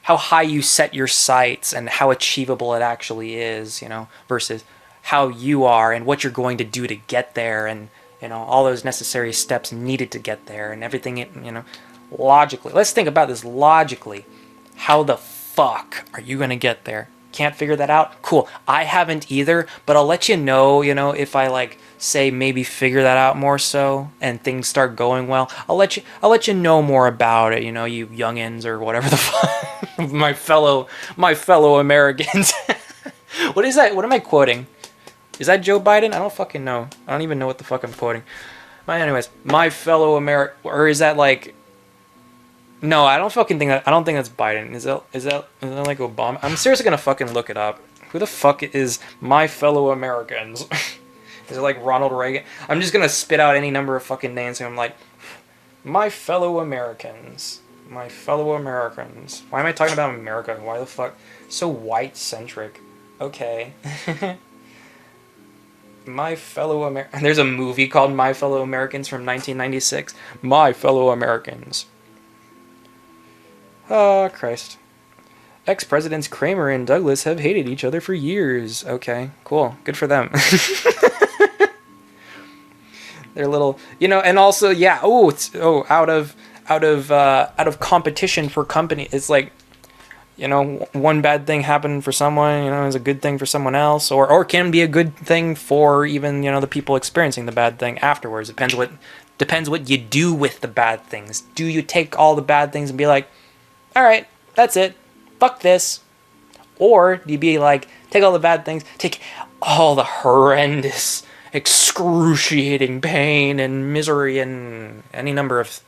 high you set your sights and how achievable it actually is, you know, versus how you are and what you're going to do to get there, and, you know, all those necessary steps needed to get there, and everything, you know, logically. Let's think about this logically. How the fuck are you going to get there? Can't figure that out? Cool. I haven't either, but I'll let you know, if I, like, say maybe figure that out more so and things start going well. I'll let you know more about it, you youngins or whatever the fuck. my fellow Americans. What is that? What am I quoting? Is that Joe Biden? I don't fucking know. I don't even know what the fuck I'm quoting. But anyways, my fellow or is that like... No, I don't fucking think that. I don't think that's Biden. Is that like Obama? I'm seriously gonna fucking look it up. Who the fuck is my fellow Americans? Is it like Ronald Reagan? I'm just gonna spit out any number of fucking names and I'm like, my fellow Americans. My fellow Americans. Why am I talking about America? Why the fuck? So white-centric. Okay. My fellow Americans. There's a movie called My Fellow Americans from 1996. My fellow Americans. Oh, Christ. Ex-presidents Kramer and Douglas have hated each other for years. Okay, cool. Good for them. They're little, and also, yeah. Out of competition for company. It's like, you know, one bad thing happened for someone, you know, is a good thing for someone else, or can be a good thing for even, you know, the people experiencing the bad thing afterwards. Depends what you do with the bad things. Do you take all the bad things and be like, all right, that's it, fuck this, or do you be like, take all the bad things, take all the horrendous, excruciating pain and misery and any number of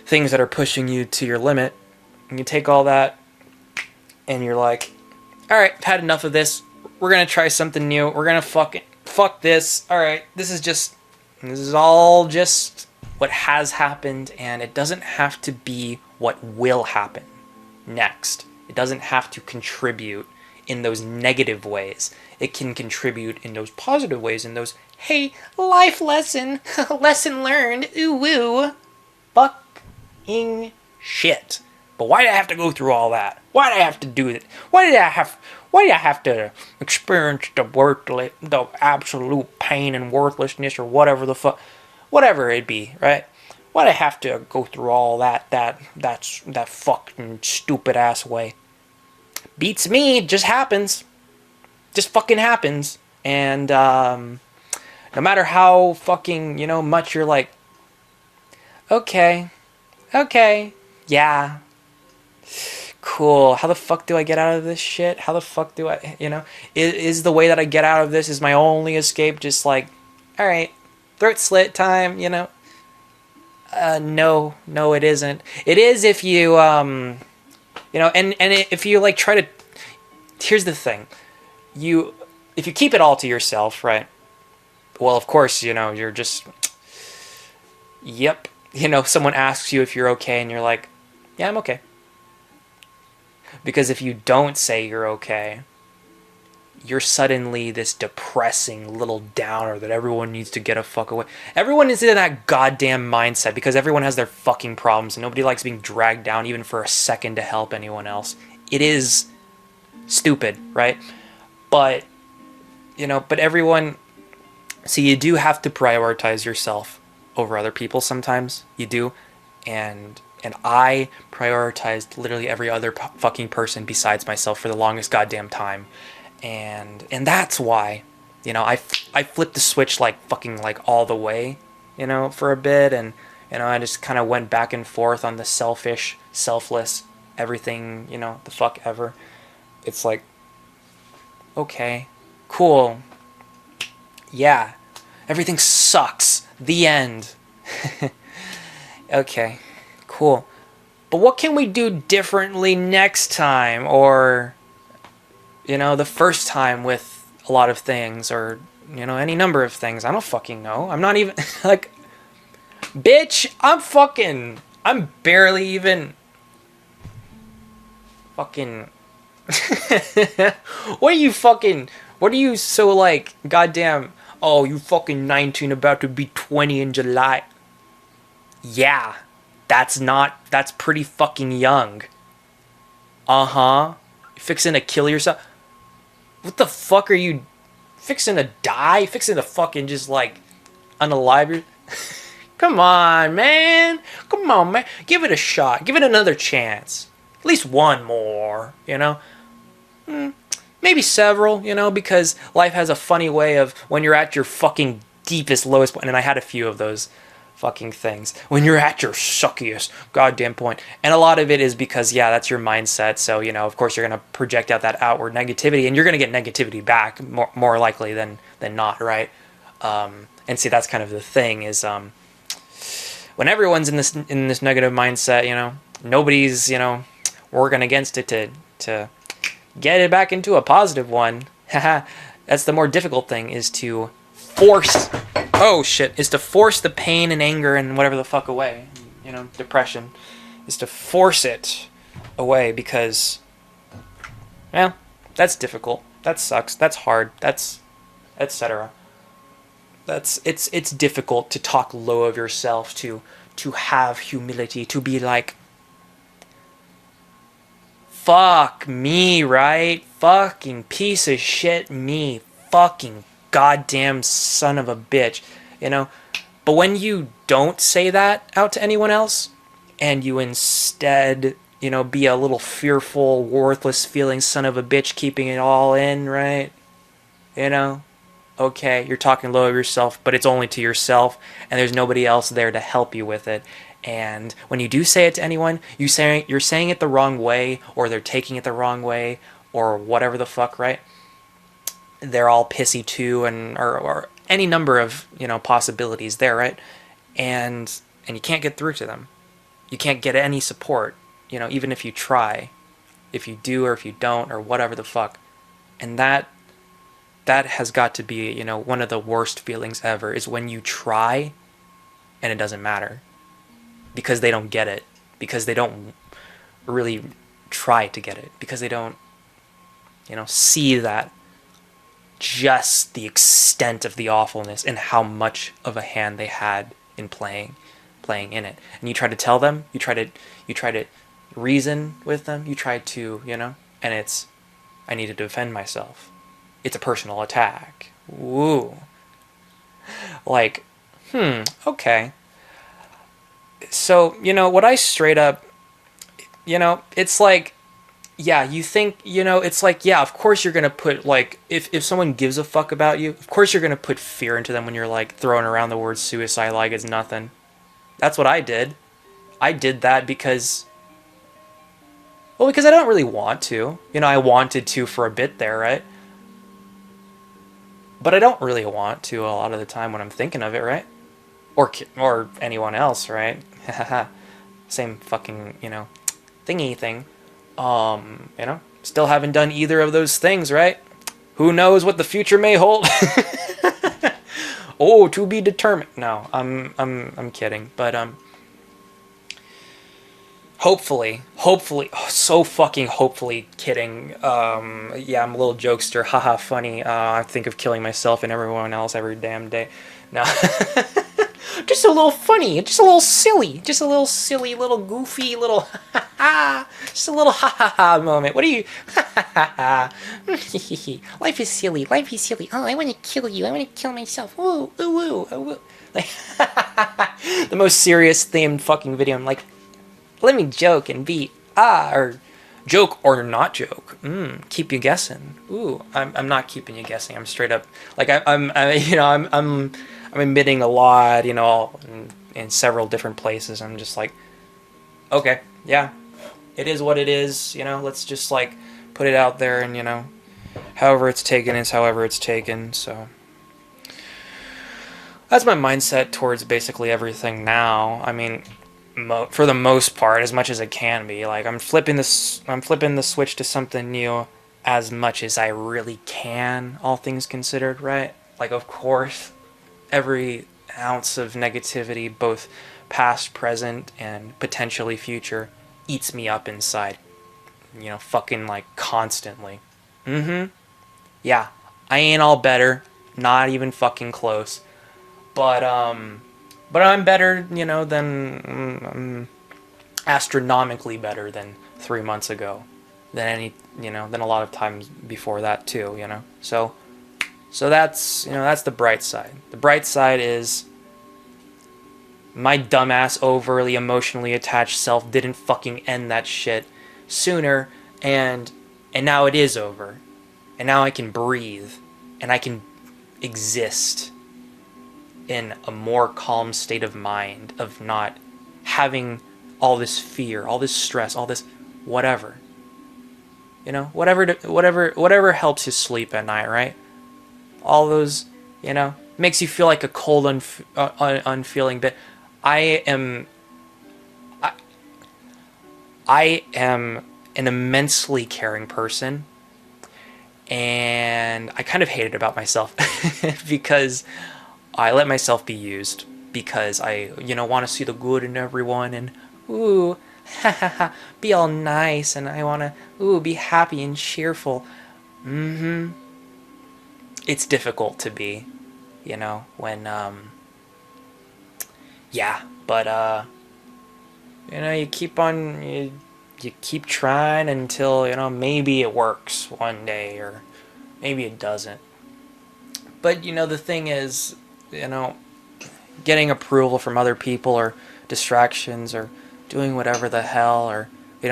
things that are pushing you to your limit, and you take all that and you're like, all right, I've had enough of this. We're going to try something new. We're going to fuck this. All right, this is all just what has happened, and it doesn't have to be what will happen next. It doesn't have to contribute in those negative ways. It can contribute in those positive ways, in those, hey, life lesson, lesson learned, ooh woo, fucking shit. But why did I have to go through all that? Why did I have to do it? Why did I have to experience the absolute pain and worthlessness, or whatever the fuck, whatever it be, right? Why did I have to go through all that fucking stupid ass way? Beats me. It just happens. Just fucking happens. And no matter how fucking, you know, much you're like, okay, yeah, cool, how the fuck do I get out of this shit? How the fuck do I, you know, is the way that I get out of this, is my only escape just like, all right, throat slit time, you know? No, it isn't. It is if you, you know, and if you like try to, here's the thing, if you keep it all to yourself, right? Well, of course, you know, you're just, yep, you know, someone asks you if you're okay, and you're like, yeah, I'm okay. Because if you don't say you're okay, you're suddenly this depressing little downer that everyone needs to get a fuck away. Everyone is in that goddamn mindset because everyone has their fucking problems and nobody likes being dragged down even for a second to help anyone else. It is stupid, right? But, you know, but everyone, see, you do have to prioritize yourself over other people sometimes. You do. And I prioritized literally every other fucking person besides myself for the longest goddamn time. And that's why, you know, I flipped the switch like fucking like all the way, you know, for a bit. And, you know, I just kind of went back and forth on the selfish, selfless, everything, you know, the fuck ever. It's like, okay, cool. Yeah, everything sucks. The end. Okay, cool. But what can we do differently next time? Or, you know, the first time with a lot of things, or, you know, any number of things. I don't fucking know. I'm not even, like, bitch, I'm barely even fucking, what are you so, like, goddamn, oh, you fucking 19 about to be 20 in July. Yeah, that's pretty fucking young. Uh-huh. You fixing to kill yourself? What the fuck are you fixing to die? Fixing to fucking just like unalive Come on, man. Come on, man. Give it a shot. Give it another chance. At least one more, you know? Maybe several, you know, because life has a funny way of when you're at your fucking deepest, lowest point, and I had a few of those fucking things. When you're at your suckiest goddamn point. And a lot of it is because, yeah, that's your mindset. So, you know, of course you're going to project out that outward negativity, and you're going to get negativity back more likely than not, right? And see, that's kind of the thing is when everyone's in this negative mindset, you know, nobody's, you know, working against it to get it back into a positive one. That's the more difficult thing, is to force the pain and anger and whatever the fuck away, you know, depression, is to force it away, because, well, that's difficult, that sucks, that's hard, that's etc. It's difficult to talk low of yourself, to have humility, to be like, fuck me, right? Fucking piece of shit me. Fucking goddamn son of a bitch. You know? But when you don't say that out to anyone else, and you instead, be a little fearful, worthless feeling son of a bitch keeping it all in, right? You know? Okay, you're talking low of yourself, but it's only to yourself, and there's nobody else there to help you with it. And when you do say it to anyone, you're saying it the wrong way, or they're taking it the wrong way, or whatever the fuck, right? They're all pissy too, and or any number of possibilities there, right? And you can't get through to them. You can't get any support, even if you try, if you do or if you don't or whatever the fuck. And that has got to be, one of the worst feelings ever, is when you try and it doesn't matter because they don't get it, because they don't really try to get it, because they don't, see that just the extent of the awfulness and how much of a hand they had in playing in it. And you try to tell them, you try to reason with them, you try to, and it's, I need to defend myself. It's a personal attack. Woo. Like, okay. So, what I straight up, it's like, yeah, you think, it's like, yeah, of course you're going to put, like, if someone gives a fuck about you, of course you're going to put fear into them when you're, like, throwing around the word suicide like it's nothing. That's what I did. I did that because I don't really want to. I wanted to for a bit there, right? But I don't really want to a lot of the time when I'm thinking of it, right? Or anyone else, right? Same fucking, thingy thing. Still haven't done either of those things, right? Who knows what the future may hold? Oh, to be determined. No, I'm kidding, but hopefully, so fucking hopefully kidding. Yeah, I'm a little jokester, haha, funny. I think of killing myself and everyone else every damn day. No. Just a little funny, just a little silly, little goofy, little ha ha, just a little ha ha ha moment. What are you? Ha ha ha. Life is silly. Oh, I want to kill you. I want to kill myself. Ooh, ooh, ooh, ooh. Like the most serious themed fucking video. I'm like, let me joke and be or joke or not joke. Keep you guessing. Ooh, I'm not keeping you guessing. I'm straight up like I'm admitting a lot, in several different places. I'm just like, okay, yeah, it is what it is, let's just like put it out there, and however it's taken is however it's taken. So that's my mindset towards basically everything now. I mean, for the most part, as much as it can be. Like I'm flipping the switch to something new as much as I really can, all things considered, right? Like, of course, every ounce of negativity, both past, present, and potentially future, eats me up inside. Fucking like constantly. Yeah, I ain't all better, not even fucking close. But I'm better, than astronomically better than 3 months ago, than than a lot of times before that too. So that's that's the bright side. The bright side is my dumbass, overly emotionally attached self didn't fucking end that shit sooner, and now it is over, and now I can breathe, and I can exist in a more calm state of mind, of not having all this fear, all this stress, all this whatever. Whatever helps you sleep at night, right? All those, makes you feel like a cold, unfeeling bit. I am an immensely caring person, and I kind of hate it about myself because I let myself be used, because I, want to see the good in everyone, and ooh, be all nice, and I want to, be happy and cheerful. It's difficult to be, when, yeah, but, you keep on, you keep trying until, maybe it works one day, or maybe it doesn't. But, the thing is, getting approval from other people, or distractions, or doing whatever the hell, or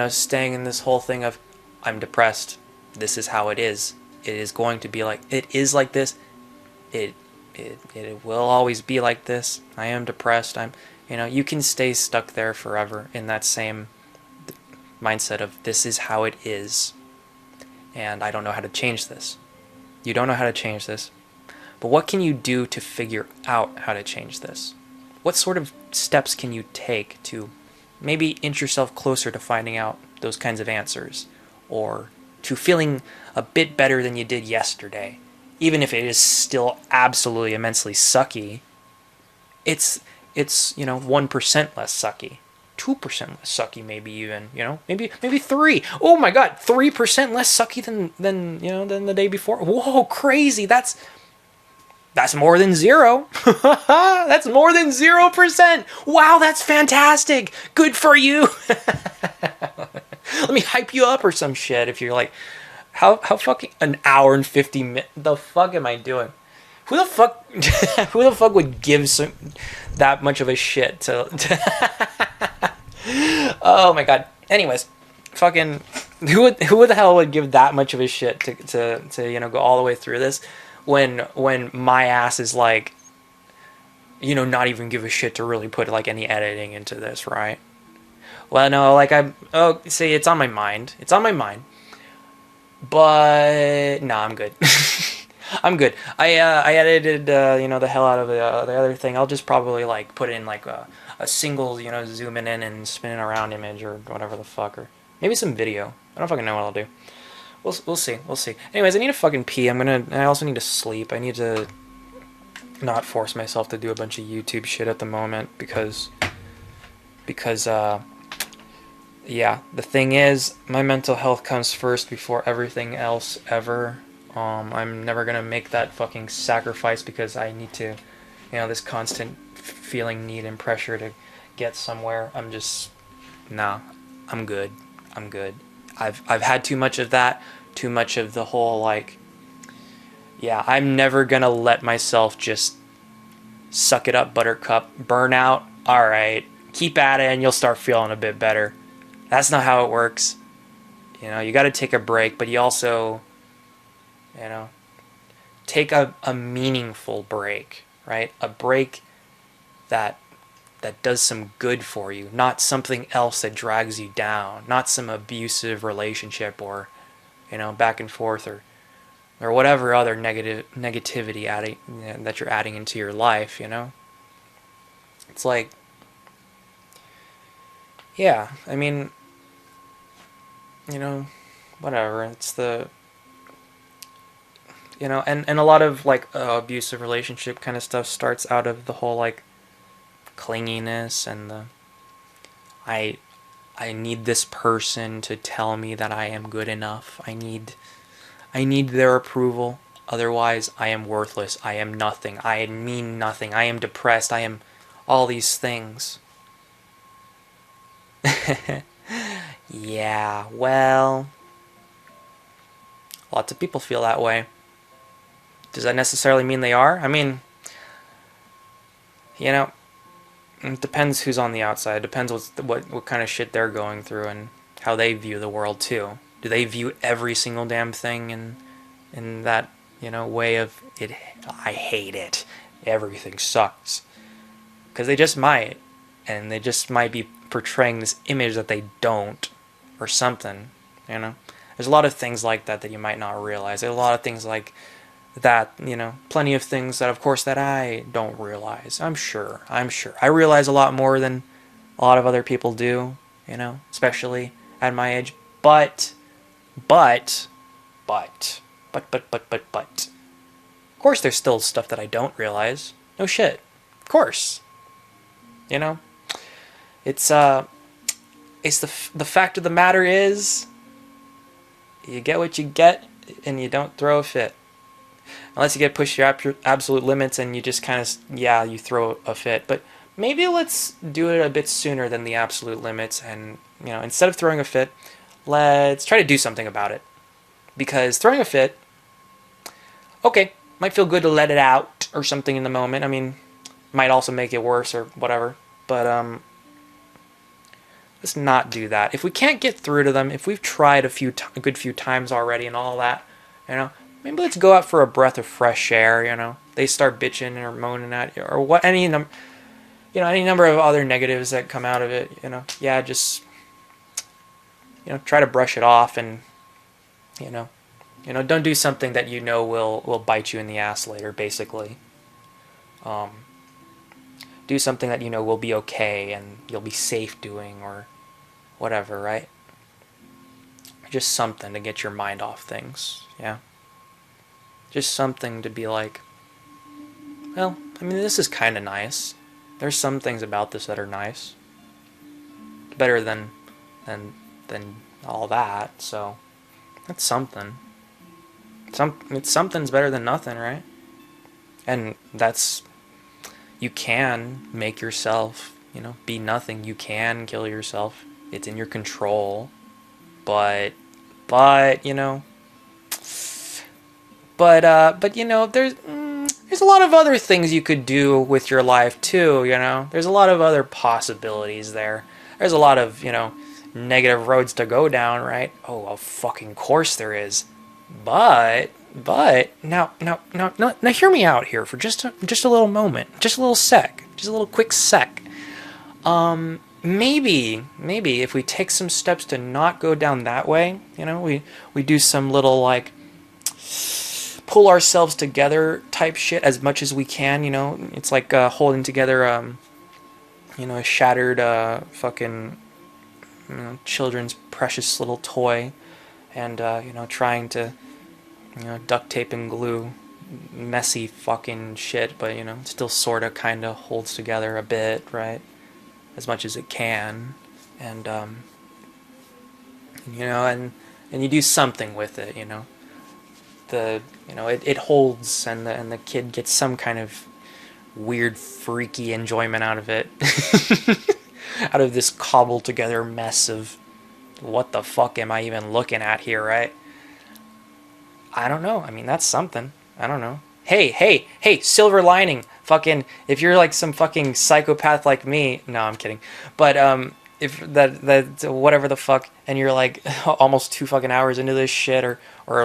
staying in this whole thing of, I'm depressed, this is how it is, it is going to be like, it is like this, it will always be like this, I am depressed, you can stay stuck there forever in that same mindset of, this is how it is, and I don't know how to change this. You don't know how to change this, but what can you do to figure out how to change this? What sort of steps can you take to maybe inch yourself closer to finding out those kinds of answers, or to feeling a bit better than you did yesterday? Even if it is still absolutely immensely sucky, it's 1% less sucky, 2% less sucky, maybe even, maybe 3. Oh my god, 3% less sucky than the day before. Whoa, crazy! That's more than 0. That's more than 0%. Wow, that's fantastic. Good for you. Let me hype you up or some shit. If you're like, how fucking an hour and 50 minutes? The fuck am I doing? Who the fuck would give that much of a shit to oh my god. Anyways, fucking who the hell would give that much of a shit to go all the way through this when my ass is like, not even give a shit to really put like any editing into this, right? Well, no, like see, it's on my mind. It's on my mind. But nah, I'm good. I'm good. I edited the hell out of the other thing. I'll just probably like put in like a single zooming in and spinning around image or whatever the fuck, or maybe some video. I don't fucking know what I'll do. We'll see. Anyways, I need to fucking pee. I also need to sleep. I need to not force myself to do a bunch of YouTube shit at the moment because yeah, the thing is, my mental health comes first before everything else ever. I'm never gonna make that fucking sacrifice because I need to, this constant feeling need and pressure to get somewhere. I'm good. I've had too much of that, too much of the whole like, yeah, I'm never gonna let myself just suck it up, buttercup, burn out. All right, keep at it and you'll start feeling a bit better. That's not how it works. You got to take a break, but you also, take a meaningful break, right? A break that does some good for you, not something else that drags you down, not some abusive relationship or, back and forth or whatever other negativity that you're adding into your life, It's like, yeah, I mean, whatever. It's the, and a lot of like abusive relationship kind of stuff starts out of the whole like clinginess and the I need this person to tell me that I am good enough. I need their approval. Otherwise, I am worthless. I am nothing. I mean nothing. I am depressed. I am all these things. Yeah, well, lots of people feel that way. Does that necessarily mean they are? I mean, it depends who's on the outside. It depends what kind of shit they're going through and how they view the world too. Do they view every single damn thing in that, way of it? I hate it. Everything sucks. Because they just might. And they just might be portraying this image that they don't. Or something, There's a lot of things like that you might not realize. There's a lot of things like that, plenty of things that, of course, that I don't realize. I'm sure. I realize a lot more than a lot of other people do, especially at my age. But, of course there's still stuff that I don't realize. No shit. Of course. It's the fact of the matter is, you get what you get, and you don't throw a fit. Unless you get pushed your absolute limits, and you just kind of, you throw a fit. But maybe let's do it a bit sooner than the absolute limits, and, instead of throwing a fit, let's try to do something about it. Because throwing a fit, okay, might feel good to let it out or something in the moment. I mean, might also make it worse or whatever. But, Let's not do that. If we can't get through to them, if we've tried a good few times already and all that, maybe let's go out for a breath of fresh air. They start bitching or moaning at you, or what, any number of other negatives that come out of it. Yeah, just try to brush it off, and don't do something that will bite you in the ass later. Basically, do something that will be okay and you'll be safe doing, or whatever, right? Just something to get your mind off things, yeah? Just something to be like, well, I mean, this is kind of nice. There's some things about this that are nice. Better than all that, so that's something. Something's better than nothing, right? And you can make yourself, be nothing. You can kill yourself. It's in your control. But there's a lot of other things you could do with your life too, There's a lot of other possibilities there. There's a lot of, negative roads to go down, right? Oh, well, fucking course there is. But now hear me out here for just a little moment, just a little sec, just a little quick sec. Maybe if we take some steps to not go down that way, we do some little like pull ourselves together type shit as much as we can. It's like holding together a shattered fucking children's precious little toy, and trying to duct tape and glue messy fucking shit, but it still sorta kinda holds together a bit, right? As much as it can. And and you do something with it, it holds, and the kid gets some kind of weird freaky enjoyment out of it. Out of this cobbled together mess of what the fuck am I even looking at here, right? I don't know. I mean, that's something. I don't know. Hey, silver lining. Fucking, if you're like some fucking psychopath like me, no, I'm kidding. But if that whatever the fuck, and you're like almost 2 fucking hours into this shit, or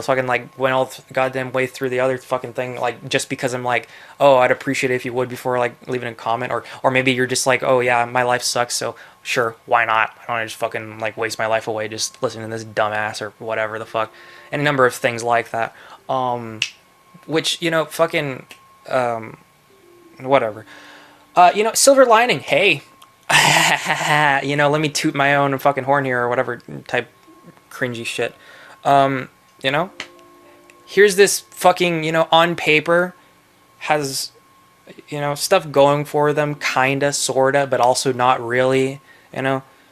fucking like went all the goddamn way through the other fucking thing, like just because I'm like, oh, I'd appreciate it if you would before like leaving a comment, or maybe you're just like, oh yeah, my life sucks, so sure, why not? I don't want to just fucking like waste my life away just listening to this dumbass or whatever the fuck. And a number of things like that. Which, fucking, whatever. Silver lining, hey. Let me toot my own fucking horn here, or whatever type cringy shit. Here's this fucking, on paper, has, stuff going for them, kinda, sorta, but also not really,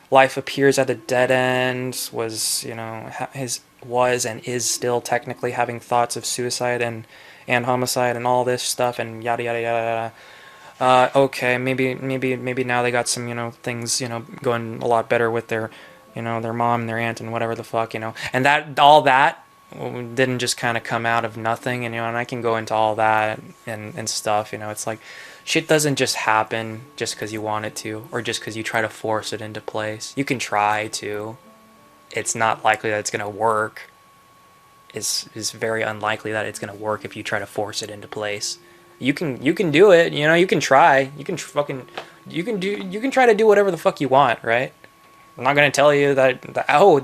Life appears at a dead end, was and is still technically having thoughts of suicide and homicide and all this stuff and yada yada yada. Okay, maybe now they got some things going a lot better with their their mom and their aunt and whatever the fuck and that all that didn't just kind of come out of nothing, and I can go into all that and stuff. It's like shit doesn't just happen just because you want it to, or just because you try to force it into place. You can try to. It's not likely that it's gonna work. It's very unlikely that it's gonna work if you try to force it into place. You can do it. You can try. You can try to do whatever the fuck you want, right? I'm not gonna tell you that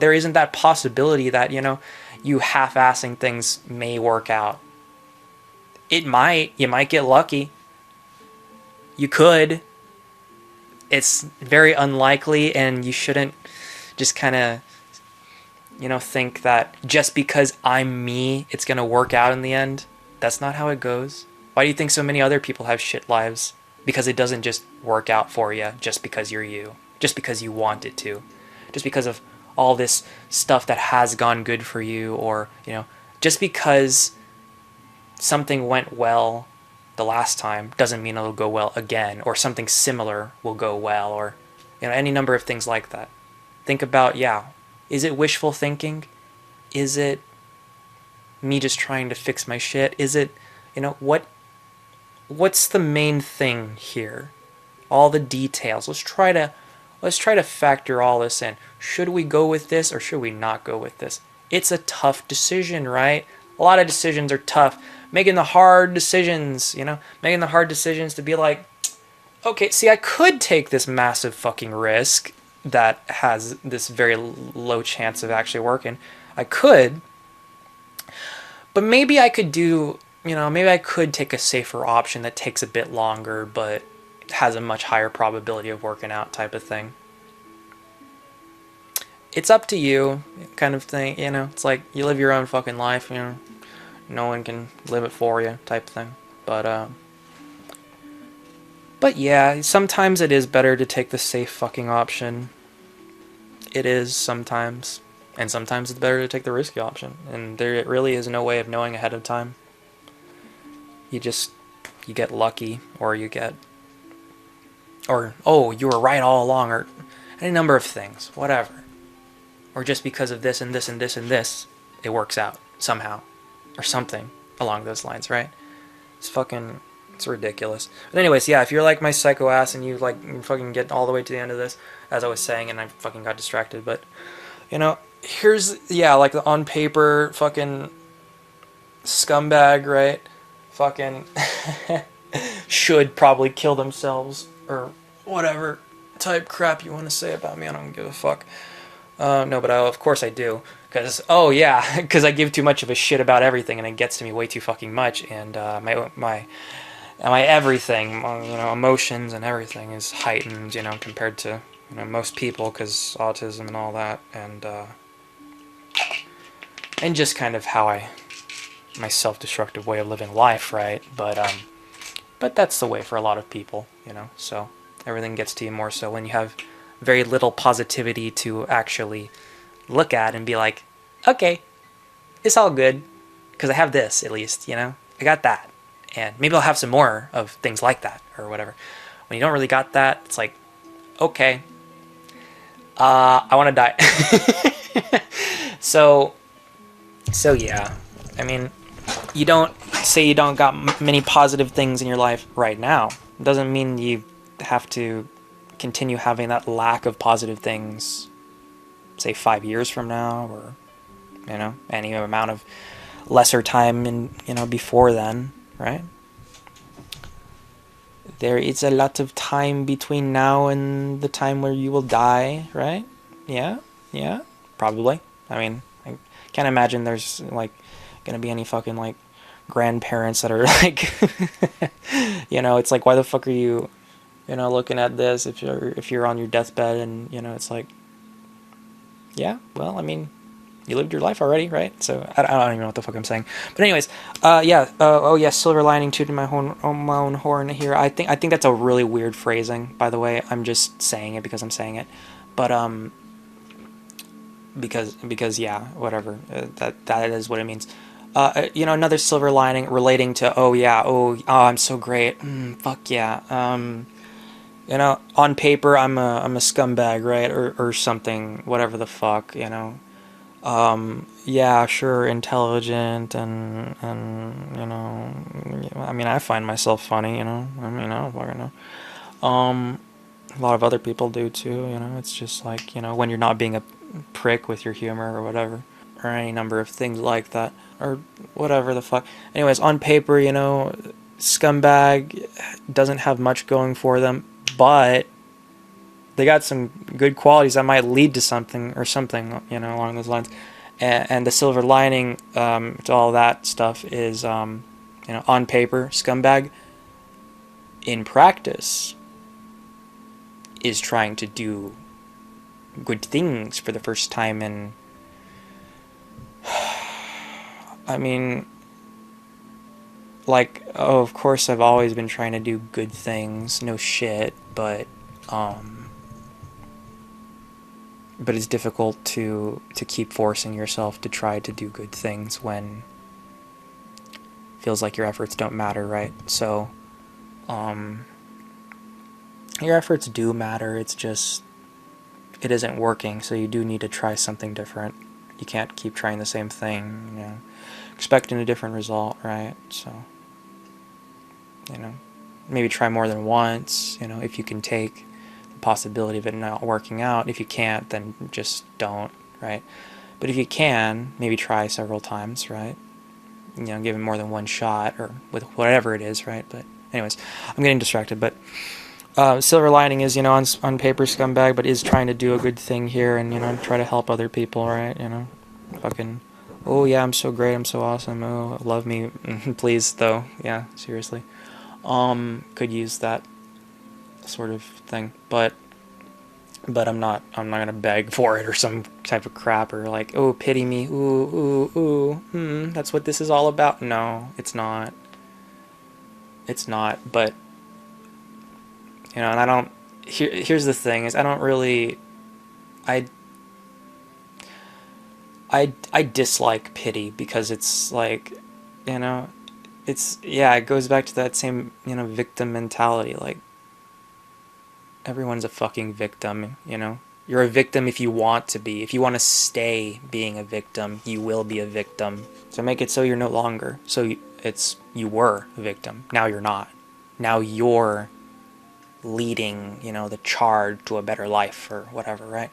there isn't that possibility that you half-assing things may work out. It might. You might get lucky. You could. It's very unlikely, and you shouldn't just kind of think that just because I'm me, it's gonna work out in the end. That's not how it goes. Why do you think so many other people have shit lives? Because it doesn't just work out for you just because you're you. Just because you want it to. Just because of all this stuff that has gone good for you, or, just because something went well the last time doesn't mean it'll go well again, or something similar will go well, or, any number of things like that. Think about, is it wishful thinking? Is it me just trying to fix my shit? Is it, what's the main thing here? All the details. Let's try to let's try to factor all this in. Should we go with this or should we not go with this? It's a tough decision, right? A lot of decisions are tough. Making the hard decisions, making the hard decisions to be like, okay, see, I could take this massive fucking risk that has this very low chance of actually working. I could, but maybe I could do, maybe I could take a safer option that takes a bit longer, but has a much higher probability of working out type of thing. It's up to you kind of thing, It's like you live your own fucking life, No one can live it for you type thing. But yeah, sometimes it is better to take the safe fucking option. It is sometimes. And sometimes it's better to take the risky option. And there really is no way of knowing ahead of time. You get lucky, or you were right all along, or any number of things, whatever. Or just because of this and this and this and this, it works out somehow. Or something along those lines, right? It's ridiculous. But anyways, yeah, if you're like my psycho ass and you fucking get all the way to the end of this, as I was saying, and I fucking got distracted, but, here's, like the on paper fucking scumbag, right? Fucking should probably kill themselves, or whatever type crap you want to say about me. I don't give a fuck. No, but of course I do. Because I give too much of a shit about everything, and it gets to me way too fucking much, and my everything, emotions and everything is heightened, compared to, most people, because autism and all that, and just kind of my self-destructive way of living life, right? But that's the way for a lot of people, so everything gets to you more so when you have very little positivity to actually look at and be like, okay, it's all good, because I have this, at least, I got that, and maybe I'll have some more of things like that, or whatever. When you don't really got that, it's like, okay, I want to die. so yeah, I mean, you don't got many positive things in your life right now. It doesn't mean you have to continue having that lack of positive things, say 5 years from now, or any amount of lesser time in before then, right? There is a lot of time between now and the time where you will die, right? Yeah, probably. I mean, I can't imagine there's gonna be any fucking grandparents that are it's like, why the fuck are you looking at this if you're on your deathbed, and it's like, yeah, well, I mean, you lived your life already, right? So I don't even know what the fuck I'm saying. But anyways, silver lining tooting my own horn here. I think that's a really weird phrasing, by the way. I'm just saying it because I'm saying it. But because yeah, whatever. That is what it means. Another silver lining relating to I'm so great. Fuck yeah. On paper I'm a scumbag, right? Or something, whatever the fuck, yeah, sure, intelligent, and I mean, I find myself funny, I mean, I don't fucking know. A lot of other people do too, it's just like, when you're not being a prick with your humor or whatever, or any number of things like that, or whatever the fuck. Anyways, on paper, scumbag doesn't have much going for them, but they got some good qualities that might lead to something, along those lines. And the silver lining to all that stuff is, on paper, scumbag, in practice, is trying to do good things for the first time in, I mean, of course I've always been trying to do good things, no shit, but it's difficult to keep forcing yourself to try to do good things when it feels like your efforts don't matter, right? So, your efforts do matter, it's just, it isn't working, so you do need to try something different. You can't keep trying the same thing, expecting a different result, right? So, maybe try more than once, if you can take the possibility of it not working out. If you can't, then just don't, right? But if you can, maybe try several times, right? You know, give it more than one shot, or with whatever it is, right? But anyways, I'm getting distracted. But silver lining is, you know, on paper scumbag, but is trying to do a good thing here, and, you know, try to help other people, right? You know, fucking, oh yeah, I'm so great, I'm so awesome, oh, love me, please, though, yeah, seriously. Could use that sort of thing, but I'm not gonna beg for it or some type of crap, or like, oh, pity me, that's what this is all about. No, it's not. It's not, but, you know, and I don't, here's the thing, is I don't really, I dislike pity, because it's like, you know, it's, yeah, it goes back to that same, you know, victim mentality, like, everyone's a fucking victim, you know? You're a victim if you want to be. If you want to stay being a victim, you will be a victim. So make it so you're no longer. So you were a victim. Now you're not. Now you're leading, you know, the charge to a better life or whatever, right?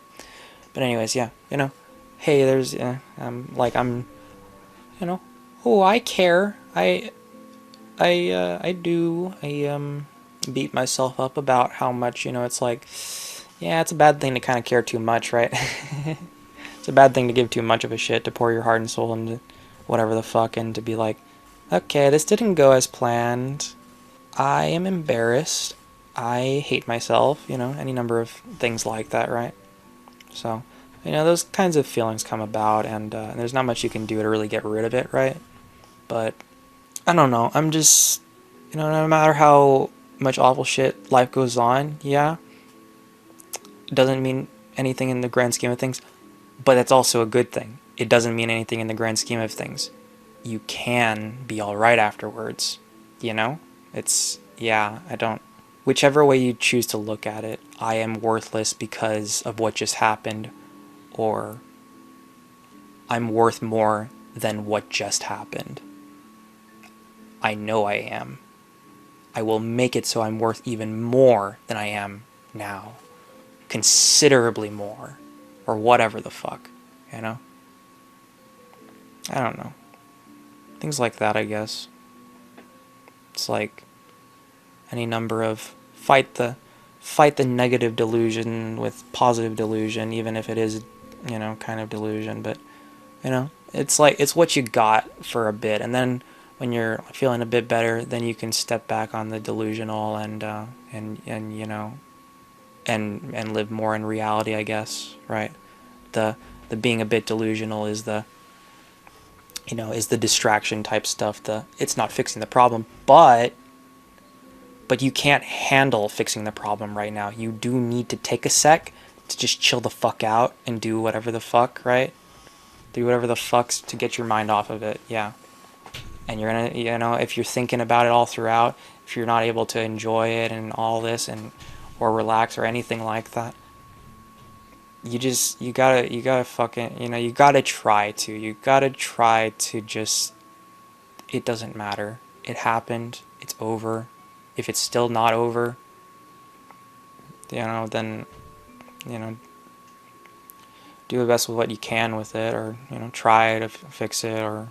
But anyways, yeah, you know, hey, there's, you know, oh, I care. I do. Beat myself up about how much, you know, it's like, yeah, it's a bad thing to kind of care too much, right? It's a bad thing to give too much of a shit, to pour your heart and soul into whatever the fuck, and to be like, okay, this didn't go as planned. I am embarrassed. I hate myself, you know, any number of things like that, right? So, you know, those kinds of feelings come about, and there's not much you can do to really get rid of it, right? But, I don't know, I'm just, you know, no matter how much awful shit life goes on, yeah, it doesn't mean anything in the grand scheme of things, but that's also a good thing. It doesn't mean anything in the grand scheme of things. You can be alright afterwards, you know? It's, yeah, I don't, whichever way you choose to look at it, I am worthless because of what just happened, or I'm worth more than what just happened. I know I am. I will make it so I'm worth even more than I am now. Considerably more. Or whatever the fuck. You know? I don't know. Things like that, I guess. It's like any number of fight the negative delusion with positive delusion, even if it is, you know, kind of delusion, but, you know, it's like, it's what you got for a bit, and then when you're feeling a bit better, then you can step back on the delusional and you know, and live more in reality, I guess, right? The being a bit delusional is the, you know, is the distraction type stuff. It's not fixing the problem, but you can't handle fixing the problem right now. You do need to take a sec to just chill the fuck out and do whatever the fuck, right? Do whatever the fucks to get your mind off of it, yeah. And you're gonna, you know, if you're thinking about it all throughout, if you're not able to enjoy it and all this, and or relax or anything like that, you gotta fucking, you know, you gotta try to just, it doesn't matter. It happened. It's over. If it's still not over, you know, then, you know, do the best with what you can with it, or, you know, try to fix it, or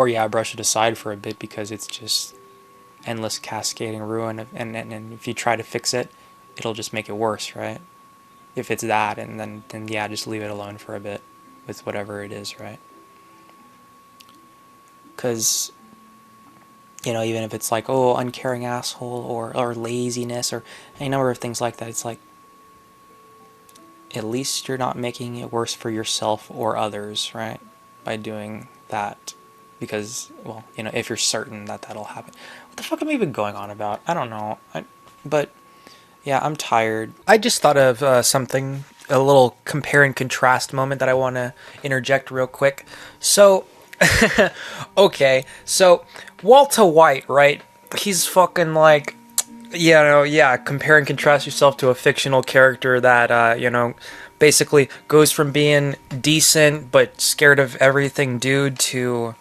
yeah, brush it aside for a bit, because it's just endless cascading ruin, and if you try to fix it, it'll just make it worse, right? If it's that, and then yeah, just leave it alone for a bit with whatever it is, right? Because, you know, even if it's like, oh, uncaring asshole, or laziness, or any number of things like that, it's like, at least you're not making it worse for yourself or others, right? By doing that. Because, well, you know, if you're certain that that'll happen. What the fuck am I even going on about? I don't know. But, yeah, I'm tired. I just thought of something, a little compare and contrast moment that I want to interject real quick. So, okay, so, Walter White, right? He's fucking like, you know, yeah, compare and contrast yourself to a fictional character that, you know, basically goes from being decent but scared of everything dude to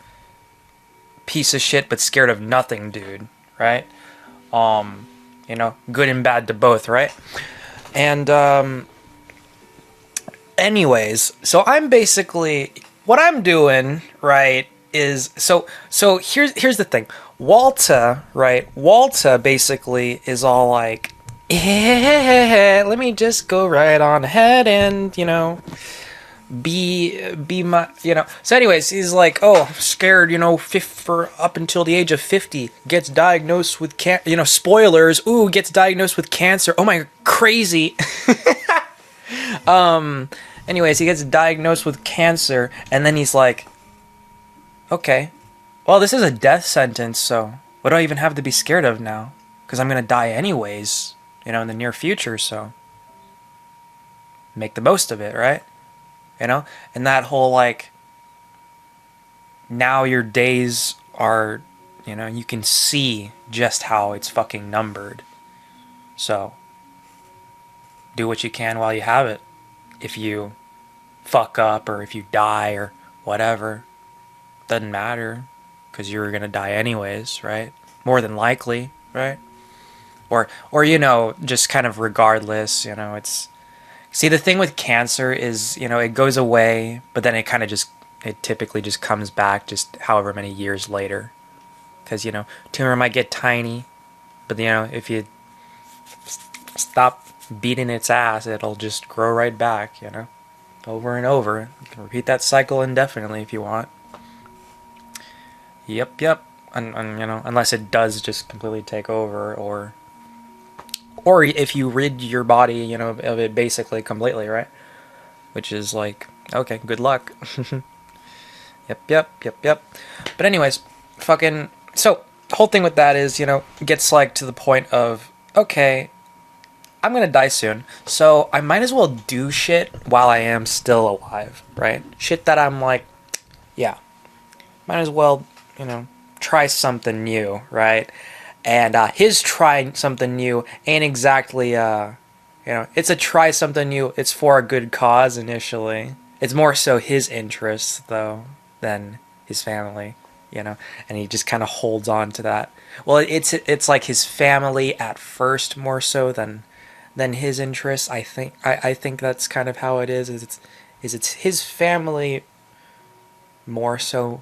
piece of shit but scared of nothing dude, right? You know, good and bad to both, right? And anyways, so I'm basically what I'm doing, right, is so here's the thing. Walta basically is all like, yeah, let me just go right on ahead and, you know, be my, you know. So anyways, he's like, oh, scared, you know, for up until the age of 50, gets diagnosed with you know, spoilers, ooh, gets diagnosed with cancer. Oh my, crazy. Anyways, he gets diagnosed with cancer, and then he's like, okay, well, this is a death sentence, so what do I even have to be scared of now? Because I'm going to die anyways, you know, in the near future, so make the most of it, right? You know? And that whole, like, now your days are, you know, you can see just how it's fucking numbered. So, do what you can while you have it. If you fuck up or if you die or whatever, doesn't matter, because you're gonna die anyways, right? More than likely, right? Or you know, just kind of regardless, you know. It's, see, the thing with cancer is, you know, it goes away, but then it kind of just, it typically just comes back just however many years later, because, you know, tumor might get tiny, but, you know, if you stop beating its ass, it'll just grow right back, you know, over and over. You can repeat that cycle indefinitely if you want. Yep. And you know, unless it does just completely take over, or if you rid your body, you know, of it basically completely, right? Which is like, okay, good luck. Yep. But anyways, fucking, so the whole thing with that is, you know, it gets like to the point of, okay, I'm gonna die soon, so I might as well do shit while I am still alive, right? Shit that I'm like, yeah, might as well, you know, try something new, right? And his trying something new ain't exactly, you know, it's a try something new. It's for a good cause initially. It's more so his interests, though, than his family, you know, and he just kind of holds on to that. Well, it's like his family at first more so than his interests. I think that's kind of how it is. It's his family more so,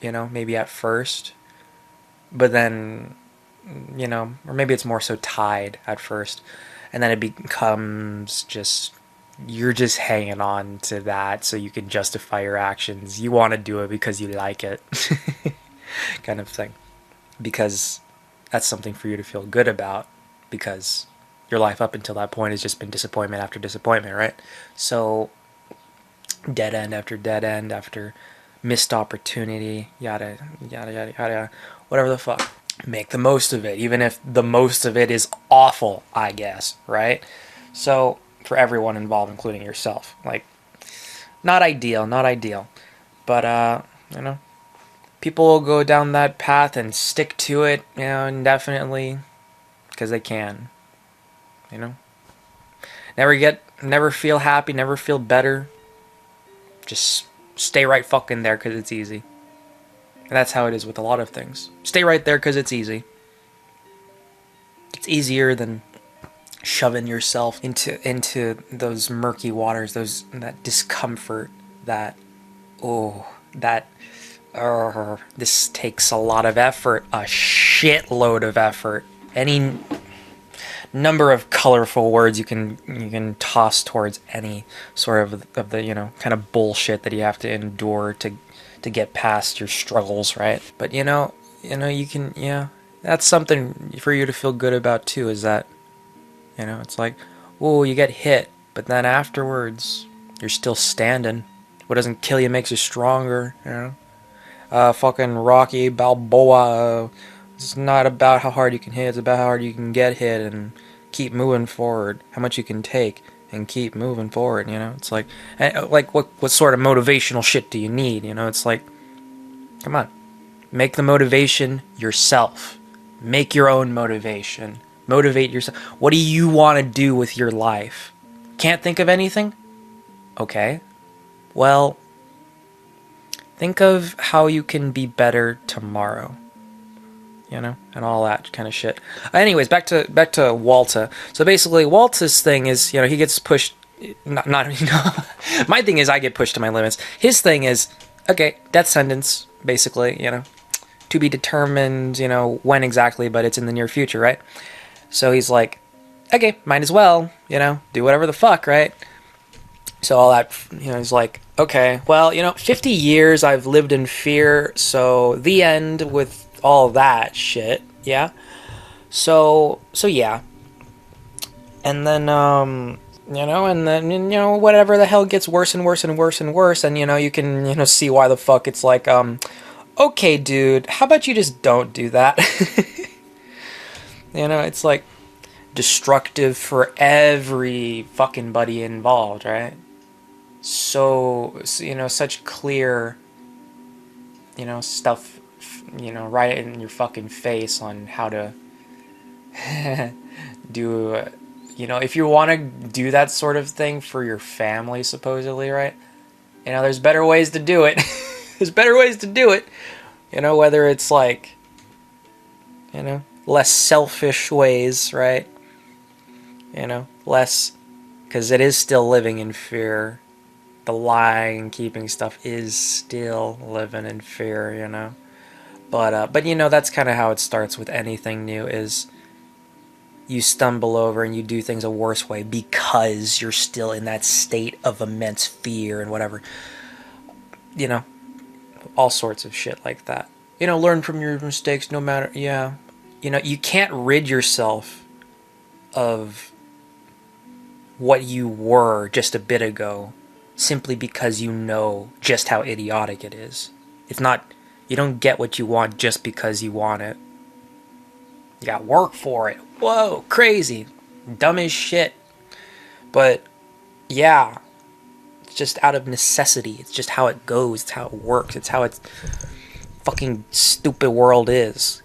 you know, maybe at first, but then, you know, or maybe it's more so tied at first, and then it becomes just, you're just hanging on to that so you can justify your actions. You want to do it because you like it, kind of thing, because that's something for you to feel good about, because your life up until that point has just been disappointment after disappointment, right? So dead end after dead end after missed opportunity, yada yada, whatever the fuck. Make the most of it, even if the most of it is awful, I guess, right? So, for everyone involved, including yourself, like, not ideal, but, you know, people will go down that path and stick to it, you know, indefinitely, because they can, you know? Never feel happy, never feel better, just stay right fucking there, because it's easy. And that's how it is with a lot of things. Stay right there because it's easy. It's easier than shoving yourself into those murky waters, that discomfort, that, oh, that, this takes a lot of effort, a shitload of effort. Any number of colorful words you can toss towards any sort of the, you know, kind of bullshit that you have to endure to get past your struggles, right? But you know, you can, yeah, that's something for you to feel good about too, is that, you know, it's like, oh, you get hit, but then afterwards, you're still standing. What doesn't kill you makes you stronger, you know? Fucking Rocky Balboa, it's not about how hard you can hit, it's about how hard you can get hit and keep moving forward, how much you can take and keep moving forward, you know? It's like what sort of motivational shit do you need, you know? It's like, come on, make the motivation yourself. Make your own motivation. Motivate yourself. What do you want to do with your life? Can't think of anything? Okay. Well, think of how you can be better tomorrow. you know, and all that kind of shit. Anyways, back to Walta. So basically, Walta's thing is, you know, he gets pushed. Not you know, my thing is I get pushed to my limits. His thing is, okay, death sentence, basically, you know, to be determined, you know, when exactly, but it's in the near future, right? So he's like, okay, might as well, you know, do whatever the fuck, right? So all that, you know, he's like, okay, well, you know, 50 years I've lived in fear, so the end with all that shit, yeah? So yeah. And then, you know, and then, you know, whatever the hell gets worse and worse and worse and worse, and, you know, you can, you know, see why the fuck it's like, okay, dude, how about you just don't do that? You know, it's like destructive for every fucking buddy involved, right? So, you know, such clear, you know, stuff, you know, right in your fucking face on how to do, you know, if you want to do that sort of thing for your family, supposedly, right? You know, there's better ways to do it. There's better ways to do it. You know, whether it's like, you know, less selfish ways, right? You know, less, because it is still living in fear. The lying, keeping stuff is still living in fear, you know. But you know, that's kind of how it starts with anything new, is you stumble over and you do things a worse way because you're still in that state of immense fear and whatever. You know, all sorts of shit like that. You know, learn from your mistakes no matter, yeah. You know, you can't rid yourself of what you were just a bit ago simply because you know just how idiotic it is. It's not, you don't get what you want just because you want it. You gotta work for it. Whoa, crazy. Dumb as shit. But, yeah. It's just out of necessity. It's just how it goes. It's how it works. It's how it's fucking stupid world is.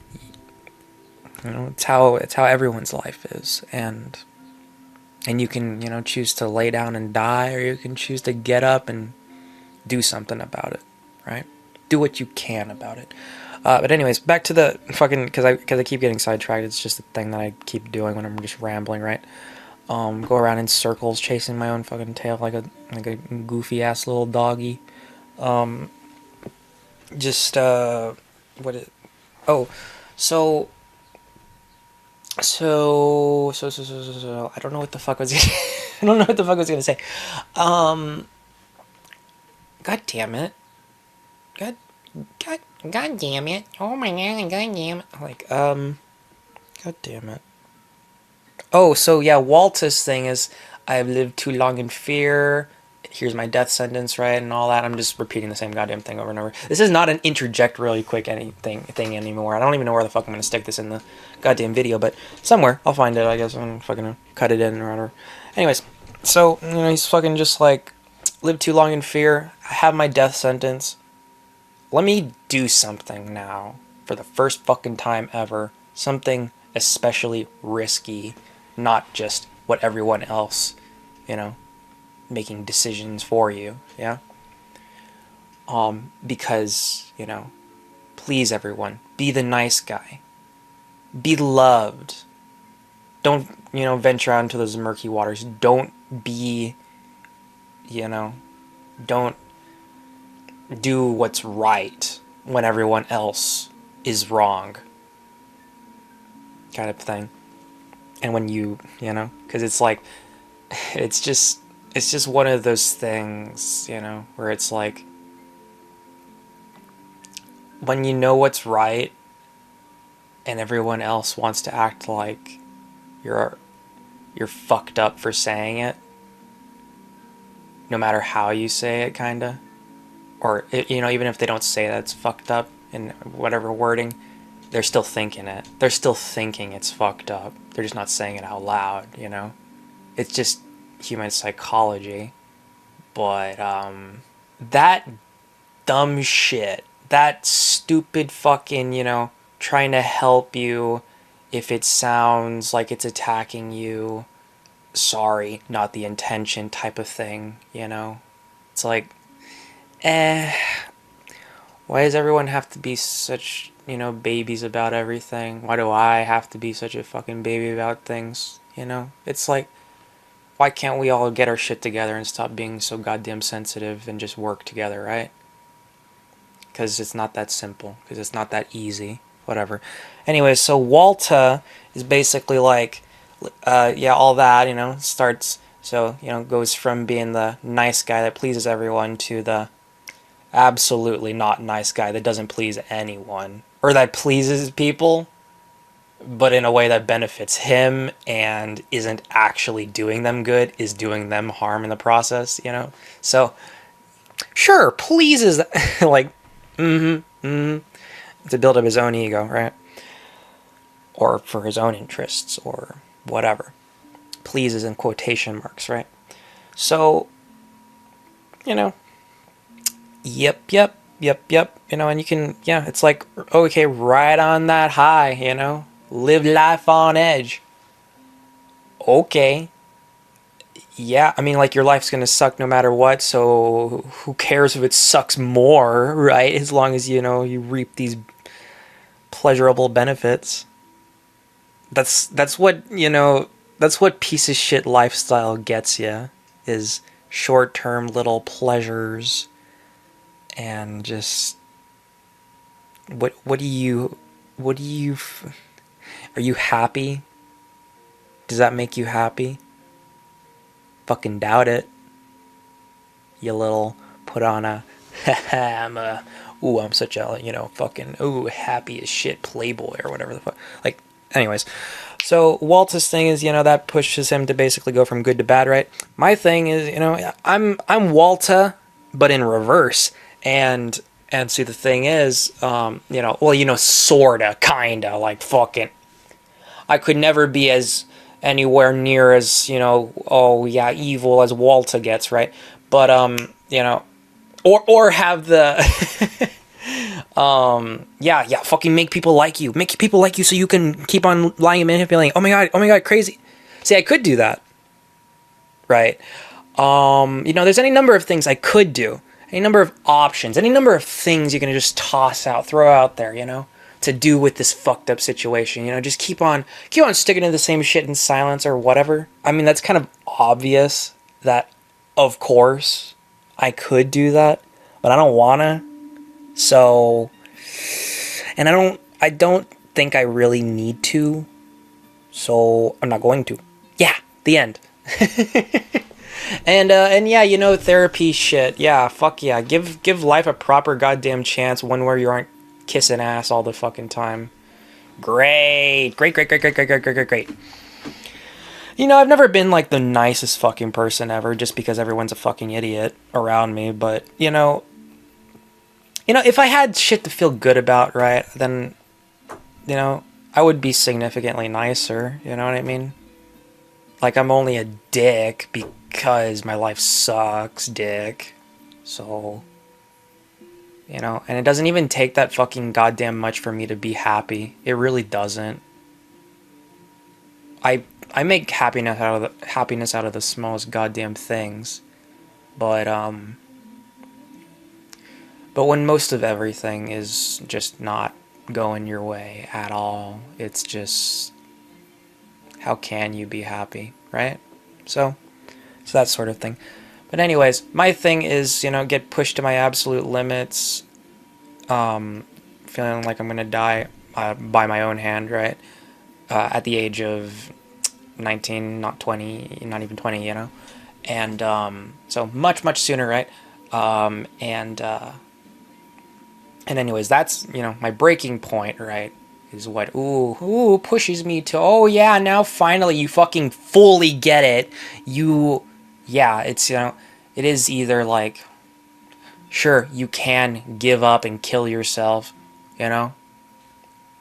You know, it's how everyone's life is. And you can, you know, choose to lay down and die, or you can choose to get up and do something about it, right? Do what you can about it. But anyways, back to the fucking, because I keep getting sidetracked. It's just a thing that I keep doing when I'm just rambling, right? Go around in circles, chasing my own fucking tail like a goofy ass little doggy. Just what it? Oh, so I don't know what the fuck I was gonna, I don't know what the fuck I was gonna say. God damn it. God damn it. Oh my god, god damn it. Like, god damn it. Oh, so yeah, Walt's thing is, I've lived too long in fear. Here's my death sentence, right, and all that. I'm just repeating the same goddamn thing over and over. This is not an interject really quick thing anymore. I don't even know where the fuck I'm gonna stick this in the goddamn video, but somewhere I'll find it. I guess I'm fucking cut it in or whatever. Anyways, so you know, he's fucking just like, lived too long in fear. I have my death sentence. Let me do something now for the first fucking time ever. Something especially risky, not just what everyone else, you know, making decisions for you, yeah? Because, you know, please everyone, be the nice guy. Be loved. Don't, you know, venture out into those murky waters. Don't be, you know, don't do what's right when everyone else is wrong, kind of thing. And when you know, because it's like, it's just one of those things, you know, where it's like, when you know what's right and everyone else wants to act like you're fucked up for saying it, no matter how you say it, kinda. Or, you know, even if they don't say that it's fucked up in whatever wording, they're still thinking it. They're still thinking it's fucked up. They're just not saying it out loud, you know? It's just human psychology. But, that dumb shit, that stupid fucking, you know, trying to help you if it sounds like it's attacking you, sorry, not the intention type of thing, you know? It's like, Why does everyone have to be such, babies about everything? Why do I have to be such a fucking baby about things? It's like, why can't we all get our shit together and stop being so goddamn sensitive and just work together, right? Because it's not that simple. Because it's not that easy. Whatever. Anyway, so Walta is basically like, all that, starts, so, goes from being the nice guy that pleases everyone to the absolutely not nice guy that doesn't please anyone. Or that pleases people, but in a way that benefits him and isn't actually doing them good, is doing them harm in the process. So, sure, pleases, like, to build up his own ego, right? Or for his own interests, or whatever. Pleases in quotation marks, right? So, yep, and you can, it's like, okay, right on that high, live life on edge. Okay. Yeah, I mean, like, your life's gonna suck no matter what, so who cares if it sucks more, right? As long as, you reap these pleasurable benefits. That's what, that's what piece of shit lifestyle gets you, is short-term little pleasures, and just, what do you, are you happy? Does that make you happy? Fucking doubt it. You little put on a I'm such a, fucking, happy as shit playboy or whatever the fuck. Like, anyways. So Walt's thing is, that pushes him to basically go from good to bad, right? My thing is, I'm Walta, but in reverse. And see, the thing is, sorta, kinda, like, fucking, I could never be as anywhere near as, evil as Walta gets, right? But, or have the, fucking make people like you. Make people like you so you can keep on lying and manipulating. Oh my god, crazy. See, I could do that, right? There's any number of things I could do. Any number of options. Any number of things you can just toss out, throw out there, to do with this fucked up situation. Just keep on sticking to the same shit in silence or whatever. I mean, that's kind of obvious that, of course, I could do that, but I don't wanna. So, and I don't think I really need to, so I'm not going to. Yeah, the end. And yeah, therapy shit. Yeah, fuck yeah. Give life a proper goddamn chance, one where you aren't kissing ass all the fucking time. Great. I've never been like the nicest fucking person ever, just because everyone's a fucking idiot around me, but, if I had shit to feel good about, right, then, I would be significantly nicer, you know what I mean? Like, I'm only a dick because my life sucks, dick. So, and it doesn't even take that fucking goddamn much for me to be happy. It really doesn't. I make happiness out of the smallest goddamn things. But when most of everything is just not going your way at all, it's just, how can you be happy, right? So that sort of thing. But anyways, my thing is, get pushed to my absolute limits, feeling like I'm gonna die by my own hand, right? At the age of 19, not 20, not even 20, and so much sooner, right? And anyways, that's, my breaking point, right? Is what, pushes me to, oh yeah, now finally you fucking fully get it. It's, it is either like, sure, you can give up and kill yourself,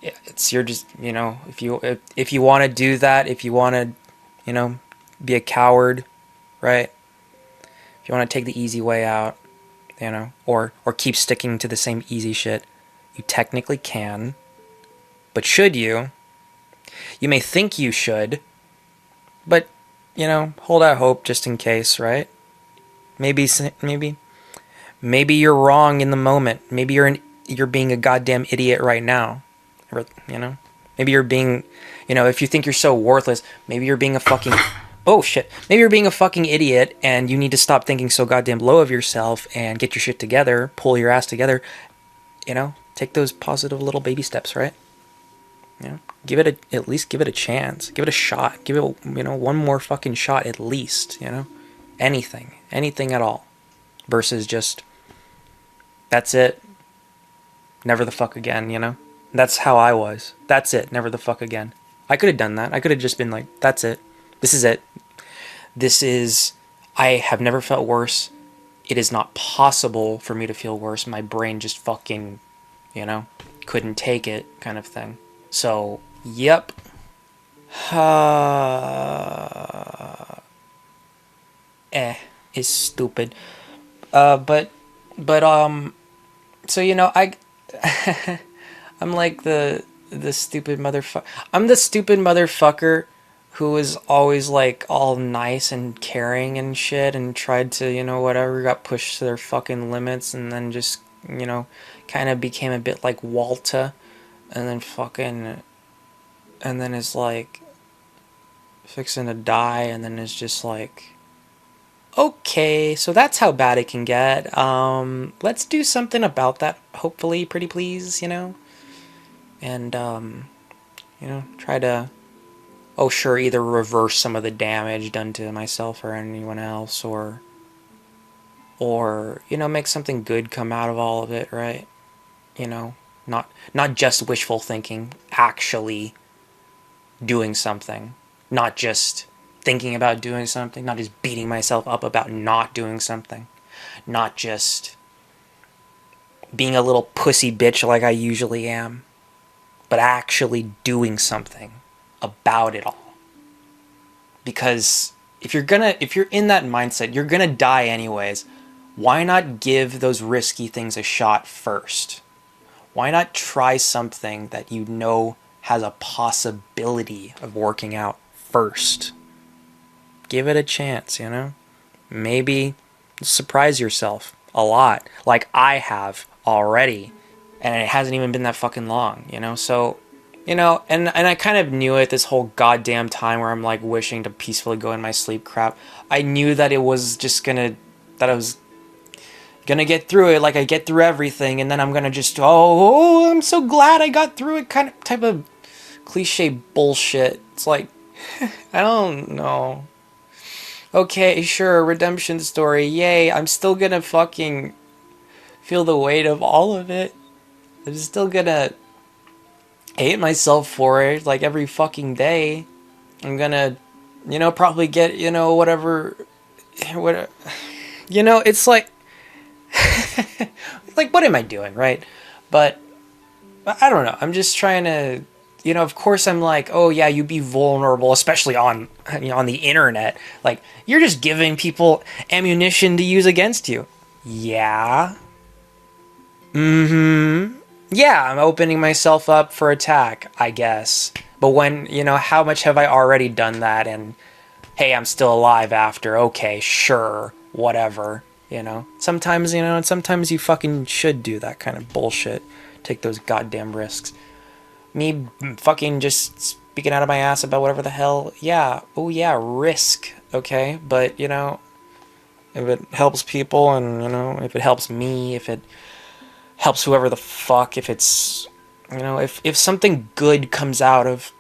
it's, you're just, if you want to do that, if you want to, be a coward, right? If you want to take the easy way out, or keep sticking to the same easy shit, you technically can. But should you? You may think you should, but, hold out hope just in case, right? Maybe you're wrong in the moment. Maybe you're an you're being a goddamn idiot right now. You know? Maybe you're being, if you think you're so worthless, maybe you're being a fucking, oh shit, maybe you're being a fucking idiot and you need to stop thinking so goddamn low of yourself and get your shit together, pull your ass together, take those positive little baby steps, right? At least give it a chance, give it a shot, give it, one more fucking shot at least, anything at all, versus just, that's it, never the fuck again, That's how I was. That's it, never the fuck again. I could have done that. I could have just been like, that's it. This is it. I have never felt worse. It is not possible for me to feel worse. My brain just fucking, couldn't take it, kind of thing. So, yep. Is stupid. But, so, I'm like the stupid motherfucker. I'm the stupid motherfucker who was always like all nice and caring and shit and tried to, whatever, got pushed to their fucking limits and then just, kind of became a bit like Walter and then is like fixing to die and then is just like, okay, so that's how bad it can get. Let's do something about that, hopefully, pretty please, and try to, either reverse some of the damage done to myself or anyone else, or make something good come out of all of it, right? Not just wishful thinking, actually doing something, not just thinking about doing something, not just beating myself up about not doing something, not just being a little pussy bitch like I usually am, but actually doing something about it all. Because if you're in that mindset, you're gonna die anyways. Why not give those risky things a shot first? Why not try something that has a possibility of working out first? Give it a chance, Maybe surprise yourself a lot, like I have already. And it hasn't even been that fucking long, So, and I kind of knew it this whole goddamn time where I'm like wishing to peacefully go in my sleep crap. I knew that it was just that I was gonna get through it like I get through everything, and then I'm gonna just, I'm so glad I got through it kind of type of cliche bullshit. It's like, I don't know. Okay, sure, redemption story, yay, I'm still gonna fucking feel the weight of all of it. I'm still gonna hate myself for it, like, every fucking day. I'm gonna, probably get, whatever, it's like, like, what am I doing, right? But I don't know, I'm just trying to, of course I'm like, oh yeah, you be vulnerable, especially on, on the internet. Like, you're just giving people ammunition to use against you. Yeah. Yeah, I'm opening myself up for attack, I guess. But when, how much have I already done that? And, hey, I'm still alive after. Okay, sure, whatever, Sometimes, and sometimes you fucking should do that kind of bullshit. Take those goddamn risks. Me fucking just speaking out of my ass about whatever the hell, yeah, oh yeah, risk, okay? But, if it helps people and, if it helps me, if it helps whoever the fuck, if it's, if something good comes out of,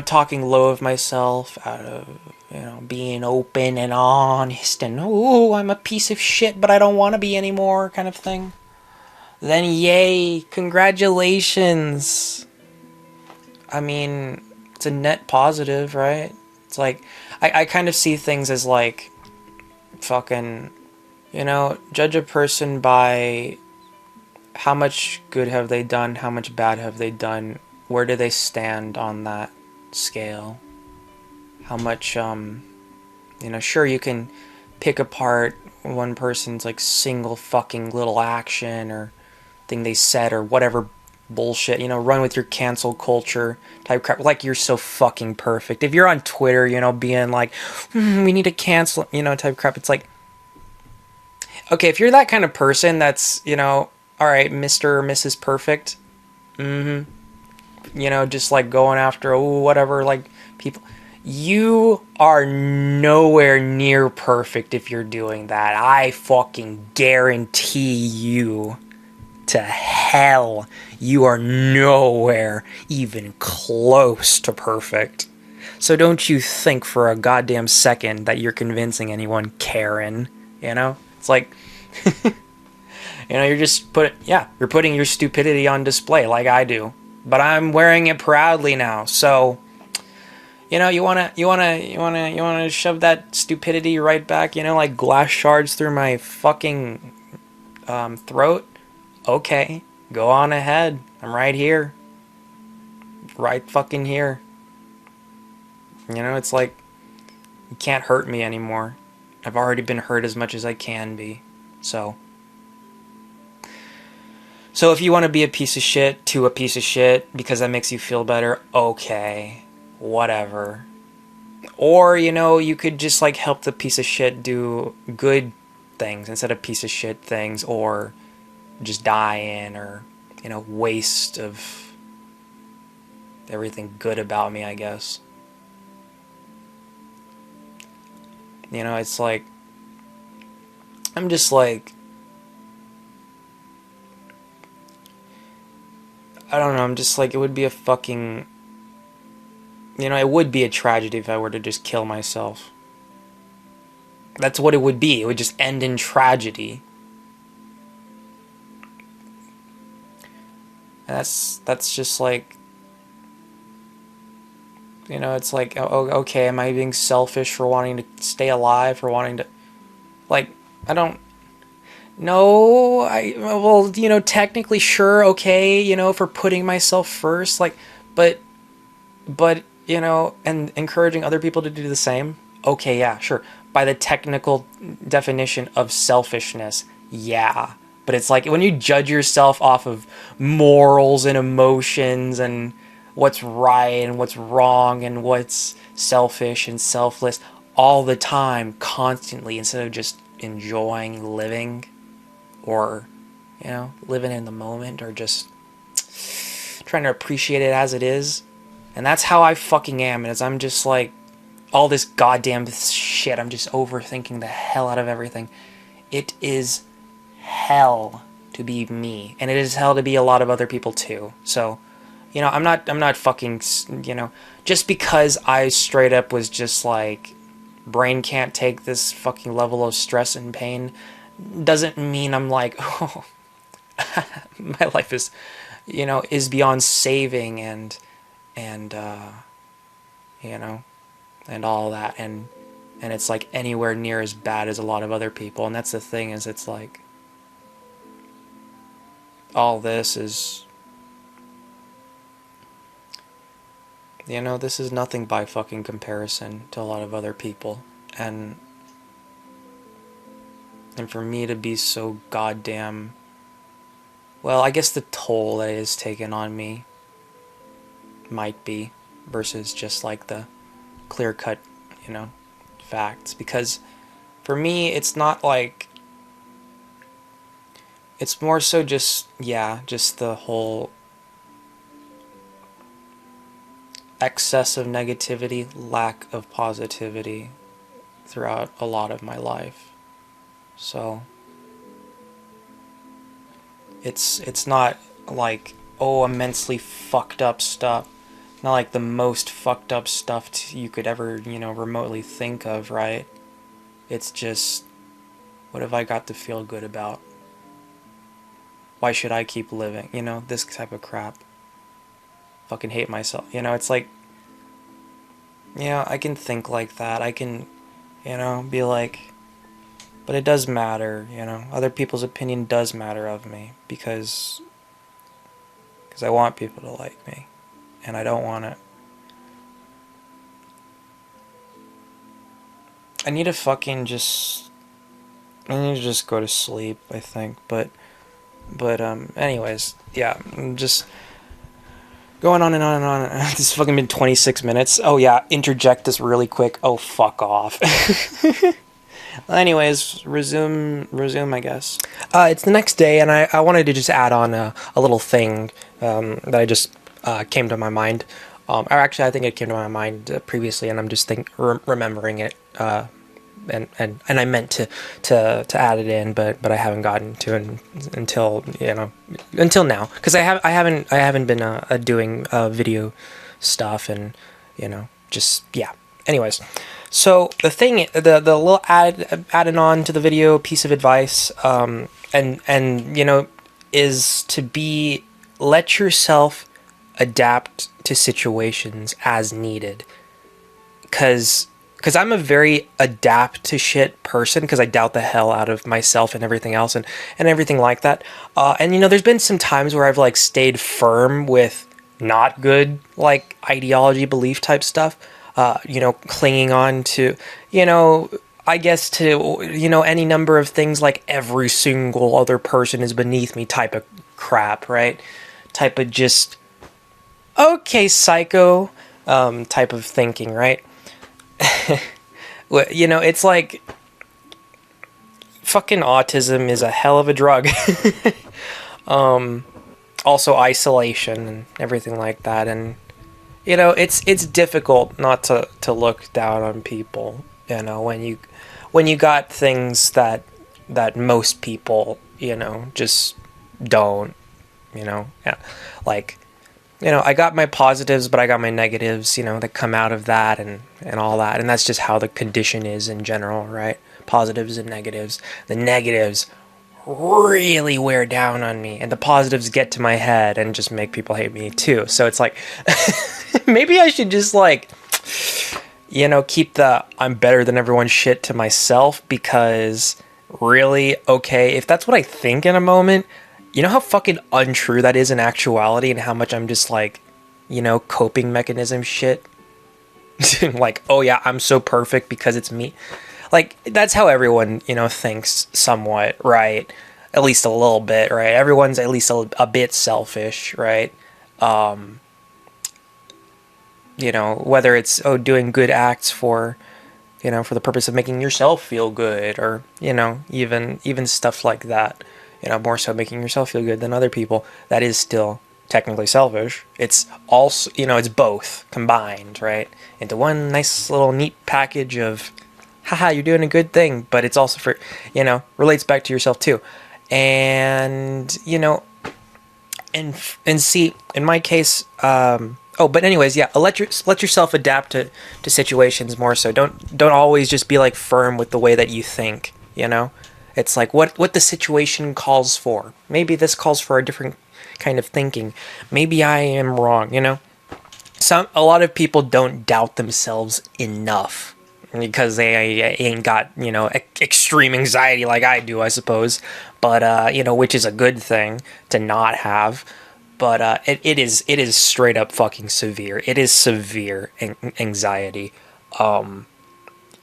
talking low of myself, out of, being open and honest and, I'm a piece of shit, but I don't want to be anymore, kind of thing, then yay, congratulations. I mean, it's a net positive, right? It's like, I kind of see things as like, fucking, judge a person by how much good have they done, how much bad have they done, where do they stand on that scale, how much, sure, you can pick apart one person's like single fucking little action or thing they said or whatever bullshit, run with your cancel culture type crap, like you're so fucking perfect. If you're on Twitter, being like, we need to cancel, type crap, it's like, okay, if you're that kind of person that's, All right, Mr. or Mrs. Perfect. You know, just like going after whatever, like people. You are nowhere near perfect if you're doing that. I fucking guarantee you to hell, you are nowhere even close to perfect. So don't you think for a goddamn second that you're convincing anyone, Karen. You know? It's like, you know, you're putting your stupidity on display like I do. But I'm wearing it proudly now, so you know, you wanna shove that stupidity right back, you know, like glass shards through my fucking throat. Okay, go on ahead. I'm right here, right fucking here. You know, it's like you can't hurt me anymore. I've already been hurt as much as I can be. So if you want to be a piece of shit to a piece of shit because that makes you feel better, okay, whatever. Or, you know, you could just like help the piece of shit do good things instead of piece of shit things, or just die in, or, you know, waste of everything good about me, I guess. You know, it's like, I'm just like, I don't know, I'm just like, it would be a fucking, you know, it would be a tragedy if I were to just kill myself. That's what it would be. It would just end in tragedy. That's just like, you know, it's like, oh, okay, am I being selfish for wanting to stay alive, for wanting to, like, I don't, no, well, you know, technically, sure, okay, you know, for putting myself first, like, but, you know, and encouraging other people to do the same, okay, yeah, sure, by the technical definition of selfishness, yeah, but it's like, when you judge yourself off of morals and emotions and what's right and what's wrong and what's selfish and selfless all the time, constantly, instead of just enjoying living, or, you know, living in the moment, or just trying to appreciate it as it is. And that's how I fucking am, is I'm just like, all this goddamn shit, I'm just overthinking the hell out of everything. It is hell to be me, and it is hell to be a lot of other people too. So, you know, I'm not fucking, you know, just because I straight up was just like, brain can't take this fucking level of stress and pain, doesn't mean I'm like, oh, my life is, you know, is beyond saving, and you know, and all that, and it's like anywhere near as bad as a lot of other people. And that's the thing, is it's like, all this is, you know, this is nothing by fucking comparison to a lot of other people. And for me to be so goddamn, well, I guess the toll that it has taken on me might be, versus just like the clear-cut, you know, facts. Because for me, it's not like, it's more so just, yeah, just the whole excess of negativity, lack of positivity throughout a lot of my life. So it's not like, oh, immensely fucked up stuff. Not like the most fucked up stuff you could ever, you know, remotely think of, right? It's just, what have I got to feel good about? Why should I keep living? You know, this type of crap. Fucking hate myself. You know, it's like, you know, I can think like that. I can, you know, be like, but it does matter, you know. Other people's opinion does matter of me, because I want people to like me, and I don't want it. I need to fucking just, I need to just go to sleep, I think. But anyways, yeah, I'm just going on and on and on. It's fucking been 26 minutes. Oh yeah, interject this really quick. Oh, fuck off. Well, anyways, resume, I guess. It's the next day, and I wanted to just add on a little thing that I just came to my mind. Or actually, I think it came to my mind previously, and I'm just remembering it. And I meant to add it in, but I haven't gotten to it until now, because I haven't been doing video stuff, and just yeah. Anyways, so the little added on to the video piece of advice, and is to be let yourself adapt to situations as needed, because I'm a very adapt to shit person, because I doubt the hell out of myself and everything else, and everything like that. And there's been some times where I've like stayed firm with not good like ideology, belief type stuff. Clinging on to, I guess to, any number of things, like every single other person is beneath me type of crap, right? Type of just, okay, psycho, type of thinking, right? It's like fucking autism is a hell of a drug. Also isolation and everything like that, and it's difficult not to look down on people, when you got things that most people just don't, yeah, like I got my positives, but I got my negatives, that come out of that, and all that. And that's just how the condition is in general, right? Positives and negatives. The negatives really wear down on me, and the positives get to my head and just make people hate me too. So it's like, maybe I should just like, keep the I'm better than everyone shit to myself, because really, okay, if that's what I think in a moment, you know how fucking untrue that is in actuality, and how much I'm just like, coping mechanism shit? Like, oh yeah, I'm so perfect because it's me. Like, that's how everyone, thinks somewhat, right? At least a little bit, right? Everyone's at least a bit selfish, right? Whether it's, doing good acts for the purpose of making yourself feel good, or, even stuff like that. More so making yourself feel good than other people. That is still technically selfish. It's also, it's both combined, right? Into one nice little neat package of, haha, you're doing a good thing, but it's also for, relates back to yourself too. And, and see, in my case, but anyways, yeah, let yourself adapt to situations more so. Don't always just be like firm with the way that you think, It's like what the situation calls for. Maybe this calls for a different kind of thinking. Maybe I am wrong, A lot of people don't doubt themselves enough, because they ain't got, extreme anxiety like I do, I suppose. But, which is a good thing to not have. But it is straight up fucking severe. It is severe anxiety.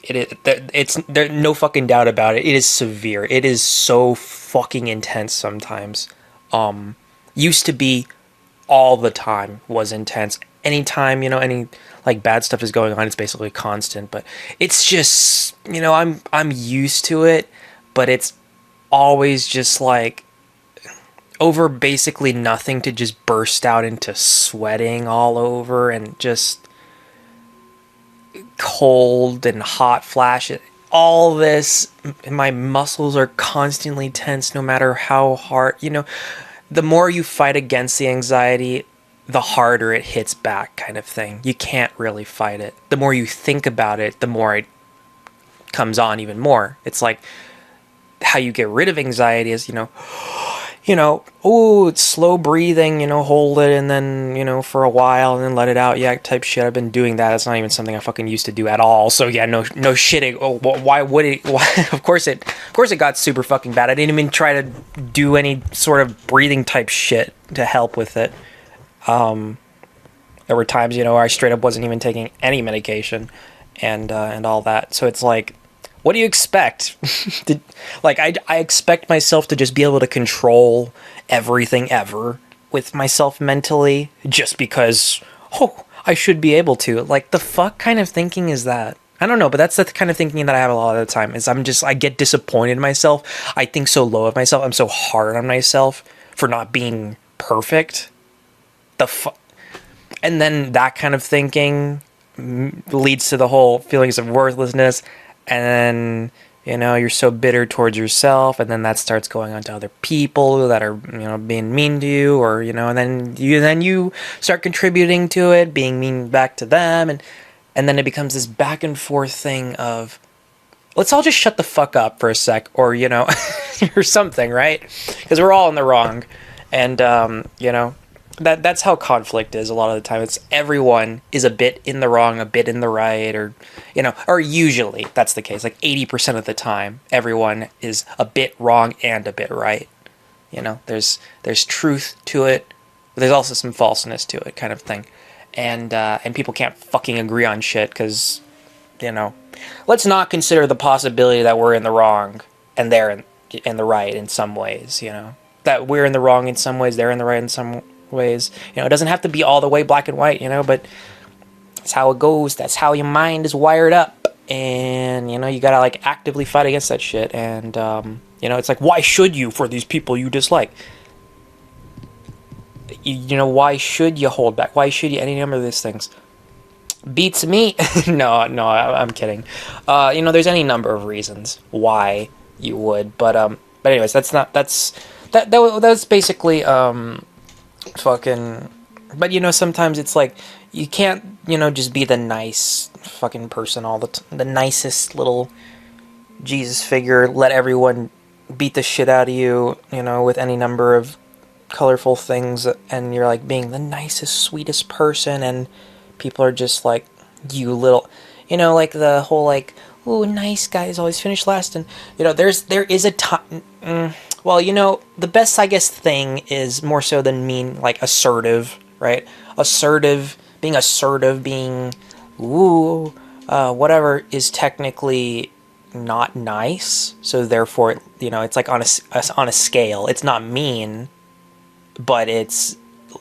There's no fucking doubt about it. It is severe. It is so fucking intense sometimes. Used to be all the time was intense. Anytime, any like bad stuff is going on, it's basically constant. But it's just, I'm used to it, but it's always just like over basically nothing to just burst out into sweating all over, and just cold and hot flashes. All this, my muscles are constantly tense no matter how hard, the more you fight against the anxiety, the harder it hits back, kind of thing. You can't really fight it. The more you think about it, the more it comes on even more. It's like how you get rid of anxiety is, it's slow breathing, hold it, and then, for a while, and then let it out, yeah, type shit. I've been doing that. It's not even something I fucking used to do at all. So yeah, no shitting. Oh, why would it? Why? Of course it got super fucking bad. I didn't even try to do any sort of breathing type shit to help with it. There were times, where I straight up wasn't even taking any medication, and all that. So it's like, what do you expect? I expect myself to just be able to control everything ever with myself mentally, just because, I should be able to. Like, the fuck kind of thinking is that? I don't know, but that's the kind of thinking that I have a lot of the time. Is I get disappointed in myself. I think so low of myself. I'm so hard on myself for not being perfect. And then that kind of thinking leads to the whole feelings of worthlessness, and then you're so bitter towards yourself, and then that starts going on to other people that are being mean to you, or and then you start contributing to it, being mean back to them, and then it becomes this back and forth thing of, let's all just shut the fuck up for a sec, or or something, right? Because we're all in the wrong, and that's how conflict is a lot of the time. It's everyone is a bit in the wrong, a bit in the right, or or usually that's the case. Like 80% of the time, everyone is a bit wrong and a bit right. There's truth to it, but there's also some falseness to it, kind of thing. And people can't fucking agree on shit because let's not consider the possibility that we're in the wrong and they're in the right in some ways. That we're in the wrong in some ways, they're in the right in some ways. It doesn't have to be all the way black and white, but that's how it goes. That's how your mind is wired up, and you gotta like actively fight against that shit. And it's like, why should you for these people you dislike? Why should you hold back? Why should you any number of these things? Beats me. No, I'm kidding. There's any number of reasons why you would, but anyways, that's basically fucking. But sometimes it's like you can't just be the nice fucking person all the nicest little Jesus figure, let everyone beat the shit out of you, with any number of colorful things, and you're like being the nicest, sweetest person, and people are just like, you little, like the whole like, ooh, nice guys always finish last, and there is a time. Well, the best, I guess, thing is more so than mean, like, assertive, right? Being ooh, whatever, is technically not nice. So therefore, it's like on a scale. It's not mean, but it's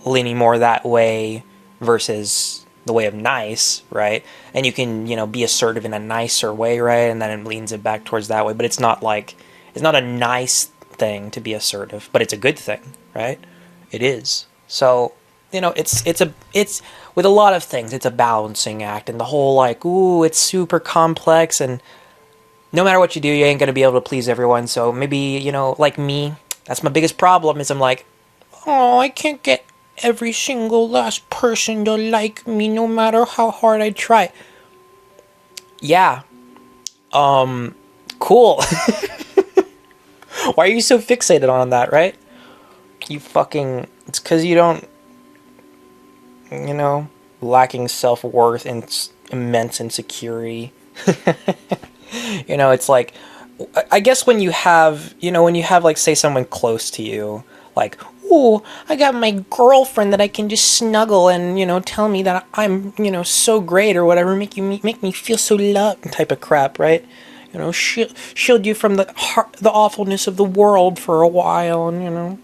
leaning more that way versus the way of nice, right? And you can, be assertive in a nicer way, right? And then it leans it back towards that way. But it's not a nice thing to be assertive, but it's a good thing, right? It is. So it's with a lot of things, it's a balancing act, and the whole like, ooh, it's super complex, and no matter what you do, you ain't gonna be able to please everyone. So maybe like me, that's my biggest problem, is I'm like, oh, I can't get every single last person to like me, no matter how hard I try. Yeah. Cool. Why are you so fixated on that, right? It's because you don't, lacking self-worth and immense insecurity. It's like, I guess when you have, like, say, someone close to you, like, ooh, I got my girlfriend that I can just snuggle and, tell me that I'm, so great or whatever, make me feel so loved type of crap, right? Shield you from the awfulness of the world for a while, and,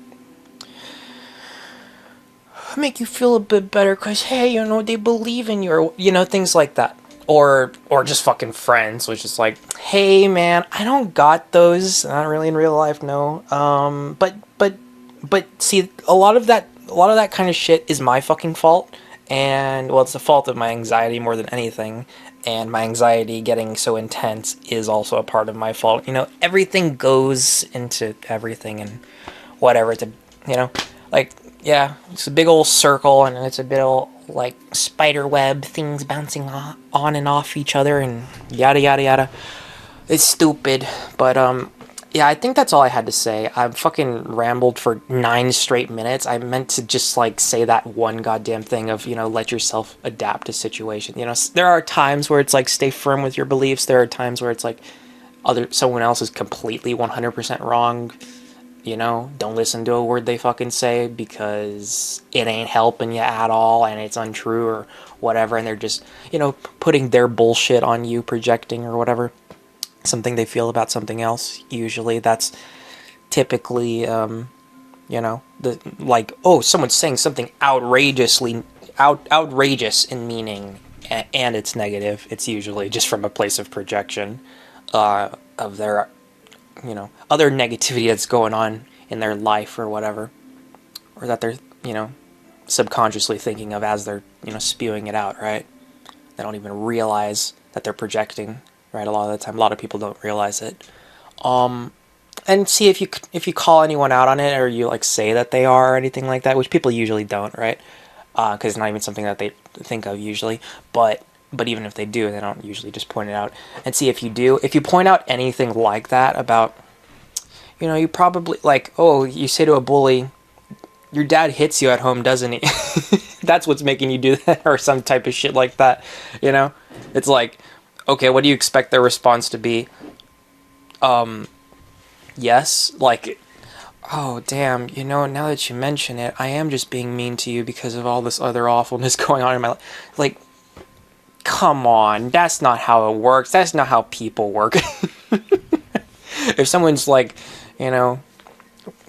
make you feel a bit better because, hey, they believe in you, or, things like that. Or just fucking friends, which is like, hey, man, I don't got those. Not really in real life, no. But see, a lot of that kind of shit is my fucking fault. And, well, it's the fault of my anxiety more than anything. And my anxiety getting so intense is also a part of my fault. Everything goes into everything and whatever. It's yeah, it's a big old circle, and it's a big old, like, spider web, things bouncing on and off each other, and yada, yada, yada. It's stupid, but, yeah, I think that's all I had to say. I fucking rambled for 9 straight minutes. I meant to just, like, say that one goddamn thing of, let yourself adapt to situation. There are times where it's like, stay firm with your beliefs. There are times where it's like, someone else is completely 100% wrong. Don't listen to a word they fucking say because it ain't helping you at all and it's untrue or whatever, and they're just, putting their bullshit on you, projecting or whatever. Something they feel about something else. Usually that's typically, someone's saying something outrageous in meaning and it's negative, it's usually just from a place of projection of their, other negativity that's going on in their life or whatever, or that they're, subconsciously thinking of as they're, spewing it out, right? They don't even realize that they're projecting, right? A lot of the time, a lot of people don't realize it. And see if you call anyone out on it, or you like say that they are or anything like that, which people usually don't, right? Because it's not even something that they think of usually. But even if they do, they don't usually just point it out. And see if you do, if you point out anything like that about, you probably like, oh, you say to a bully, your dad hits you at home, doesn't he? That's what's making you do that, or some type of shit like that. It's like, okay, what do you expect their response to be? Yes, like, oh damn, now that you mention it, I am just being mean to you because of all this other awfulness going on in my life. Like, come on, that's not how it works. That's not how people work. If someone's like,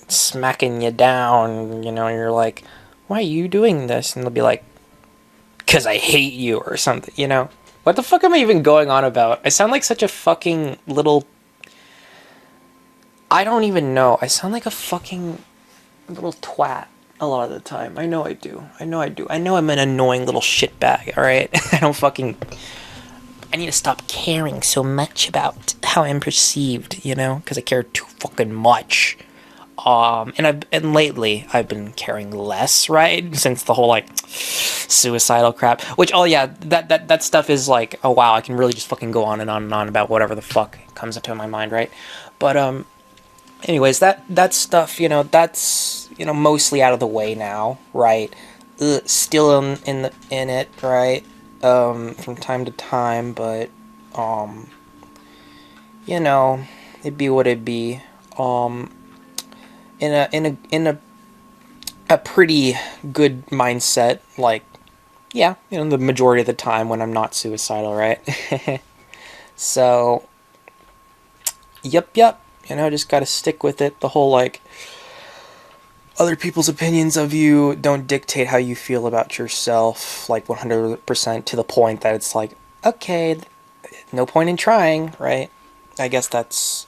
smacking you down, you're like, why are you doing this? And they'll be like, because I hate you or something, What the fuck am I even going on about? I sound like such a fucking little... I don't even know. I sound like a fucking little twat a lot of the time. I know I do. I know I'm an annoying little shitbag, alright? I need to stop caring so much about how I'm perceived, Because I care too fucking much. And lately I've been caring less, right? Since the whole like suicidal crap, which, oh yeah, that stuff is like, oh wow, I can really just fucking go on and on and on about whatever the fuck comes into my mind, right? But anyways, that stuff, that's mostly out of the way now, right? Still in it, right? From time to time, but it'd be what it'd be. In a pretty good mindset, like, yeah, the majority of the time when I'm not suicidal, right? So, yep, just gotta stick with it. The whole, like, other people's opinions of you don't dictate how you feel about yourself, like, 100%, to the point that it's like, okay, no point in trying, right? I guess that's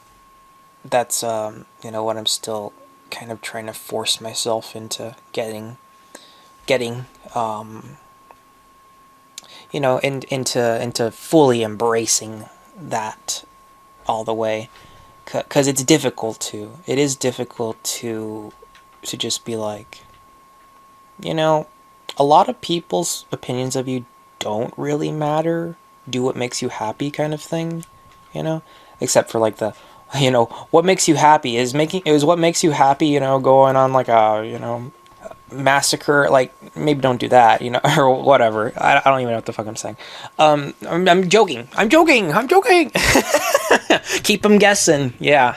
what I'm still kind of trying to force myself into getting into fully embracing that all the way, because it is difficult to just be like, a lot of people's opinions of you don't really matter, do what makes you happy kind of thing, except for like the, what makes you happy is what makes you happy, going on like a, massacre, like, maybe don't do that, or whatever. I don't even know what the fuck I'm saying. I'm joking. Keep them guessing. Yeah.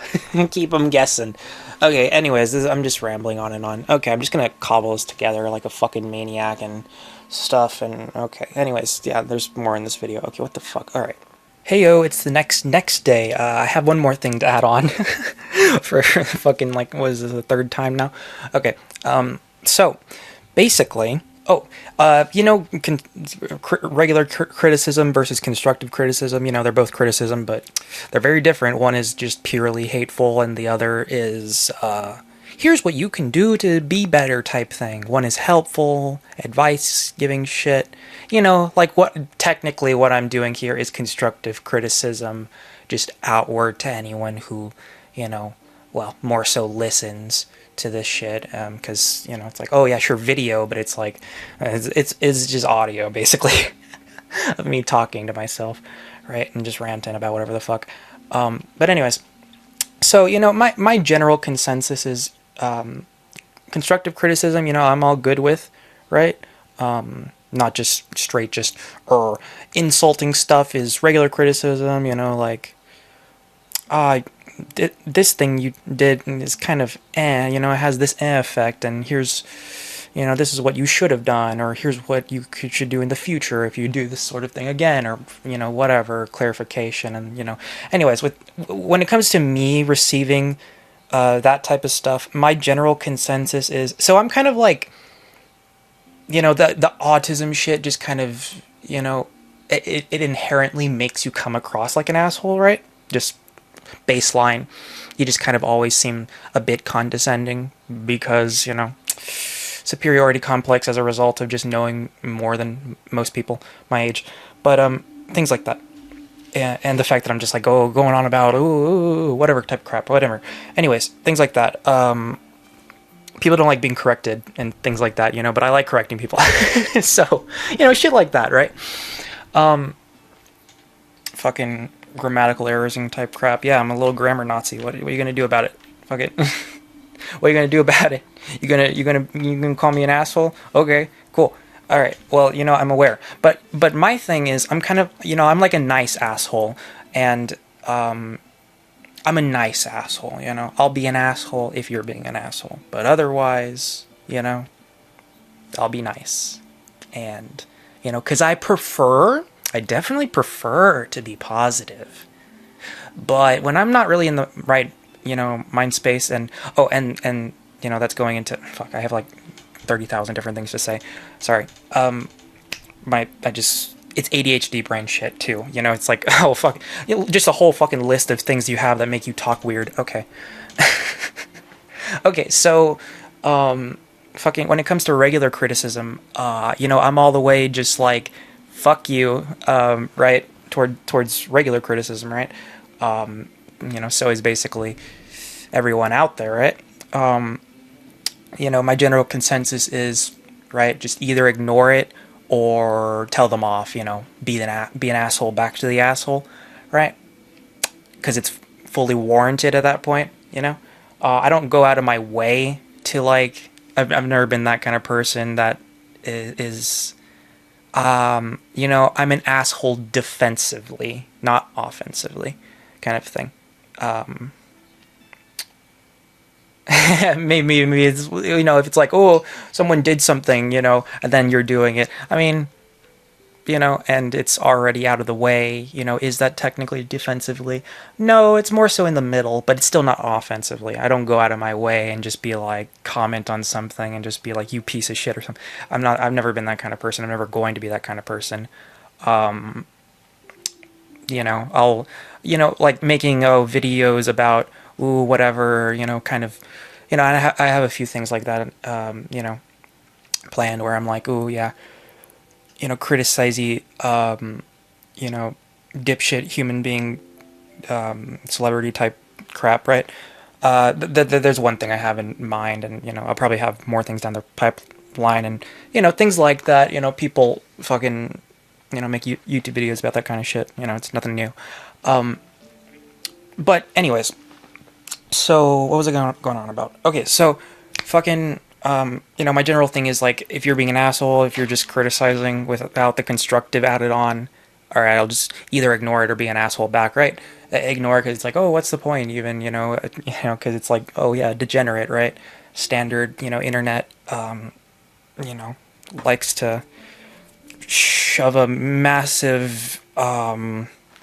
Keep them guessing. Okay, anyways, I'm just rambling on and on. Okay, I'm just gonna cobble this together like a fucking maniac and stuff, and okay. Anyways, yeah, there's more in this video. Okay, what the fuck? Alright. Heyo, it's the next day. I have one more thing to add on for fucking, like, what is this, the third time now? Okay, so basically, regular criticism versus constructive criticism, they're both criticism, but they're very different. One is just purely hateful, and the other is, here's what you can do to be better type thing. One is helpful, advice giving shit. Like technically what I'm doing here is constructive criticism, just outward to anyone who, more so listens to this shit, because, it's like, oh yeah, sure, video, but it's like, it's just audio, basically, of me talking to myself, right, and just ranting about whatever the fuck. But anyways, so, my general consensus is, constructive criticism, I'm all good with, right? Not just straight, insulting stuff is regular criticism, like, this thing you did is kind of it has this effect, and here's, this is what you should have done, or here's what you should do in the future if you do this sort of thing again, or, whatever, clarification, and, anyways, when it comes to me receiving that type of stuff, my general consensus is, so I'm kind of like, the autism shit just kind of, it inherently makes you come across like an asshole, right? Just baseline. You just kind of always seem a bit condescending because, superiority complex as a result of just knowing more than most people my age. But things like that. And the fact that I'm just like, going on about, ooh, whatever type of crap, whatever. Anyways, things like that. People don't like being corrected and things like that, but I like correcting people. So, shit like that, right? Fucking grammatical errors and type crap. Yeah, I'm a little grammar Nazi. What are you gonna do about it? Fuck it. What are you gonna do about it? You gonna call me an asshole? Okay, cool. All right. Well, I'm aware. But my thing is, I'm kind of, I'm like a nice asshole, and I'm a nice asshole. I'll be an asshole if you're being an asshole, but otherwise, I'll be nice, and because I definitely prefer to be positive, but when I'm not really in the right, mind space, and that's going into fuck. I have like 30,000 different things to say. Sorry. It's ADHD brain shit too. It's like, oh fuck, just a whole fucking list of things you have that make you talk weird. Okay. Okay, so, fucking, when it comes to regular criticism, I'm all the way just like, fuck you, right, towards regular criticism, right? So is basically everyone out there, right? My general consensus is, right, just either ignore it or tell them off, be an asshole back to the asshole, right? Because it's fully warranted at that point, I don't go out of my way to, like, I've never been that kind of person that is I'm an asshole defensively, not offensively, kind of thing. Maybe it's, if it's like, oh, someone did something, and then you're doing it. I mean, and it's already out of the way, is that technically defensively? No, it's more so in the middle, but it's still not offensively. I don't go out of my way and just be like, comment on something and just be like, you piece of shit or something. I've never been that kind of person. I'm never going to be that kind of person. I'll, like making, videos about, ooh, whatever, kind of, I have a few things like that, planned where I'm like, ooh, yeah, criticize dipshit human being, celebrity type crap, right? There's one thing I have in mind, and, I'll probably have more things down the pipeline, and, things like that, people fucking, make YouTube videos about that kind of shit, it's nothing new. But anyways, so what was I going on about? Okay, so fucking, my general thing is like, if you're being an asshole, if you're just criticizing without the constructive added on, all right, I'll just either ignore it or be an asshole back, right? Ignore it because it's like, oh, what's the point even, because it's like, oh yeah, degenerate, right? Standard, internet, likes to shove a massive,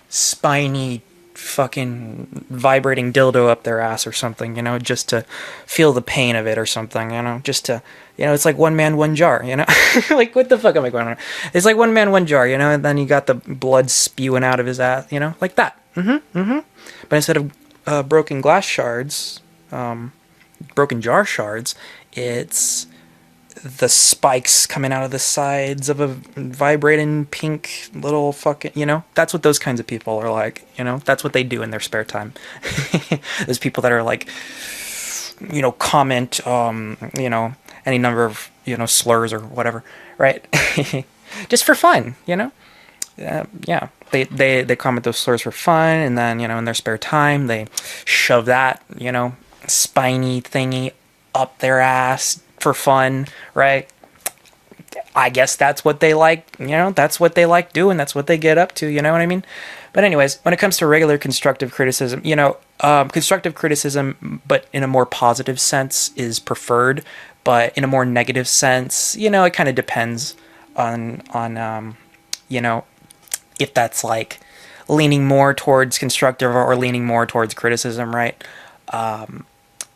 spiny fucking vibrating dildo up their ass or something, just to feel the pain of it or something, just to, it's like one man, one jar, like, what the fuck am I going on? It's like one man, one jar, and then you got the blood spewing out of his ass, like that. But instead of broken glass shards, broken jar shards, it's the spikes coming out of the sides of a vibrating pink little fucking, that's what those kinds of people are like, that's what they do in their spare time. There's people that are like, comment, any number of, slurs or whatever, right? Just for fun, yeah. They comment those slurs for fun, and then, in their spare time, they shove that, spiny thingy up their ass for fun, right? I guess that's what they like, that's what they like doing, that's what they get up to, you know what I mean? But anyways, when it comes to regular constructive criticism, constructive criticism, but in a more positive sense, is preferred, but in a more negative sense, it kind of depends on if that's like leaning more towards constructive or leaning more towards criticism, right?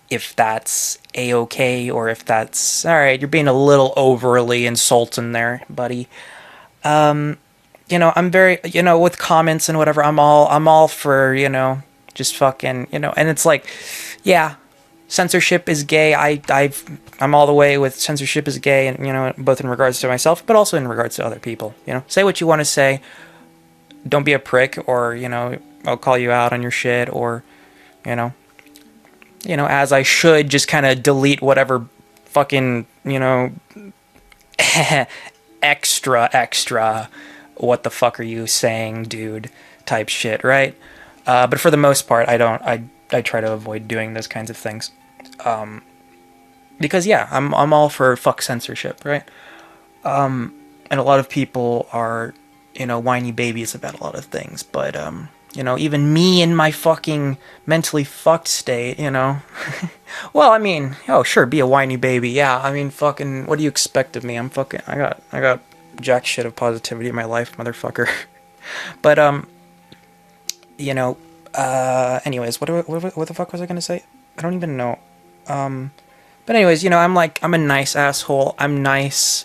If that's a-okay, or if that's, all right, you're being a little overly insulting there, buddy. I'm very, with comments and whatever, I'm all for, just fucking, and it's like, yeah, censorship is gay. I'm all the way with censorship is gay, and, both in regards to myself, but also in regards to other people, say what you want to say. Don't be a prick, or, I'll call you out on your shit, or, as I should just kind of delete whatever fucking, extra, what the fuck are you saying, dude, type shit, right? But for the most part, I try to avoid doing those kinds of things. Because yeah, I'm all for fuck censorship, right? And a lot of people are, whiny babies about a lot of things, but, even me in my fucking mentally fucked state, well, I mean, oh, sure, be a whiny baby, yeah, I mean, fucking, what do you expect of me? I got jack shit of positivity in my life, motherfucker. But, anyways, what the fuck was I gonna say? I don't even know. But anyways, I'm a nice asshole, I'm nice,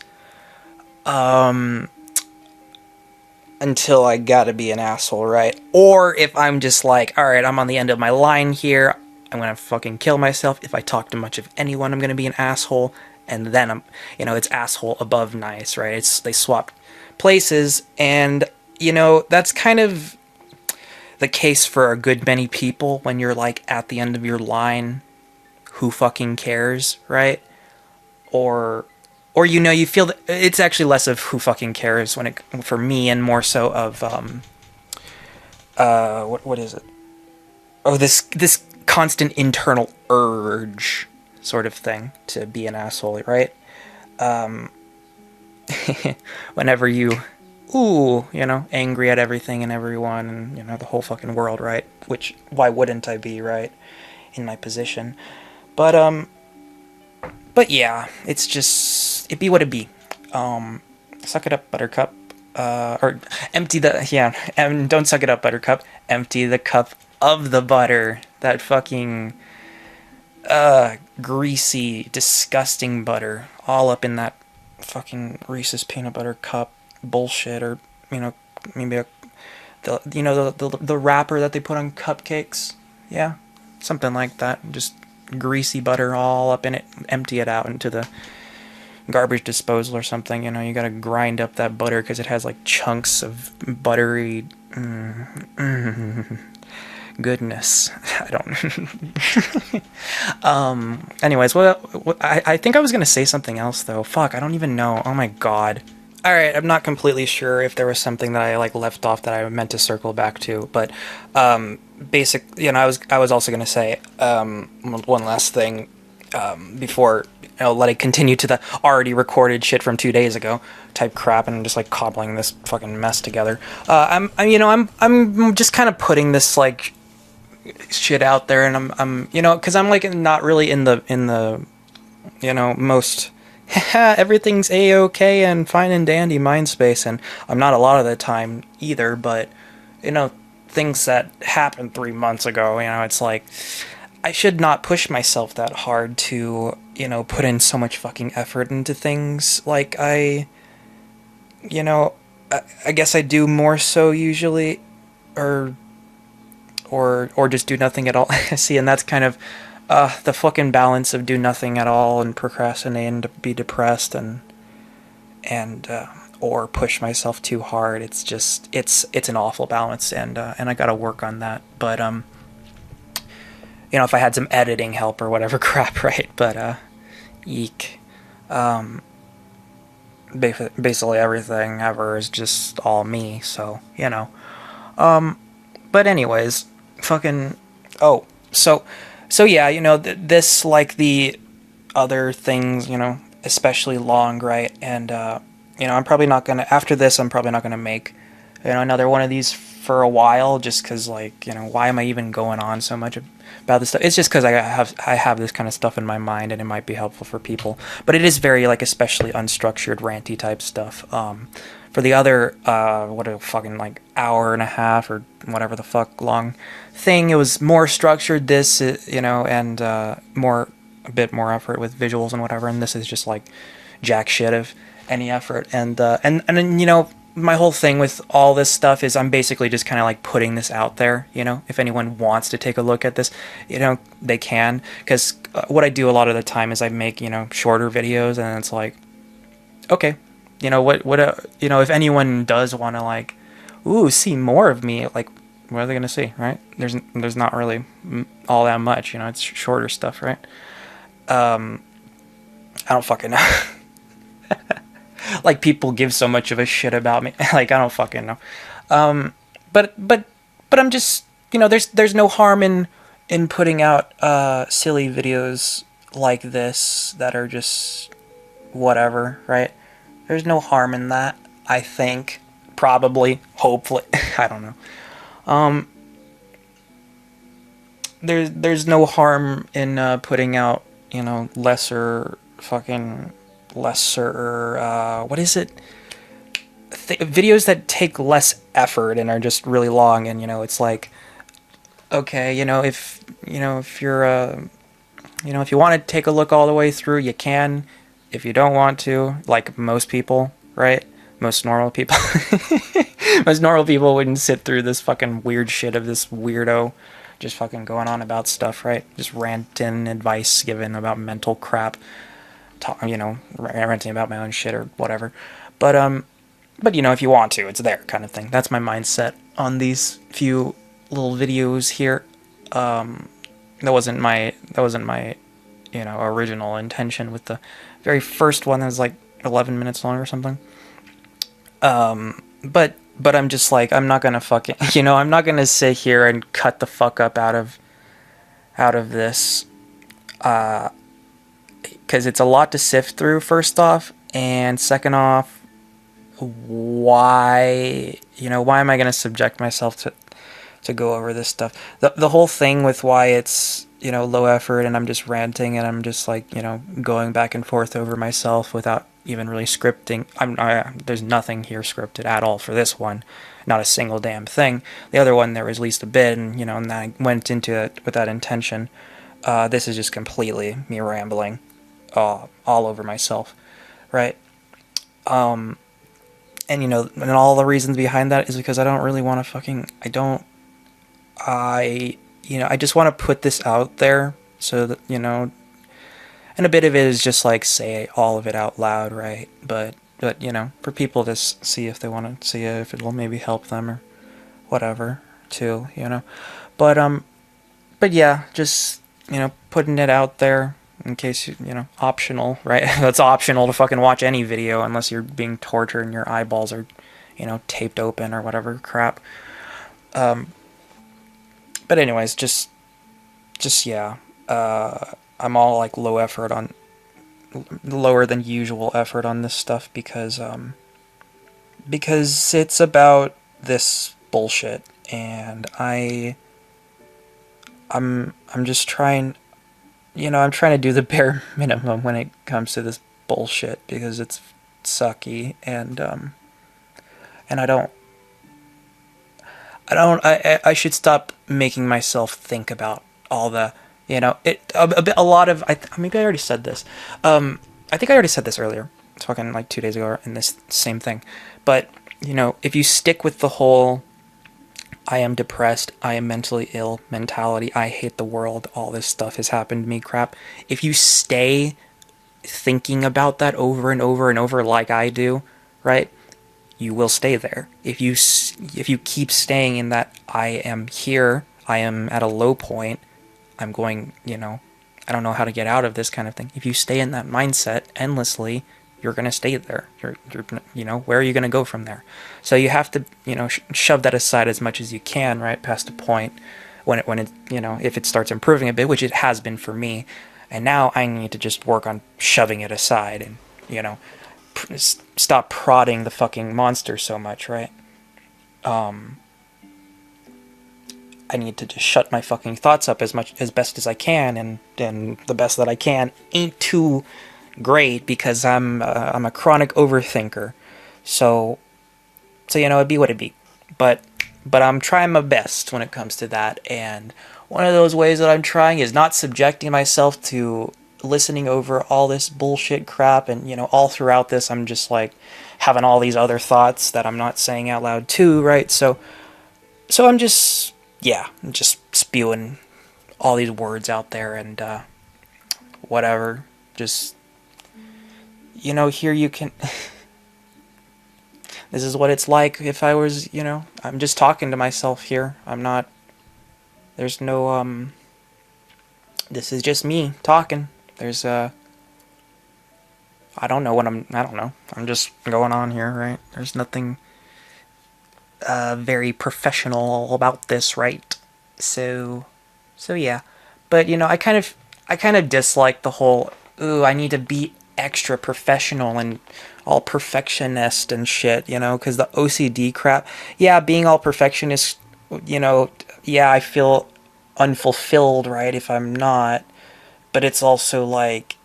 until I gotta be an asshole, right? Or if I'm just like, alright, I'm on the end of my line here, I'm gonna fucking kill myself. If I talk to much of anyone, I'm gonna be an asshole. And then I'm, it's asshole above nice, right? They swapped places, and, that's kind of the case for a good many people when you're, like, at the end of your line. Who fucking cares, right? Or you feel that it's actually less of who fucking cares for me, and more so of what is it? Oh, this constant internal urge sort of thing to be an asshole, right? Whenever you angry at everything and everyone, and the whole fucking world, right? Which, why wouldn't I be, right? In my position. But yeah, it's just, it be what it be. Suck it up, buttercup. Or empty don't suck it up, buttercup. Empty the cup of the butter. That fucking, greasy, disgusting butter. All up in that fucking Reese's peanut butter cup bullshit, or, maybe the wrapper that they put on cupcakes. Yeah, something like that. Just greasy butter all up in it. Empty it out into the garbage disposal or something. You gotta grind up that butter because it has like chunks of buttery goodness. I don't. Anyways, I think I was gonna say something else though. Fuck, I don't even know. Oh my god. All right, I'm not completely sure if there was something that I left off that I meant to circle back to, but I was also gonna say one last thing before let it continue to the already recorded shit from 2 days ago type crap, and I'm just cobbling this fucking mess together. I'm just kind of putting this shit out there, and I'm because I'm not really in the most everything's a-okay and fine and dandy mind space, and I'm not a lot of the time either, but things that happened 3 months ago, it's like I should not push myself that hard to put in so much fucking effort into things. I guess I do more so usually, or just do nothing at all. See, and that's kind of the fucking balance of do nothing at all and procrastinate and be depressed and or push myself too hard. It's just it's an awful balance, and I gotta work on that. But if I had some editing help or whatever crap, right? But eek. Basically everything ever is just all me, so but anyways, fucking so yeah, this the other things, especially long, right? And I'm probably not gonna, after this I'm probably not gonna make another one of these for a while, just because why am I even going on so much about this stuff? It's just because I have this kind of stuff in my mind, and it might be helpful for people, but it is very especially unstructured ranty type stuff. For the other what a fucking hour and a half or whatever the fuck long thing, it was more structured, this and a bit more effort with visuals and whatever, and this is just jack shit of any effort, and then my whole thing with all this stuff is I'm basically just kind of like putting this out there, you know, if anyone wants to take a look at this, you know, they can, because what I do a lot of the time is I make, you know, shorter videos, and it's like, okay, you know, you know, if anyone does want to like, ooh, see more of me, like, what are they gonna see, right? There's not really all that much, you know, it's shorter stuff, right? I don't fucking know. Like, people give so much of a shit about me. Like, I don't fucking know. But I'm just, you know, there's no harm in putting out silly videos like this that are just whatever, right? There's no harm in that, I think. Probably, hopefully. I don't know. There's no harm in putting out, you know, lesser, what is it? Videos that take less effort and are just really long, and, you know, it's like, okay, you know, if you're, you know, if you want to take a look all the way through, you can. If you don't want to, like most people, right? Most normal people. Most normal people wouldn't sit through this fucking weird shit of this weirdo just fucking going on about stuff, right? Just ranting advice given about mental crap. You know, ranting about my own shit or whatever. But you know, if you want to, it's there, kind of thing. That's my mindset on these few little videos here. That wasn't my, you know, original intention with the very first one that was like 11 minutes long or something. But I'm just like, I'm not gonna fucking, you know, I'm not gonna sit here and cut the fuck up out of this, because it's a lot to sift through, first off, and second off, why am I gonna subject myself to go over this stuff? The whole thing with why it's, you know, low effort and I'm just ranting and I'm just like, you know, going back and forth over myself without even really scripting. There's nothing here scripted at all for this one, not a single damn thing. The other one there was at least a bit, and, you know, and I went into it with that intention. This is just completely me rambling all over myself, right? And, you know, and all the reasons behind that is because I don't really want to you know, I just want to put this out there so that, you know, and a bit of it is just like say all of it out loud, right? But you know, for people to see if they want to see it, if it'll maybe help them or whatever too, you know. But yeah, just, you know, putting it out there in case you know, optional, right? It's optional to fucking watch any video unless you're being tortured and your eyeballs are, you know, taped open or whatever crap. But anyways, just yeah, I'm all like lower than usual effort on this stuff because it's about this bullshit, and I'm just trying, you know, I'm trying to do the bare minimum when it comes to this bullshit because it's sucky, and I should stop making myself think about all the, you know, a lot of, maybe I already said this. I think I already said this earlier. It's fucking like 2 days ago in this same thing. But, you know, if you stick with the whole, I am depressed, I am mentally ill mentality, I hate the world, all this stuff has happened to me crap. If you stay thinking about that over and over and over like I do, right? You will stay there. If you keep staying in that, I am here, I am at a low point, I'm going, you know, I don't know how to get out of this kind of thing. If you stay in that mindset endlessly, you're going to stay there. You're, you know, where are you going to go from there? So you have to, you know, shove that aside as much as you can, right? Past a point when it, you know, if it starts improving a bit, which it has been for me. And now I need to just work on shoving it aside and, you know, stop prodding the fucking monster so much, right? I need to just shut my fucking thoughts up as best as I can, and the best that I can ain't too great because I'm a chronic overthinker. So you know, it'd be what it'd be. But I'm trying my best when it comes to that, and one of those ways that I'm trying is not subjecting myself to listening over all this bullshit crap, and, you know, all throughout this, I'm just, like, having all these other thoughts that I'm not saying out loud too, right? So I'm just, yeah, I'm just spewing all these words out there, and, whatever. Just, you know, here you can... This is what it's like if I was, you know, I'm just talking to myself here. I'm not... There's no, this is just me talking. There's, I don't know. I'm just going on here, right? There's nothing, very professional about this, right? So yeah. But, you know, I kind of dislike the whole, ooh, I need to be extra professional and all perfectionist and shit, you know, because the OCD crap, yeah, being all perfectionist, you know, yeah, I feel unfulfilled, right, if I'm not, but it's also, like,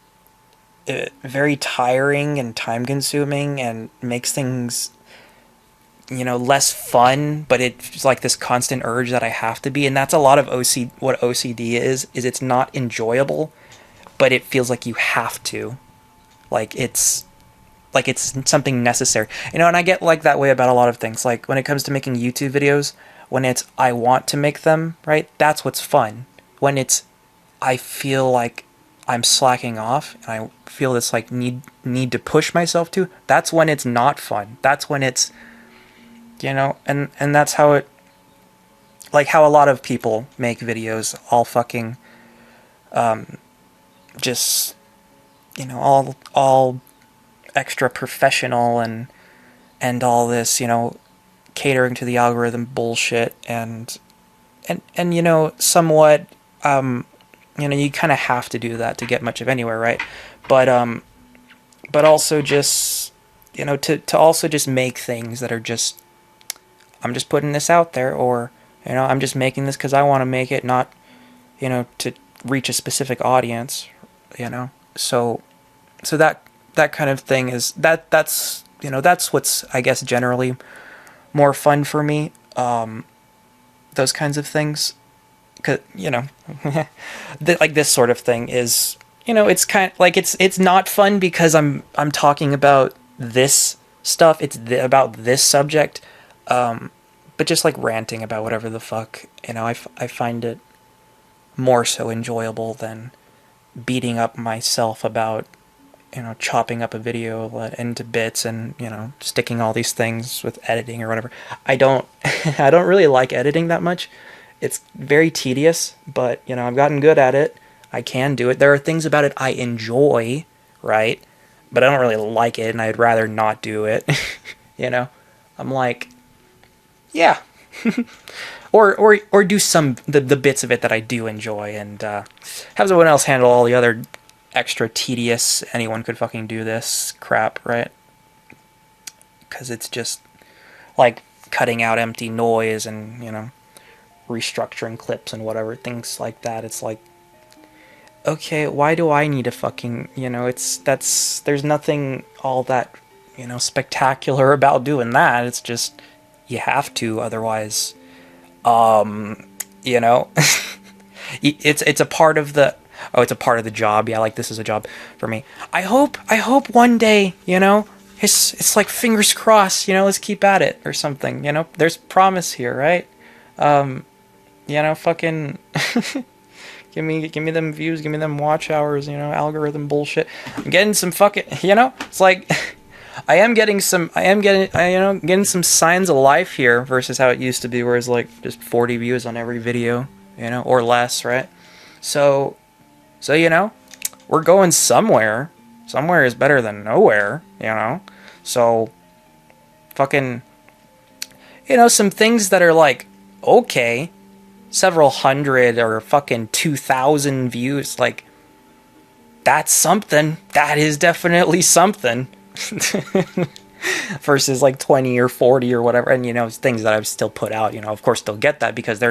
very tiring and time-consuming and makes things, you know, less fun, but it's like this constant urge that I have to be, and that's a lot of what OCD is it's not enjoyable, but it feels like you have to. Like it's something necessary. You know, and I get like that way about a lot of things. Like when it comes to making YouTube videos, when it's I want to make them, right? That's what's fun. When it's I feel like I'm slacking off and I feel this like need to push myself to, that's when it's not fun. That's when it's, you know, and that's how it, like how a lot of people make videos, all fucking just, you know, all extra professional and all this, you know, catering to the algorithm bullshit, and you know, somewhat, you know, you kind of have to do that to get much of anywhere, right? But also just, you know, to also just make things that are just, I'm just putting this out there, or, you know, I'm just making this because I want to make it, not, you know, to reach a specific audience, you know. So that kind of thing is that's you know, that's what's, I guess, generally more fun for me. Those kinds of things, 'cause, you know, like this sort of thing is, you know, it's kind of like it's not fun because I'm talking about this stuff. It's about this subject, but just like ranting about whatever the fuck, you know, I find it more so enjoyable than beating up myself about, you know, chopping up a video into bits and, you know, sticking all these things with editing or whatever. I don't I don't really like editing that much. It's very tedious, but, you know, I've gotten good at it. I can do it. There are things about it I enjoy, right? But I don't really like it, and I'd rather not do it. You know? I'm like, yeah. or do some the bits of it that I do enjoy, and have someone else handle all the other extra tedious, anyone could fucking do this crap, right? Because it's just like cutting out empty noise and, you know, restructuring clips and whatever, things like that. It's like, okay, why do I need to fucking, you know, there's nothing all that, you know, spectacular about doing that. It's just, you have to, otherwise, you know, it's a part of the, oh, it's a part of the job. Yeah, like this is a job for me. I hope one day, you know, it's like fingers crossed, you know, let's keep at it or something, you know, there's promise here, right? You know, fucking give me them views, give me them watch hours, you know, algorithm bullshit. I'm getting some fucking, you know, it's like I am getting some signs of life here versus how it used to be, where it's like just 40 views on every video, you know, or less, right? So, you know, we're going somewhere. Somewhere is better than nowhere, you know? So, fucking, you know, some things that are like, okay, several hundred or fucking 2,000 views, like, that's something. That is definitely something. Versus like 20 or 40 or whatever. And, you know, things that I've still put out, you know, of course they'll get that because they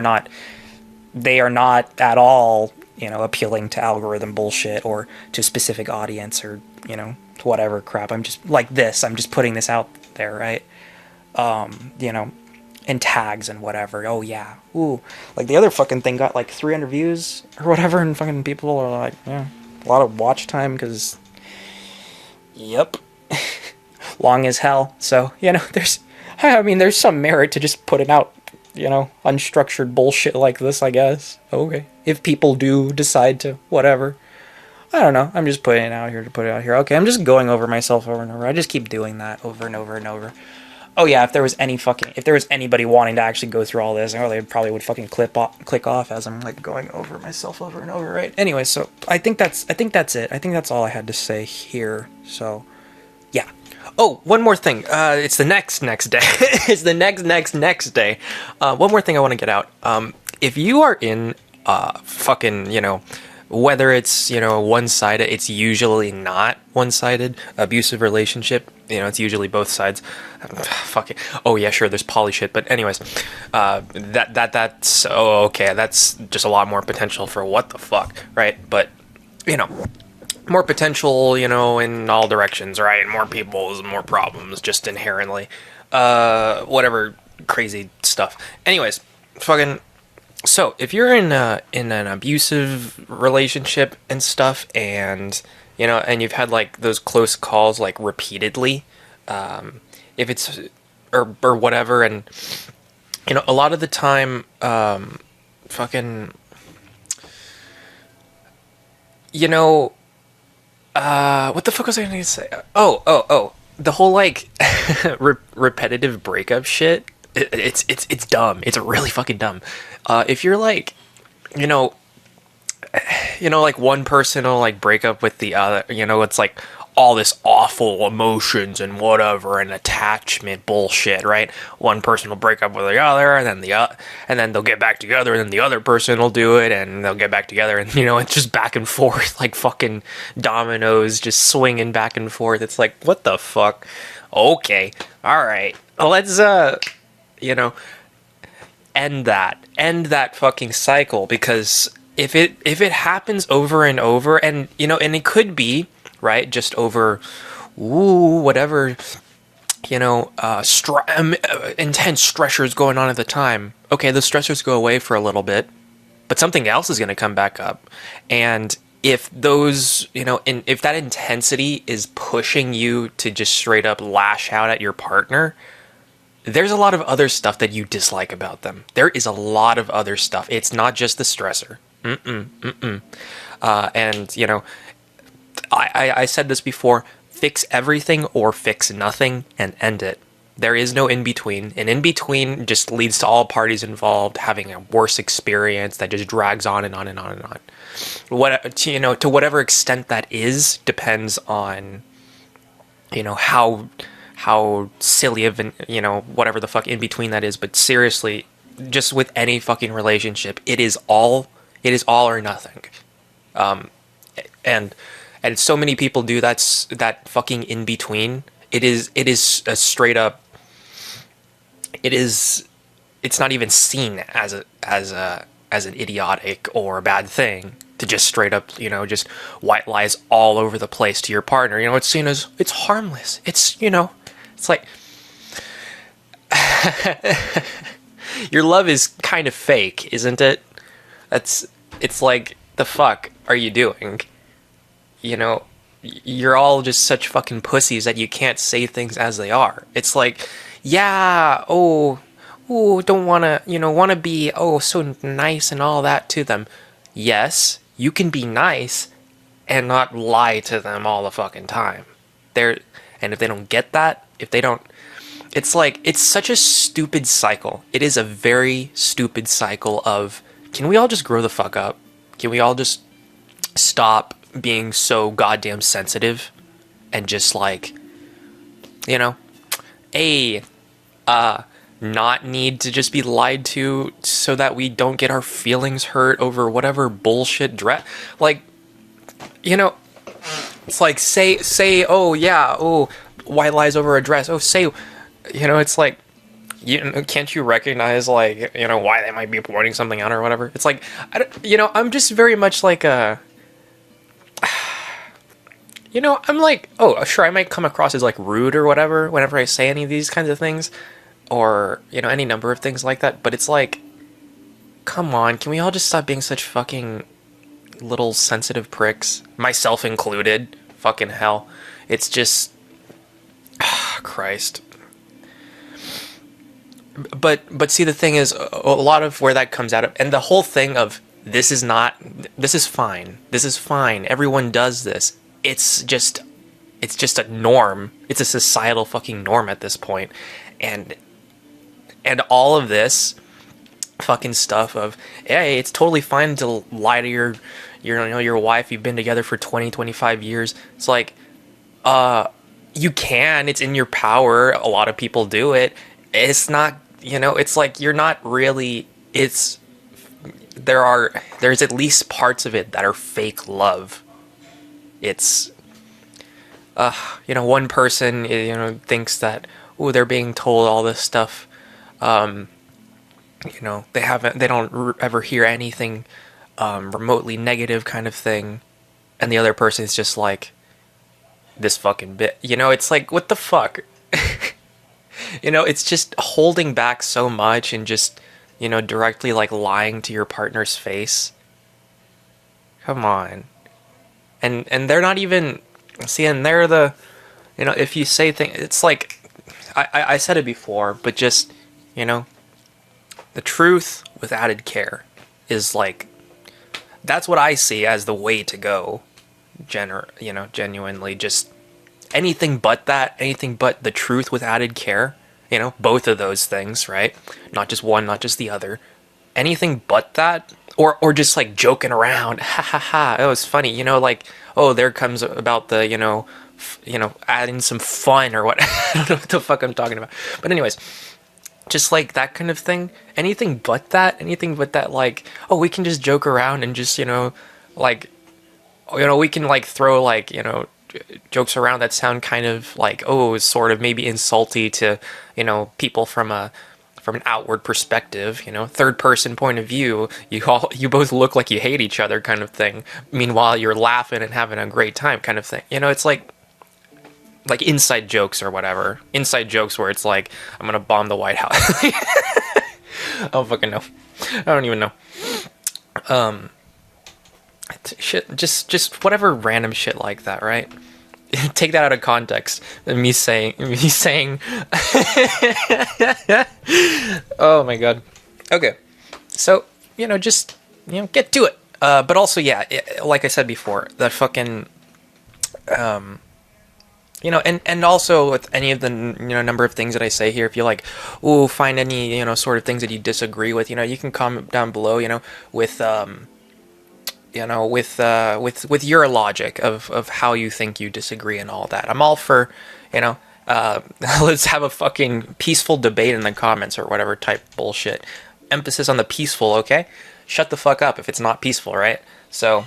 are not at all, you know, appealing to algorithm bullshit or to a specific audience or, you know, whatever crap. I'm just like this. I'm just putting this out there, right? You know, and tags and whatever. Oh yeah. Ooh. Like the other fucking thing got like 300 views or whatever, and fucking people are like, yeah, A lot of watch time, because, yep, long as hell. So, there's some merit to just putting out, unstructured bullshit like this, I guess. Okay. If people do decide to, whatever. I don't know. I'm just putting it out here to put it out here. Okay, I'm just going over myself over and over. I just keep doing that over and over and over. Oh yeah, if there was anybody wanting to actually go through all this, they probably would fucking click off as I'm like going over myself over and over, right? Anyway, so I think that's it. I think that's all I had to say here. So, yeah. Oh, one more thing. It's the next day. It's the next day. One more thing I want to get out. If you are in whether it's, one-sided, it's usually not one-sided, abusive relationship, it's usually both sides. Fuck it. Oh yeah, sure, there's poly shit, but anyways, that's, okay, that's just a lot more potential for what the fuck, right? But, more potential, in all directions, right? More people, more problems, just inherently. Whatever crazy stuff. Anyways, fucking... So, if you're in an abusive relationship and stuff, and and you've had like those close calls like repeatedly, if it's or whatever, and a lot of the time, fucking, what the fuck was I going to say? Oh, the whole like repetitive breakup shit. It's dumb. It's really fucking dumb. If you're like, like one person will like break up with the other, it's like all this awful emotions and whatever and attachment bullshit, right? One person will break up with the other, and then they'll get back together, and then the other person will do it, and they'll get back together, and it's just back and forth like fucking dominoes, just swinging back and forth. It's like, what the fuck? Okay, all right, let's end that fucking cycle, because if it happens over and over, and and it could be right just over whatever intense stressors going on at the time. Okay, the stressors go away for a little bit, but something else is going to come back up, and if those if that intensity is pushing you to just straight up lash out at your partner, there's a lot of other stuff that you dislike about them. There is a lot of other stuff. It's not just the stressor. And, I said this before, fix everything or fix nothing and end it. There is no in-between. An in-between just leads to all parties involved having a worse experience that just drags on and on and on and on. To whatever extent that is, depends on, how silly of an, whatever the fuck in between that is. But seriously, just with any fucking relationship, it is all or nothing. And so many people do that fucking in between. It is a straight up, it's not even seen as an idiotic or a bad thing to just straight up, just white lies all over the place to your partner. It's seen as, it's harmless. It's, it's like, your love is kind of fake, isn't it? It's like, the fuck are you doing? You're all just such fucking pussies that you can't say things as they are. It's like, yeah, don't wanna be, so nice and all that to them. Yes, you can be nice and not lie to them all the fucking time. And if they don't get that, it's like, it's such a stupid cycle. It is a very stupid cycle of, can we all just grow the fuck up? Can we all just stop being so goddamn sensitive and just like, not need to just be lied to so that we don't get our feelings hurt over whatever bullshit like, it's like, say, white lies over a dress. It's like, can't you recognize, like, why they might be pointing something out or whatever? It's like, I'm just very much like I'm like, sure, I might come across as like rude or whatever whenever I say any of these kinds of things, or, any number of things like that, but it's like, come on, can we all just stop being such fucking little sensitive pricks, myself included. Fucking hell. It's just, Christ. But see, the thing is, a lot of where that comes out of, and the whole thing of, this is fine. This is fine. Everyone does this. It's just a norm. It's a societal fucking norm at this point. And all of this fucking stuff of, hey, it's totally fine to lie to your wife you've been together for 20-25 years. It's like, you can, it's in your power. A lot of people do it. It's not, it's like, you're not really, there's at least parts of it that are fake love. It's, one person, thinks that, they're being told all this stuff. They don't ever hear anything remotely negative kind of thing. And the other person is just like, this fucking bit. It's like, what the fuck? It's just holding back so much and just, directly like lying to your partner's face. Come on. And they're not even, see, and they're the, if you say things, it's like, I said it before, but just, the truth with added care is like, that's what I see as the way to go. Genuinely, just anything but that, anything but the truth with added care, both of those things, right? Not just one, not just the other. Anything but that, or just like joking around, ha ha ha, it was funny, like, oh, there comes about the, adding some fun or what. I don't know what the fuck I'm talking about. But anyways, just like that kind of thing. Anything but that, like, oh, we can just joke around and just, like, we can like throw like, jokes around that sound kind of like, oh, sort of maybe insulty to, people from an outward perspective, third person point of view. You both look like you hate each other kind of thing. Meanwhile, you're laughing and having a great time kind of thing. It's like inside jokes or whatever. Inside jokes where it's like, I'm gonna bomb the White House. I don't fucking know. I don't even know. Shit, just whatever random shit like that, right? Take that out of context. Me saying, oh my god. Okay, so just get to it. But also, yeah, like I said before, that fucking, and also with any of the number of things that I say here, if you like, find any sort of things that you disagree with, you can comment down below, with with your logic of how you think you disagree and all that. I'm all for, let's have a fucking peaceful debate in the comments or whatever type bullshit. Emphasis on the peaceful, okay? Shut the fuck up if it's not peaceful, right? So,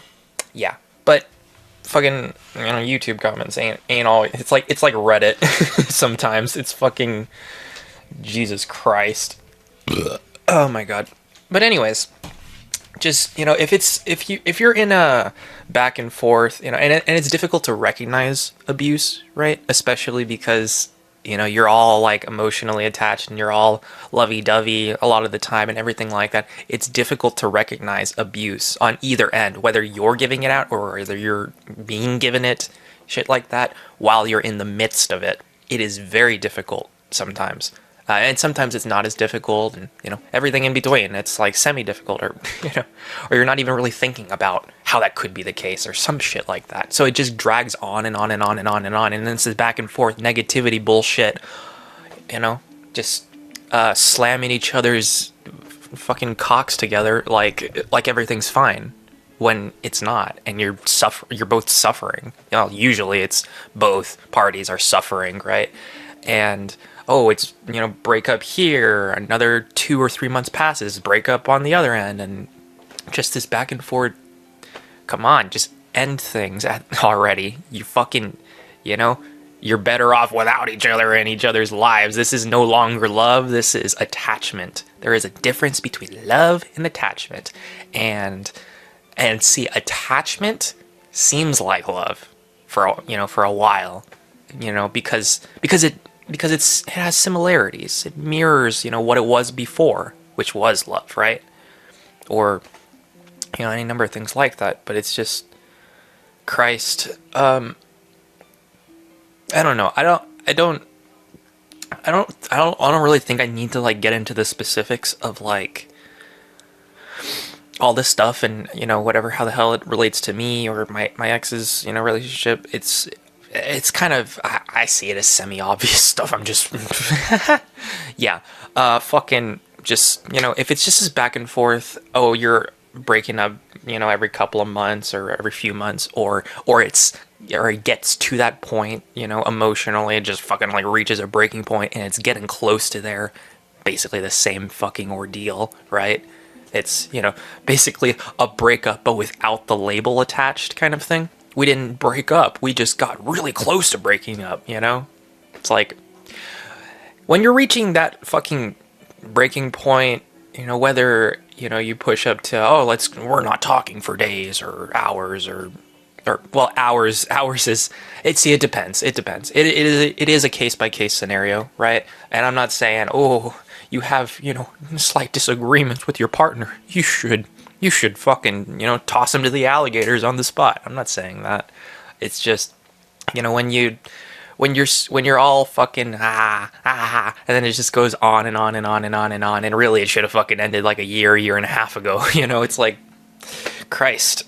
yeah. But fucking, YouTube comments ain't always, it's like Reddit sometimes. It's fucking, Jesus Christ. Oh my god. But anyways, just, if you're in a back and forth, and it's difficult to recognize abuse, right? Especially because, you're all like emotionally attached and you're all lovey-dovey a lot of the time and everything like that. It's difficult to recognize abuse on either end, whether you're giving it out or whether you're being given it, shit like that, while you're in the midst of it. It is very difficult sometimes. And sometimes it's not as difficult, and everything in between. It's like semi-difficult, or or you're not even really thinking about how that could be the case, or some shit like that. So it just drags on and on and on and on and on, and then it's this back and forth negativity bullshit. Just slamming each other's fucking cocks together like everything's fine, when it's not, and you're both suffering. Usually it's both parties are suffering, right? And oh, it's, break up here, another 2 or 3 months passes, break up on the other end, and just this back and forth. Come on, just end things already. You fucking, you're better off without each other in each other's lives. This is no longer love, this is attachment. There is a difference between love and attachment. And see, attachment seems like love for a while, because it has similarities. It mirrors, what it was before, which was love, right? Or you know, any number of things like that. But it's just, Christ, I don't know. I don't really think I need to like get into the specifics of like all this stuff and, you know, whatever, how the hell it relates to me or my ex's, you know, relationship. It's kind of, I see it as semi-obvious stuff. I'm just yeah, fucking just, you know, if it's just as back and forth, oh, you're breaking up, you know, every couple of months or every few months, or it gets to that point, you know, emotionally, it just fucking like reaches a breaking point and it's getting close to there, basically the same fucking ordeal, right? It's, you know, basically a breakup but without the label attached kind of thing. We didn't break up, we just got really close to breaking up, you know? It's like, when you're reaching that fucking breaking point, you know, whether, you know, you push up to, oh, we're not talking for days or hours or well, hours is, it depends. It is a case by case scenario, right? And I'm not saying, oh, you have, you know, slight disagreements with your partner, you should fucking, you know, toss him to the alligators on the spot. I'm not saying that. It's just, you know, when you're all fucking and then it just goes on and on and on and on and on, and really it should have fucking ended like a year and a half ago. You know, it's like, Christ.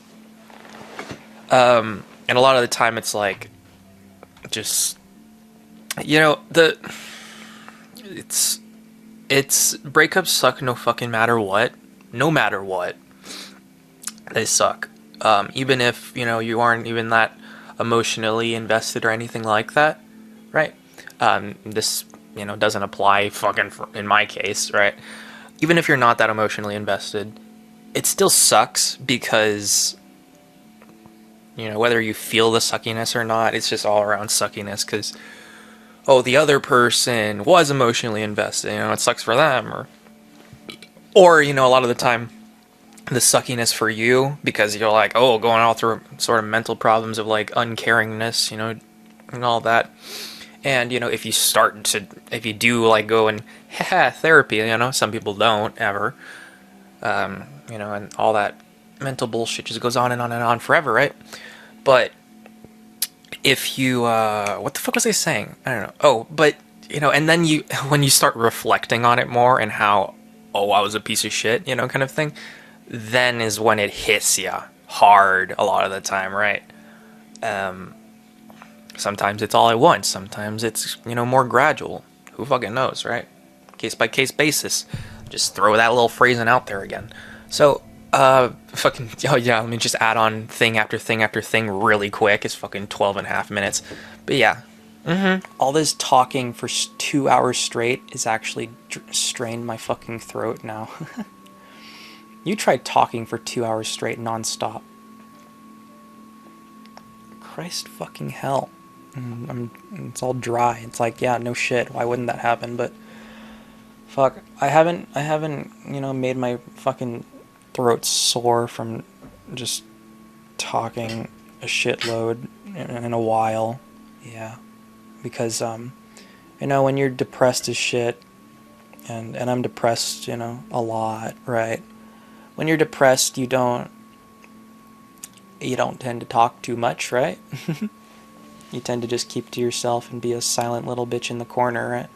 And a lot of the time it's like, just, you know, it's breakups suck no fucking matter what. No matter what, they suck. Even if, you know, you aren't even that emotionally invested or anything like that, right? This, you know, doesn't apply fucking in my case, right? Even if you're not that emotionally invested, it still sucks because, you know, whether you feel the suckiness or not, it's just all around suckiness because, oh, the other person was emotionally invested, you know, it sucks for them, or, you know, a lot of the time, the suckiness for you because you're like, oh, going all through sort of mental problems of like uncaringness, you know, and all that. And, you know, if you do like go and therapy, you know, some people don't ever, you know, and all that mental bullshit just goes on and on and on forever, right? But if you, what the fuck was I saying? I don't know. Oh, but, you know, and then when you start reflecting on it more and how, oh, I was a piece of shit, you know, kind of thing, then is when it hits ya hard a lot of the time, right? Sometimes it's all at once. Sometimes it's, you know, more gradual. Who fucking knows, right? Case by case basis. Just throw that little phrasing out there again. So, fucking, oh yeah, let me just add on thing after thing after thing really quick. It's fucking 12 and a half minutes. But yeah. All this talking for 2 hours straight is actually strained my fucking throat now. You tried talking for 2 hours straight nonstop. Christ fucking hell. It's all dry. It's like, yeah, no shit. Why wouldn't that happen? But fuck, I haven't, you know, made my fucking throat sore from just talking a shitload in a while. Yeah, because you know, when you're depressed as shit, and I'm depressed, you know, a lot, right? When you're depressed, you don't tend to talk too much, right? You tend to just keep to yourself and be a silent little bitch in the corner, right?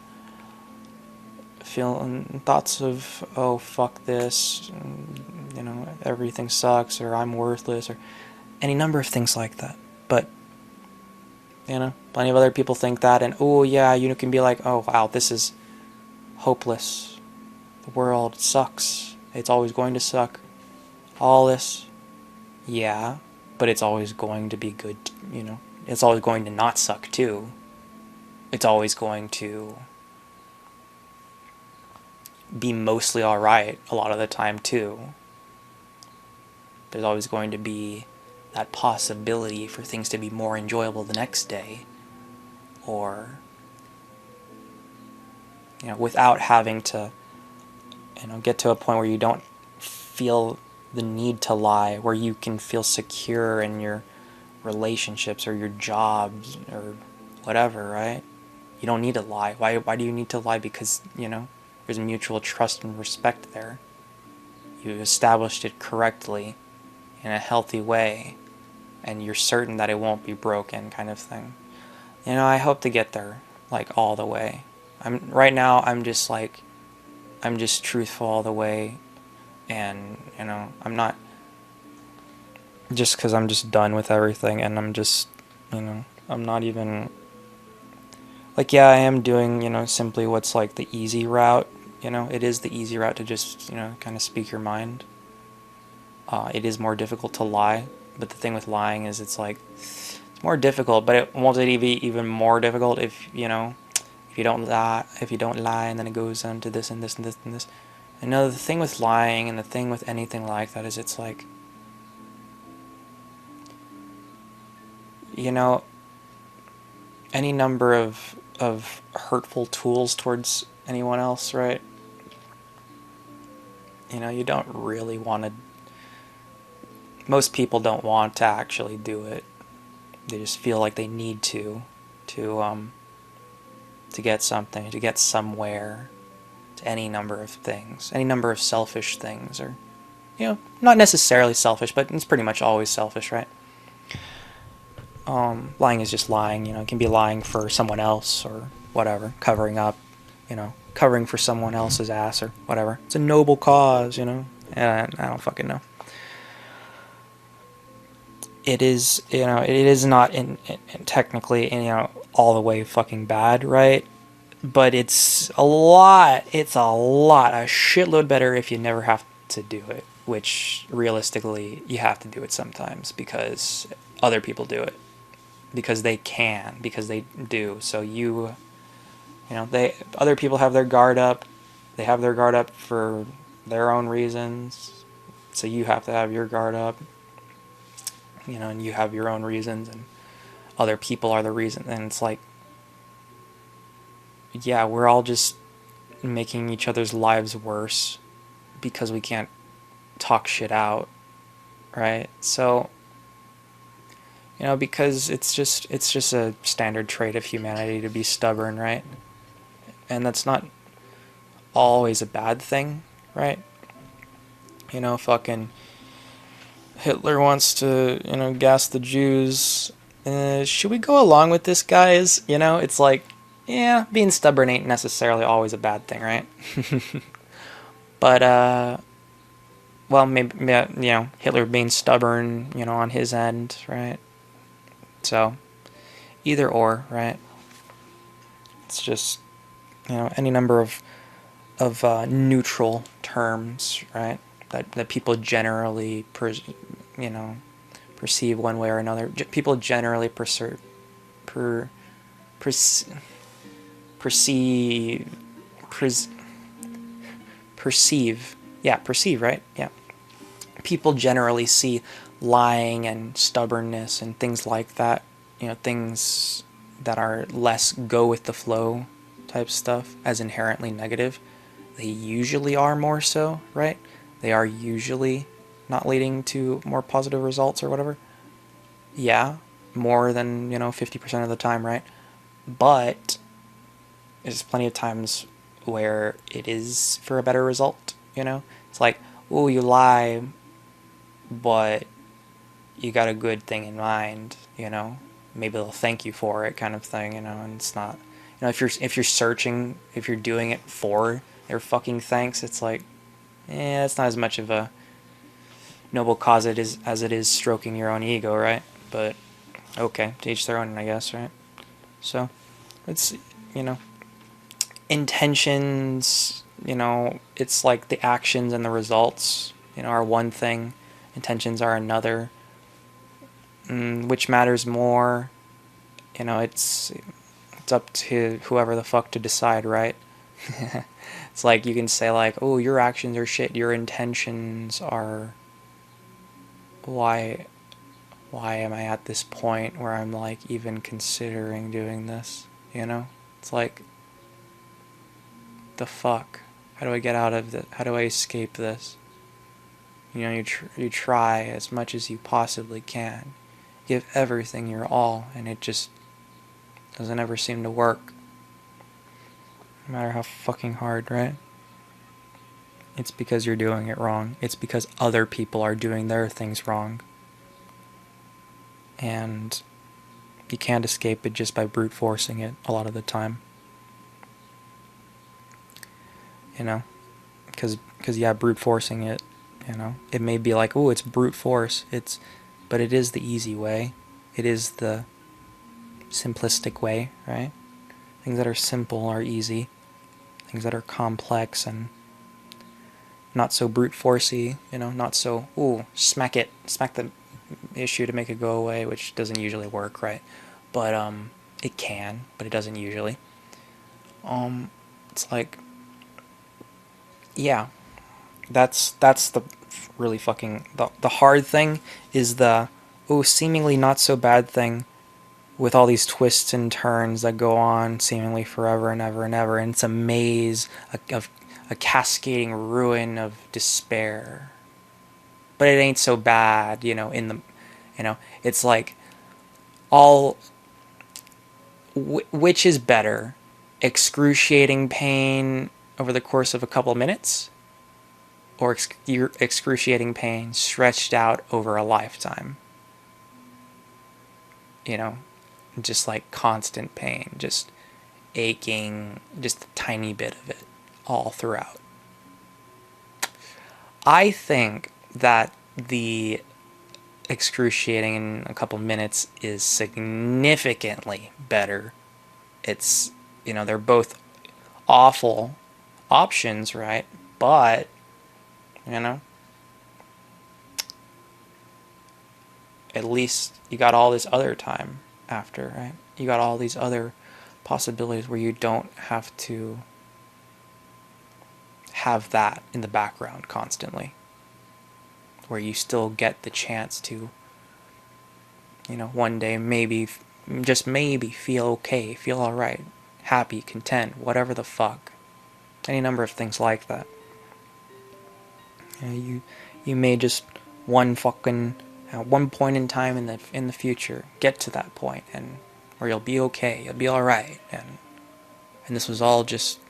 Feeling thoughts of, oh, fuck this, you know, everything sucks, or I'm worthless, or any number of things like that. But, you know, plenty of other people think that, and, oh, yeah, you can be like, oh, wow, this is hopeless. The world sucks. It's always going to suck. All this, yeah, but it's always going to be good, you know. It's always going to not suck, too. It's always going to be mostly alright a lot of the time, too. There's always going to be that possibility for things to be more enjoyable the next day. Or, you know, without having to, you know, get to a point where you don't feel the need to lie, where you can feel secure in your relationships or your jobs or whatever, right? You don't need to lie. Why do you need to lie? Because, you know, there's mutual trust and respect there. You established it correctly. in a healthy way, and you're certain that it won't be broken, kind of thing. You know, I hope to get there, like, all the way. Right now, I'm just truthful all the way, and, you know, I'm not, just because I'm just done with everything, and I'm just, you know, I'm not even, like, yeah, I am doing, you know, simply what's, like, the easy route, you know, it is the easy route to just, you know, kind of speak your mind. It is more difficult to lie, but the thing with lying is it's like, it's more difficult, but it won't it be even more difficult if, you know, if you don't lie, and then it goes on to this and this and this and this. And no, the thing with lying and the thing with anything like that is it's like, you know, any number of hurtful tools towards anyone else, right? You know, you don't really want to, most people don't want to actually do it. They just feel like they need to get something, to get somewhere, to any number of things, any number of selfish things, or, you know, not necessarily selfish, but it's pretty much always selfish, right? Lying is just lying, you know, it can be lying for someone else or whatever, covering up, you know, covering for someone else's ass or whatever. It's a noble cause, you know, and I don't fucking know. It is, you know, it is not in technically, you know, all the way fucking bad, right? But a shitload better if you never have to do it, which realistically you have to do it sometimes because other people do it, because they can, because they do. So you know, other people have their guard up, they have their guard up for their own reasons, so you have to have your guard up, you know, and you have your own reasons, and other people are the reason, and it's like, yeah, we're all just making each other's lives worse because we can't talk shit out, right? So, you know, because it's just a standard trait of humanity to be stubborn, right? And that's not always a bad thing, right? You know, fucking Hitler wants to, you know, gas the Jews. Should we go along with this, guys? You know, it's like, yeah, being stubborn ain't necessarily always a bad thing, right? But, well, maybe, you know, Hitler being stubborn, you know, on his end, right? So, either or, right? It's just, you know, any number of neutral terms, right? That people generally, you know, perceive one way or another. People generally perceive, yeah, perceive, right? Yeah. People generally see lying and stubbornness and things like that, you know, things that are less go with the flow type stuff as inherently negative. They usually are more so, right? They are usually not leading to more positive results or whatever. Yeah, more than, you know, 50% of the time, right? But there's plenty of times where it is for a better result, you know? It's like, oh, you lie, but you got a good thing in mind, you know? Maybe they'll thank you for it, kind of thing, you know? And it's not, you know, if you're searching, if you're doing it for their fucking thanks, it's like, it's not as much of a noble cause as it is stroking your own ego, right? But okay, to each their own, I guess, right? So it's, you know, intentions, you know, it's like the actions and the results, you know, are one thing, intentions are another. Which matters more? You know, it's up to whoever the fuck to decide, right? It's like you can say like, oh, your actions are shit, your intentions are, why am I at this point where I'm like even considering doing this, you know? It's like, the fuck? How do I get out of this? How do I escape this? You know, you try as much as you possibly can. Give everything your all, and it just doesn't ever seem to work. No matter how fucking hard, right? It's because you're doing it wrong. It's because other people are doing their things wrong. And you can't escape it just by brute forcing it a lot of the time. You know? Because yeah, brute forcing it, you know? It may be like, oh, it's brute force. But it is the easy way. It is the simplistic way, right? Things that are simple are easy. Things that are complex and not so brute forcey, you know, not so, ooh, smack the issue to make it go away, which doesn't usually work, right? But it can, but it doesn't usually. It's like, yeah, that's the really fucking the hard thing is the seemingly not so bad thing with all these twists and turns that go on seemingly forever and ever and ever, and it's a maze of a cascading ruin of despair. But it ain't so bad, you know. It's like all. Which is better, excruciating pain over the course of a couple minutes, or excruciating pain stretched out over a lifetime? You know, just like constant pain, just aching, just a tiny bit of it all throughout. I think that the excruciating in a couple minutes is significantly better. It's, they're both awful options, right? But, at least you got all this other time after, right? You got all these other possibilities where you don't have to have that in the background constantly, where you still get the chance to, one day maybe, just maybe feel okay, feel alright, happy, content, whatever the fuck. Any number of things like that. You may just one fucking at one point in time in the future get to that point, and where you'll be okay, you'll be all right, and this was all just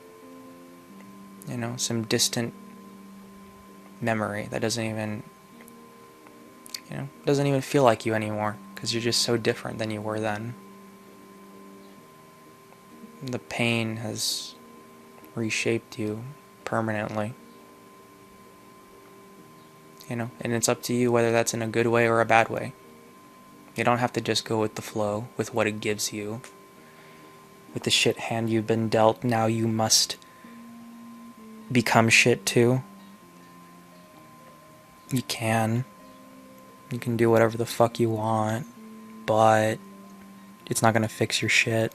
some distant memory that doesn't even feel like you anymore, because you're just so different than you were then. The pain has reshaped you permanently. And it's up to you whether that's in a good way or a bad way. You don't have to just go with the flow, with what it gives you. With the shit hand you've been dealt, now you must become shit too. You can do whatever the fuck you want, but it's not gonna fix your shit.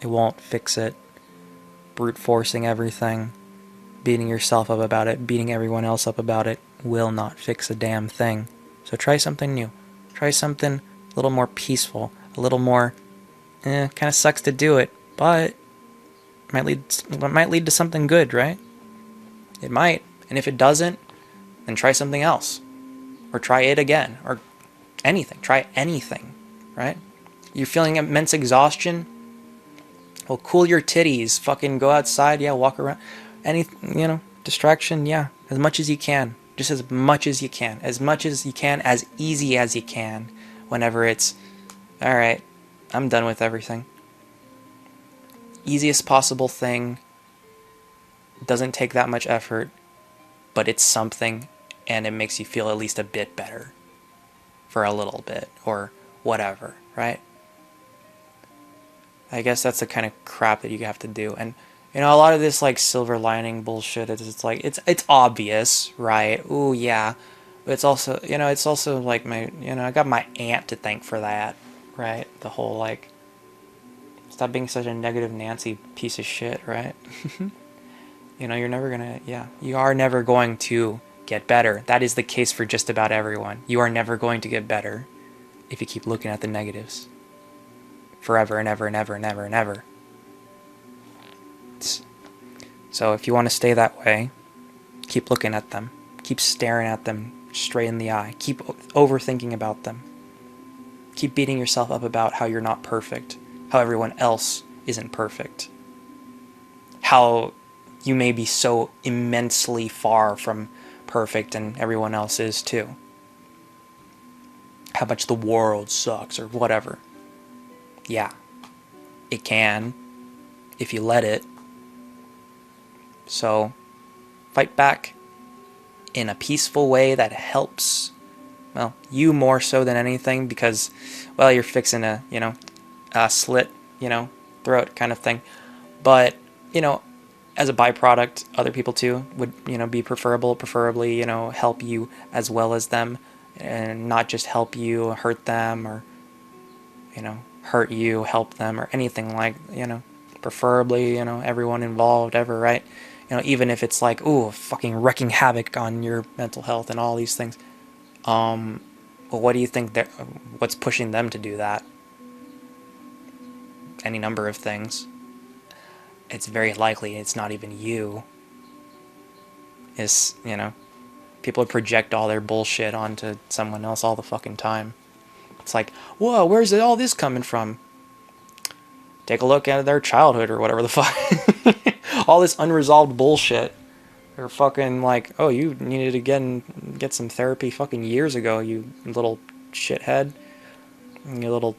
It won't fix it. Brute forcing everything, beating yourself up about it, beating everyone else up about it, will not fix a damn thing. So try something new. Try something a little more peaceful, a little more, kind of sucks to do it, but it might lead to something good, right? It might. And if it doesn't, then try something else. Or try it again. Or anything. Try anything, right? You're feeling immense exhaustion? Well, cool your titties. Fucking go outside. Yeah, walk around. Distraction. Yeah, as much as you can. Just as much as you can. As much as you can. As easy as you can. Whenever it's, alright, I'm done with everything. Easiest possible thing. Doesn't take that much effort. But it's something. And it makes you feel at least a bit better. For a little bit. Or whatever, right? I guess that's the kind of crap that you have to do. And a lot of this like silver lining bullshit, it's like it's obvious, right? Ooh, yeah. But it's also, it's also like I got my aunt to thank for that, right? The whole like stop being such a negative Nancy piece of shit, right? You're never going to, you are never going to get better. That is the case for just about everyone. You are never going to get better if you keep looking at the negatives. Forever and ever and ever and ever and ever. So if you want to stay that way, keep looking at them. Keep staring at them straight in the eye. Keep overthinking about them. Keep beating yourself up about how you're not perfect. How everyone else isn't perfect. How you may be so immensely far from perfect, and everyone else is too. How much the world sucks or whatever. Yeah, it can, if you let it. So, fight back in a peaceful way that helps, well, you more so than anything, because, well, you're fixing a, slit, throat kind of thing. But, as a byproduct, other people too would, be preferably, help you as well as them, and not just help you, hurt them, or, hurt you, help them, or anything like, preferably, everyone involved ever, right? Even if it's like, ooh, fucking wrecking havoc on your mental health and all these things. Well, what do you think what's pushing them to do that? Any number of things. It's very likely it's not even you. It's, people project all their bullshit onto someone else all the fucking time. It's like, whoa, where's all this coming from? Take a look at their childhood or whatever the fuck. All this unresolved bullshit. Or fucking like, oh, you needed to get some therapy fucking years ago, you little shithead. You little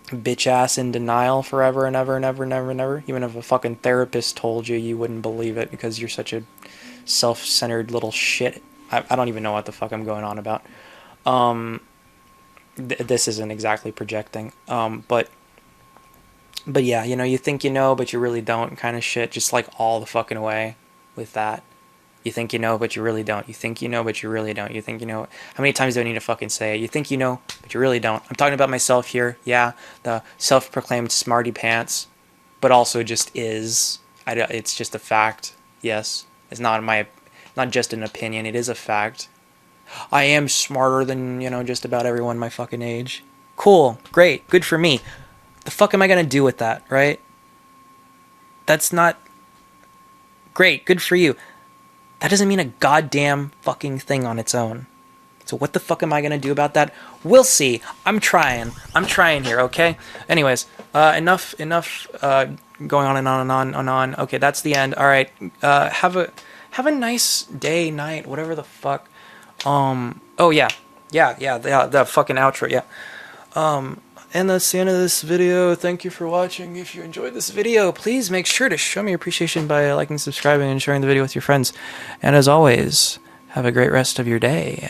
bitch ass in denial forever and ever and ever and ever and ever. Even if a fucking therapist told you, you wouldn't believe it because you're such a self-centered little shit. I don't even know what the fuck I'm going on about. This isn't exactly projecting. But yeah, you think you know, but you really don't kind of shit. Just like all the fucking way with that. You think you know, but you really don't. You think you know, but you really don't. You think you know. How many times do I need to fucking say it? You think you know, but you really don't. I'm talking about myself here. Yeah, the self-proclaimed smarty pants, but also just is. It's just a fact. Yes, it's not just an opinion. It is a fact. I am smarter than, just about everyone my fucking age. Cool, great, good for me. The fuck am I gonna do with that, right? That's not great, good for you. That doesn't mean a goddamn fucking thing on its own. So what the fuck am I gonna do about that? We'll see. I'm trying here, okay? Anyways, enough going on and on and on and on. Okay, that's the end. All right, have a nice day, night, whatever the fuck. Oh yeah, the fucking outro, yeah. And that's the end of this video. Thank you for watching. If you enjoyed this video, please make sure to show me your appreciation by liking, subscribing, and sharing the video with your friends. And as always, have a great rest of your day.